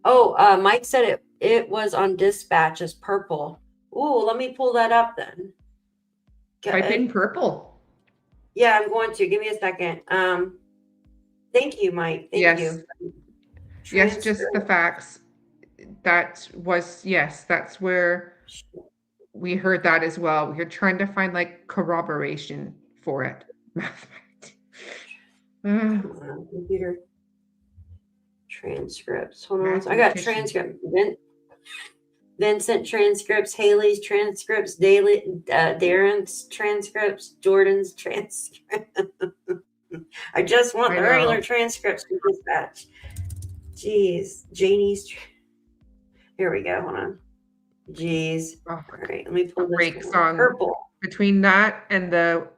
Oh, Mike said it was on dispatch as purple. Ooh, let me pull that up then. Type in purple. Yeah, I'm going to. Give me a second. Thank you, Mike. Thank you. Yes, just the facts. That's where we heard that as well. We're trying to find like corroboration for it. Computer transcripts. Hold on. I got transcript. Vincent transcripts, Haley's transcripts, Darren's transcripts, Jordan's transcript. I just want the regular transcripts to dispatch. Jeez, Janie's. Here we go. Hold on. Jeez. All right, let me pull this song. Purple. Between that and the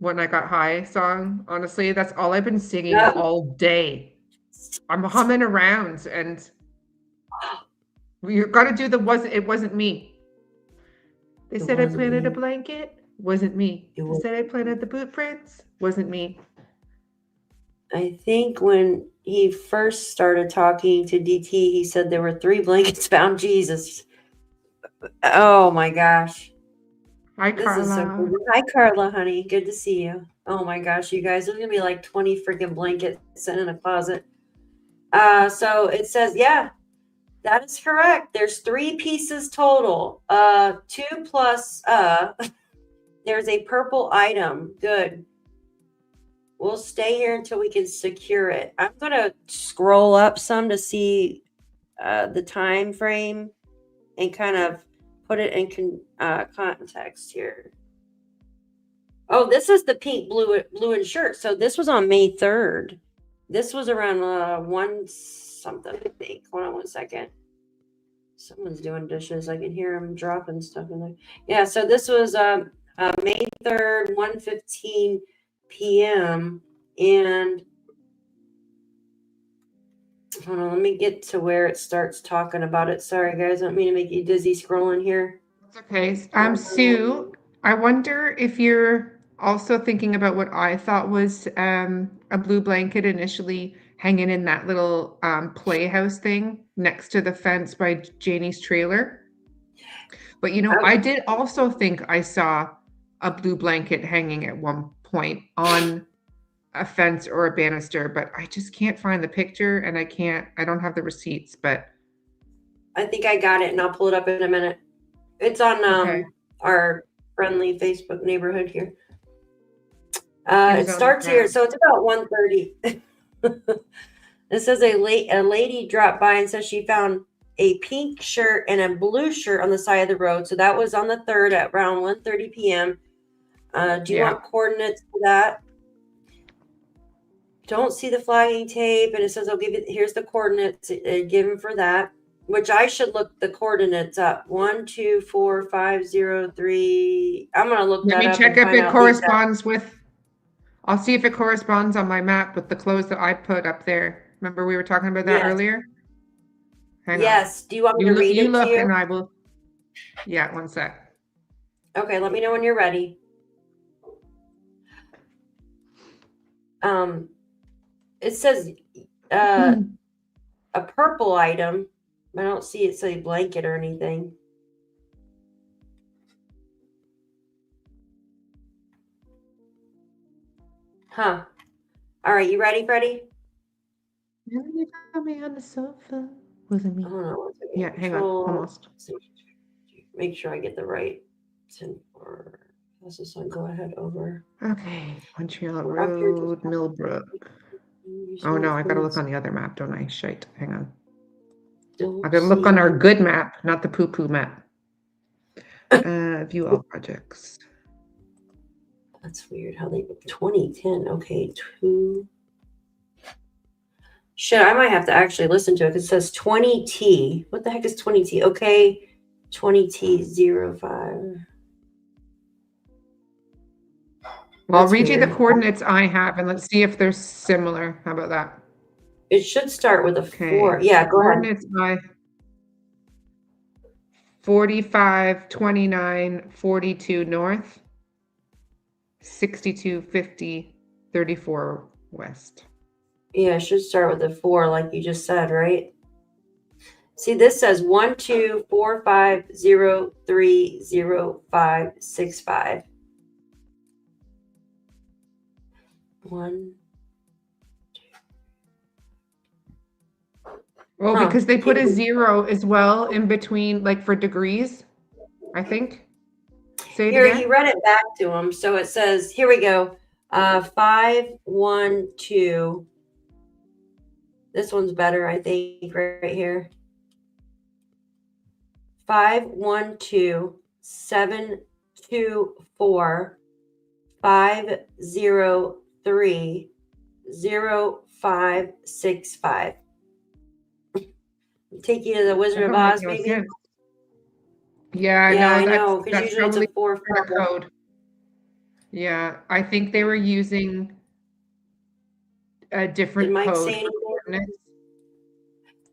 When I Got High song, honestly, that's all I've been singing all day. I'm humming around, and you got to do It wasn't me. They said I planted a blanket. Wasn't me. They said I planted the boot prints. Wasn't me. I think when he first started talking to DT, he said there were 3 blankets found. Jesus. Oh my gosh. Hi, Carla. Hi, Carla, honey. Good to see you. Oh my gosh, you guys, there's gonna be like 20 freaking blankets sitting in a closet. So it says, yeah, that is correct. There's 3 pieces total. 2 plus there's a purple item. Good. We'll stay here until we can secure it. I'm gonna scroll up some to see the time frame and kind of put it in context here. Oh, this is the pink, blue and shirt. So this was on May 3rd. This was around 1 something, I think. Hold on 1 second. Someone's doing dishes. I can hear them dropping stuff in there. Yeah, so this was May 3rd, 1:15 p.m. and hold on, let me get to where it starts talking about it. Sorry, guys, I don't mean to make you dizzy scrolling here. It's okay. Sue, I wonder if you're also thinking about what I thought was a blue blanket initially hanging in that little playhouse thing next to the fence by Janie's trailer. But you know, I did also think I saw a blue blanket hanging at one point on a fence or a banister, but I just can't find the picture and I don't have the receipts, but I think I got it and I'll pull it up in a minute. It's on okay. our friendly Facebook neighborhood here. It It was on starts the here, so it's about 1:30. It says a lady dropped by and says she found a pink shirt and a blue shirt on the side of the road. So that was on the 3rd at around 1:30 p.m. Do you Yeah. want coordinates for that? Don't see the flagging tape, and it says I'll give you. Here's the coordinates given for that. Which I should look the coordinates up. 1, 2, 4, 5, 0, 3. I'm gonna look Let that me up check and if find it out corresponds with, I'll see if it corresponds on my map with the clothes that I put up there. Remember we were talking about that Yes. earlier? Hang on. Yes. Do you want me to read You it look to you? and I will. Yeah, one sec. Okay, let me know when you're ready. It says a purple item. I don't see it say blanket or anything. Huh. All right, you ready, Freddie? You got me on the sofa. Wasn't me. Hold on one second. Yeah, hang on. Almost. Make sure I get the right 10 or this is on go ahead over. Okay, Montreal We're up here just Road, Millbrook. Oh no, I gotta look on the other map, don't I? Shite. Hang on. I gotta look on our good map, not the poo-poo map. View all projects. That's weird how they 2010. Okay, 2. Shit, I might have to actually listen to it because it says 20T. What the heck is 20T? Okay, 20T05. Well, I'll read you the coordinates I have and let's see if they're similar. How about that? It should start with a 4. Yeah, go ahead. Coordinates by 45, 29, 42 north, 62, 50, 34 west. Yeah, it should start with a 4, like you just said, right? See, this says 1, 2, 4, 5, 0, 3, 0, 5, 6, 5. 1. Well, Huh. because they put a 0 as well in between, like for degrees, I think. Say it Here, again. he read it back to him. So it says, here we go. 5, 1, 2. This one's better, I think, right here. 5, 1, 2, 7, 2, 4, 5, 0, 3, 0, 5, 6, 5. Take you to the Wizard of Oz, maybe? Sense. Yeah, I no, know, because that's usually it's a 4 code. Yeah, I think they were using a different code for coordinates.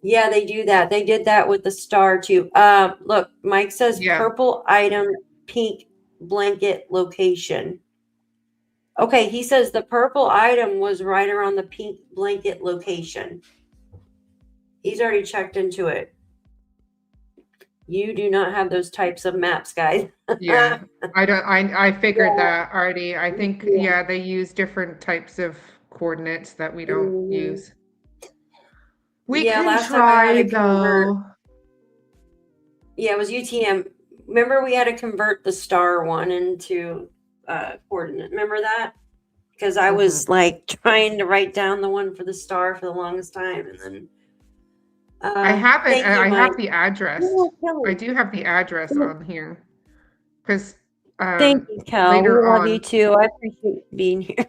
Yeah, they do that. They did that with the star too. Look, Mike says purple item, pink blanket location. Okay, he says the purple item was right around the pink blanket location. He's already checked into it. You do not have those types of maps, guys. Yeah, I figured that already. I think, they use different types of coordinates that we don't use. We can try, though. Yeah, it was UTM. Remember, we had to convert the star one into coordinate. Remember that? Because I was like trying to write down the one for the star for the longest time, and then I have it. I have the address. I do have the address on here. Because thank you, Kel. We love you too. I appreciate being here.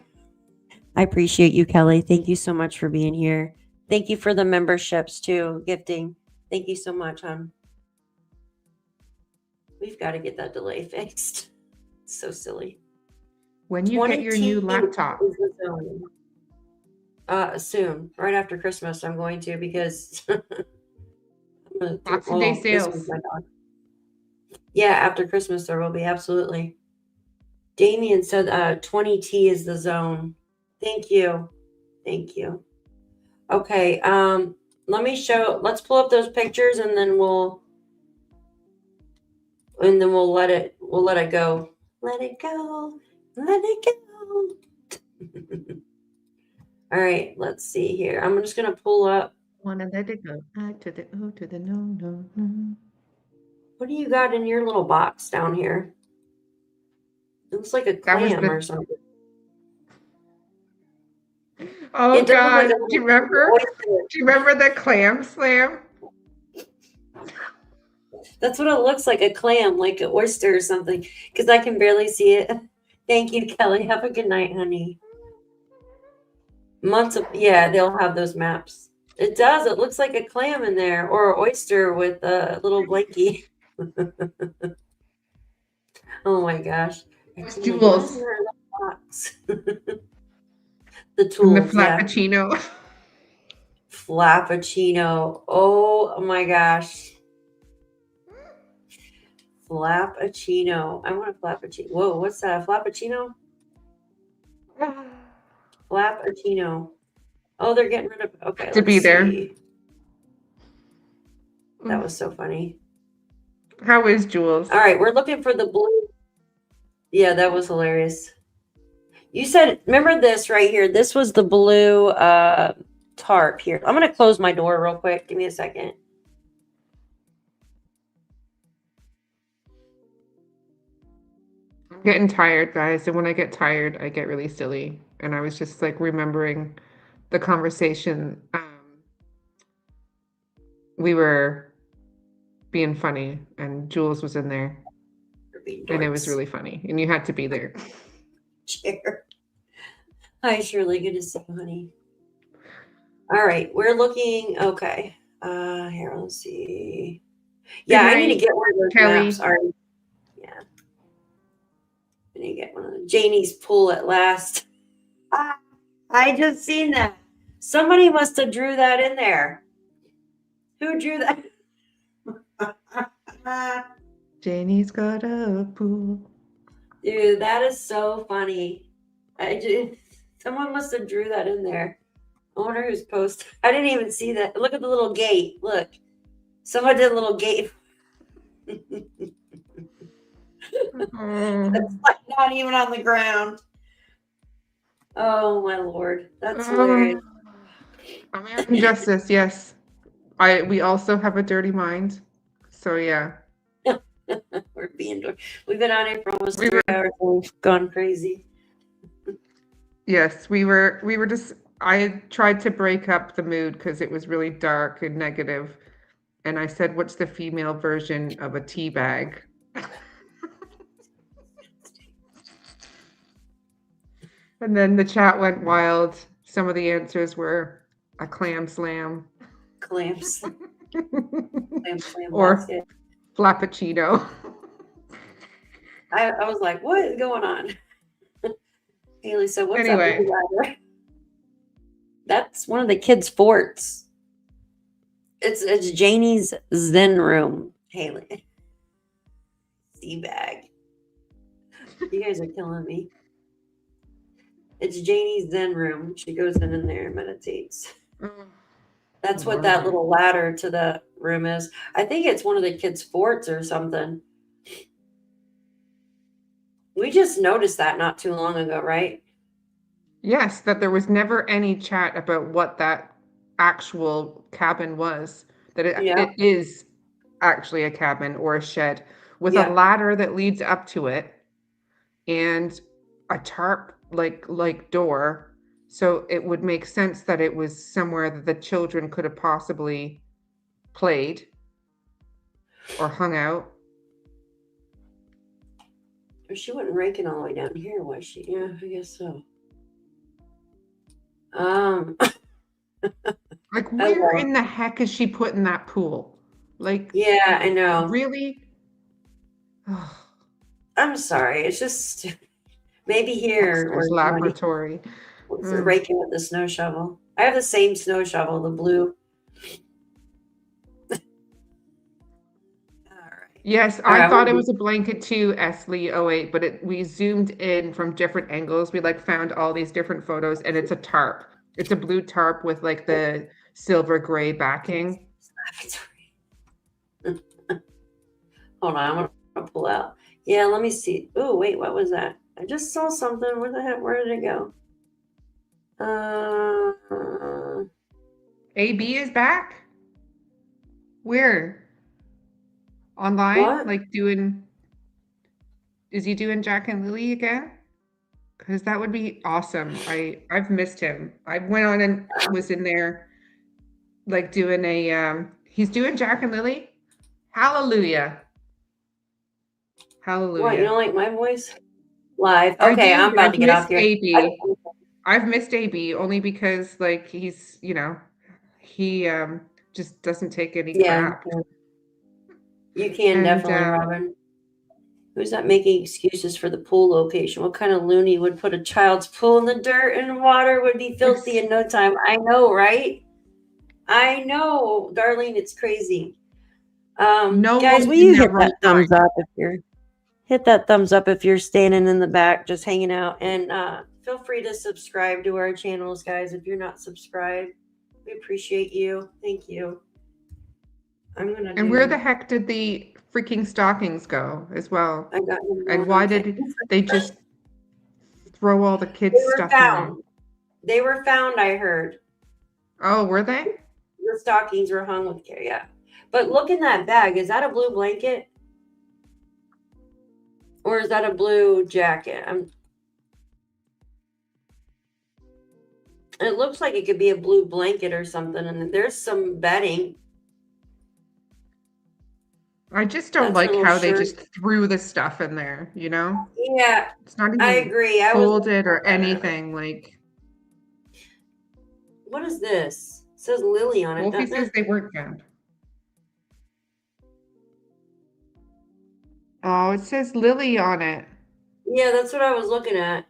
I appreciate you, Kelly. Thank you so much for being here. Thank you for the memberships too, gifting. Thank you so much, hon. We've got to get that delay fixed. It's so silly. When you get your 20 new laptop. is the zone. Soon, right after Christmas, I'm going to, because I'm gonna Boxing Day sales. this is my dog. Yeah, after Christmas there will be, absolutely. Damien said 20T is the zone. Thank you. Thank you. Okay, let's pull up those pictures and then we'll let it go. Let it go. Let it go. All right, let's see here. I'm just gonna pull up. Wanna let it go. To the O to the no. What do you got in your little box down here? It looks like a clam or something. Oh God! Do you remember? Do you remember the clam slam? That's what it looks like, a clam, like an oyster or something, because I can barely see it. Thank you, Kelly. Have a good night, honey. They'll have those maps. It does. It looks like a clam in there, or an oyster with a little blankie. Oh my gosh. Jewels. The tools. And the Flappuccino. Yeah. Flappuccino. Oh my gosh. Flappuccino. I want a Flappuccino. Whoa, what's that? A Flappuccino? Flappuccino. Oh, they're getting rid of. Okay. To be there. That was so funny. How is Jules? All right, we're looking for the blue. Yeah, that was hilarious. You said, remember this right here? This was the blue tarp here. I'm going to close my door real quick. Give me a second. I'm getting tired, guys. And when I get tired, I get really silly. And I was just like remembering the conversation. We were being funny, and Jules was in there. And it was really funny. And you had to be there. Chair. Hi, Shirley. Good to see you, honey. All right, we're looking. Okay. Here, let's see. Yeah, I need to get one of those Kelly. maps. All right. Yeah. I need to get one of them. Janie's pool at last. I just seen that. Somebody must have drew that in there. Who drew that? Janie's got a pool. Dude, that is so funny. Someone must have drew that in there. I wonder who's posted. I didn't even see that. Look at the little gate. Look. Someone did a little gate. That's like not even on the ground. Oh my Lord. That's hilarious. American justice, yes. We also have a dirty mind. So yeah. We've been on here for almost 3 hours and we've gone crazy. Yes, we were just, I tried to break up the mood because it was really dark and negative. And I said, what's the female version of a tea bag? And then the chat went wild. Some of the answers were a clam slam. Clam slam. Or Flappuccino. I was like, what is going on? Haley said, what's Anyway. up? That's one of the kids' forts. It's Janie's Zen room, Haley. Tea bag. You guys are killing me. It's Janie's Zen room. She goes in there and meditates. That's what that little ladder to the room is. I think it's one of the kids' forts or something. We just noticed that not too long ago, right? Yes, that there was never any chat about what that actual cabin was. That it is actually a cabin or a shed with a ladder that leads up to it and a tarp like door. So it would make sense that it was somewhere that the children could have possibly played or hung out. She wasn't raking all the way down here, was she? Yeah, I guess so. Like, where in the heck is she putting that pool? Like, yeah, I know. Really? I'm sorry. It's just Maybe here or Dexter's laboratory. raking with the snow shovel. I have the same snow shovel, the blue. Yes, I thought it was a blanket too, Esley08, but we zoomed in from different angles. We like found all these different photos, and it's a tarp. It's a blue tarp with like the silver gray backing. Hold on, I'm gonna pull out. Yeah, let me see. Oh, wait, what was that? I just saw something. Where the heck? Where did it go? AB is back? Where? Online? What? Like is he doing Jack and Lilly again? Because that would be awesome. I've missed him. I went on and was in there like doing he's doing Jack and Lilly. Hallelujah. Hallelujah. What, you don't like my voice? Live. Okay, I'm about to get off here. AB. I've missed AB only because like he's, he just doesn't take any crap. You can definitely, Robin. Who's that making excuses for the pool location? What kind of loony would put a child's pool in the dirt and water would be filthy in no time? I know, right? I know, Darlene, it's crazy. Guys, will you hit that thumbs up if you're standing in the back just hanging out, and feel free to subscribe to our channels, guys. If you're not subscribed, we appreciate you. Thank you. Where the heck did the freaking stockings go as well? I got and why did they just throw all the kids' stuff away? They were found, I heard. Oh, were they? The stockings were hung with care, yeah. But look in that bag. Is that a blue blanket? Or is that a blue jacket? It looks like it could be a blue blanket or something. And there's some bedding. I just don't like how they just threw the stuff in there, Yeah. It's not even I agree. folded or anything. Like, what is this? It says Lilly on it. Wolfie says they weren't found. Oh, it says Lilly on it. Yeah, that's what I was looking at.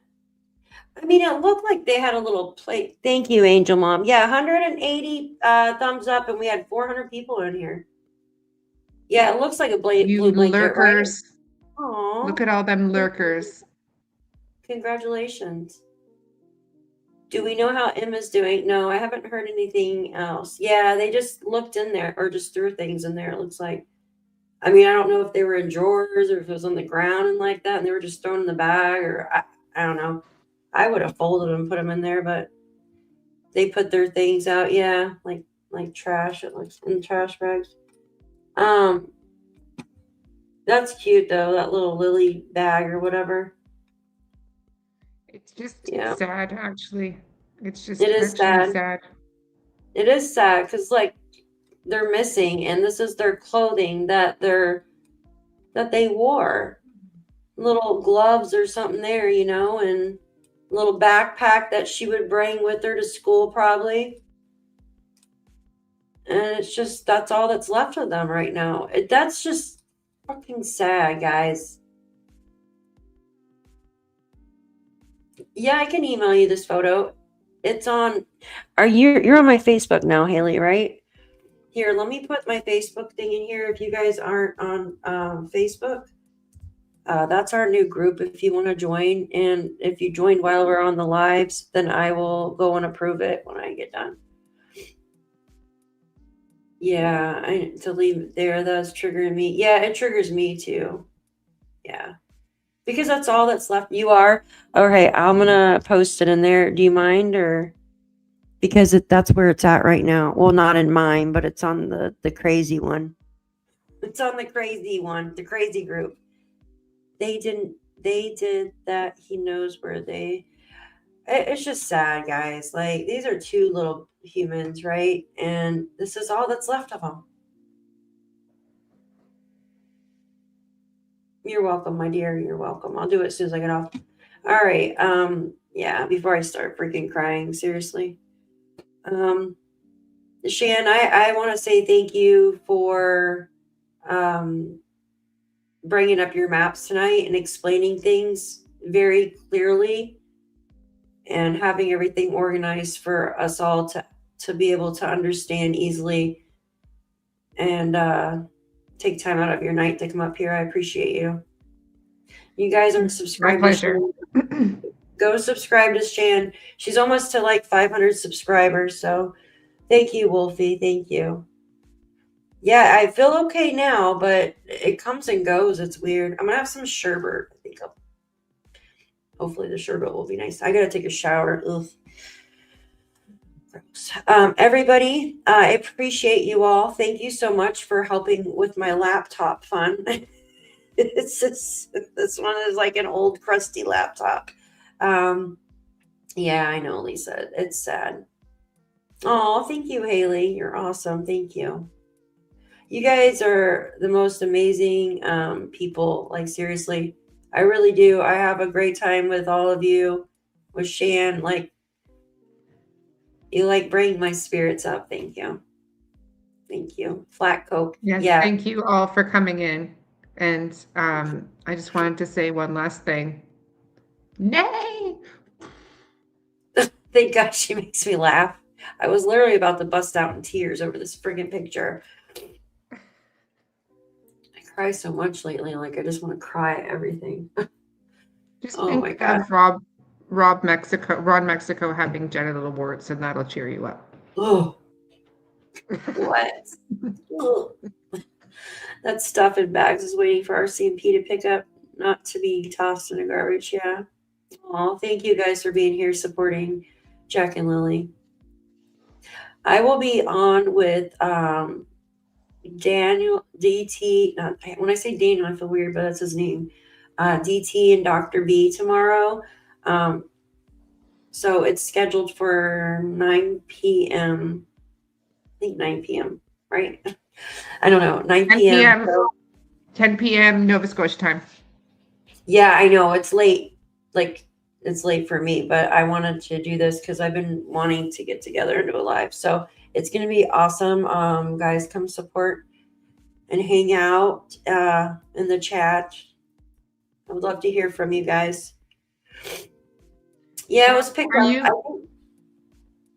I mean, it looked like they had a little plate. Thank you, Angel Mom. Yeah, 180 thumbs up, and we had 400 people in here. Yeah, it looks like a blue blanket, lurkers. Right? Aww. Look at all them lurkers. Congratulations. Do we know how Emma's doing? No, I haven't heard anything else. Yeah, they just looked in there or just threw things in there, it looks like. I mean, I don't know if they were in drawers or if it was on the ground and like that, and they were just thrown in the bag, or I don't know. I would have folded them and put them in there, but they put their things out. Yeah, like trash. It looks in trash bags. That's cute though. That little Lilly bag or whatever. It's just sad, actually. It's just sad. It is sad because like they're missing, and this is their clothing that they wore. Little gloves or something there, and little backpack that she would bring with her to school probably. And it's just, that's all that's left of them right now. That's just fucking sad, guys. Yeah, I can email you this photo. It's on, you're on my Facebook now, Haley, right? Here, let me put my Facebook thing in here if you guys aren't on Facebook. That's our new group if you want to join. And if you join while we're on the lives, then I will go and approve it when I get done. Yeah, to leave it there, that's triggering me. Yeah, it triggers me too. Yeah. Because that's all that's left. You are? Okay, I'm going to post it in there. Do you mind? Or because that's where it's at right now. Well, not in mine, but it's on the crazy one. It's on the crazy one, the crazy group. They did that. He knows where it's just sad, guys. Like, these are two little humans, right? And this is all that's left of them. You're welcome, my dear. You're welcome. I'll do it as soon as I get off. All right. Yeah, before I start freaking crying, seriously. Shan, I want to say thank you for bringing up your maps tonight and explaining things very clearly and having everything organized for us all to be able to understand easily and take time out of your night to come up here. I appreciate you. You guys are My subscribed. pleasure. Go subscribe to Shan. She's almost to like 500 subscribers. So thank you, Wolfie. Thank you. Yeah, I feel okay now, but it comes and goes. It's weird. I'm gonna have some sherbet. I think hopefully the sherbet will be nice. I gotta take a shower. Ugh. Everybody, I appreciate you all. Thank you so much for helping with my laptop fun. It's just, this one is like an old crusty laptop. Yeah, I know, Lisa. It's sad. Oh, thank you, Haley. You're awesome. Thank you. You guys are the most amazing people. Like, seriously, I really do. I have a great time with all of you, with Shan. Like, you like bring my spirits up. Thank you. Thank you. Flat Coke. Yes, Yeah. thank you all for coming in. And I just wanted to say one last thing. Nay! Thank God she makes me laugh. I was literally about to bust out in tears over this friggin' picture. I cry so much lately. Like, I just want to cry at everything. Just Oh think my God. of Ron Mexico having genital warts, and that'll cheer you up. Oh, what? Ugh. That stuff in bags is waiting for RCMP to pick up, not to be tossed in the garbage. Yeah. Oh, thank you guys for being here supporting Jack and Lilly. I will be on with Daniel DT. When I say Daniel, I feel weird, but that's his name. DT and Dr. B tomorrow. So it's scheduled for 9 p.m. I think 9 p.m. Right? I don't know. 9 p.m. 10 p.m. Nova Scotia time. Yeah, I know. It's late. Like, it's late for me, but I wanted to do this because I've been wanting to get together and do a live. So it's going to be awesome. Guys, come support and hang out in the chat. I would love to hear from you guys. Yeah, it was picked up.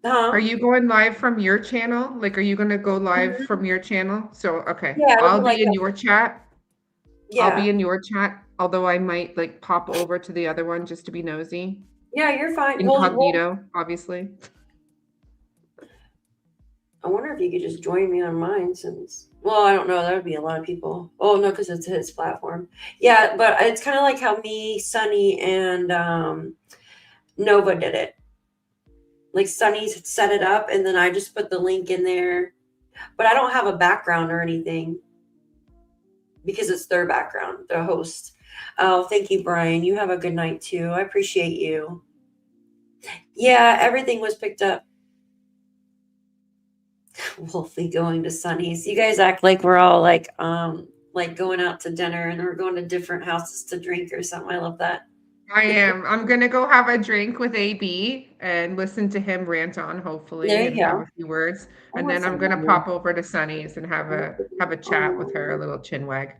Are you going live from your channel? Like, are you going to go live from your channel? So, okay. Yeah, I'll be in your chat. Yeah. I'll be in your chat, although I might like pop over to the other one just to be nosy. Yeah, you're fine. Incognito, obviously. I wonder if you could just join me on mine since, well, I don't know. That would be a lot of people. Oh, no, because it's his platform. Yeah, but it's kind of like how me, Sunny, and Nova did it. Like, Sunny set it up, and then I just put the link in there. But I don't have a background or anything because it's their background, the host. Oh, thank you, Brian. You have a good night, too. I appreciate you. Yeah, everything was picked up. Wolfie going to Sunny's. You guys act like we're all like going out to dinner and we're going to different houses to drink or something. I love that. I am. I'm gonna go have a drink with AB and listen to him rant on, hopefully, and have a few words. And then I'm gonna pop over to Sunny's and have a chat with her, a little chin wag.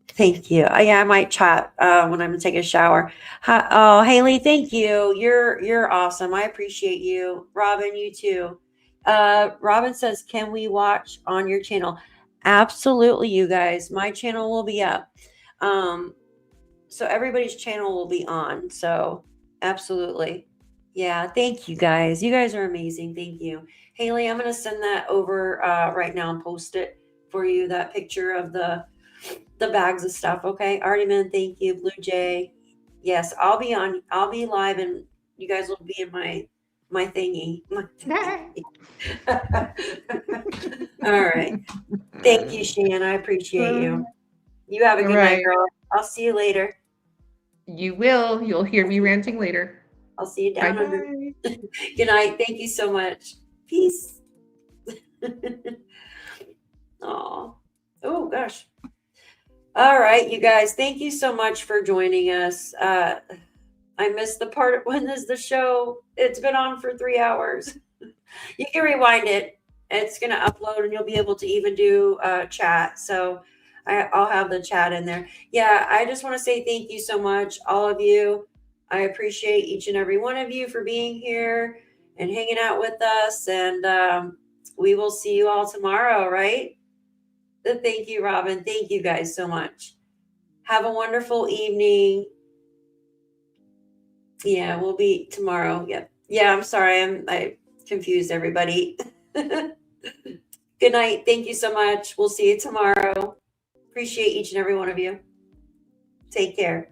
Thank you. Yeah, I might chat when I'm gonna take a shower. Oh, Haley, thank you. You're awesome. I appreciate you. Robin, you too. Robin says, can we watch on your channel? Absolutely, you guys. My channel will be up. So everybody's channel will be on. So absolutely. Yeah. Thank you guys. You guys are amazing. Thank you. Haley, I'm going to send that over right now and post it for you. That picture of the bags of stuff. Okay. Artiman, thank you. Blue Jay. Yes, I'll be live and you guys will be in my thingy. All right. Thank you, Shan. I appreciate you. You have a good night, girl. I'll see you later. You will. You'll hear me ranting later. I'll see you down under. Good night. Thank you so much. Peace. Oh gosh. All right, you guys. Thank you so much for joining us. I missed the part when is the show. It's been on for 3 hours. You can rewind it. It's going to upload and you'll be able to even do chat. So I'll have the chat in there. Yeah, I just want to say thank you so much, all of you. I appreciate each and every one of you for being here and hanging out with us. And we will see you all tomorrow, right? Thank you, Robin. Thank you guys so much. Have a wonderful evening. Yeah, we'll be tomorrow. Yep. Yeah, I'm sorry. I confused everybody. Good night. Thank you so much. We'll see you tomorrow. Appreciate each and every one of you. Take care.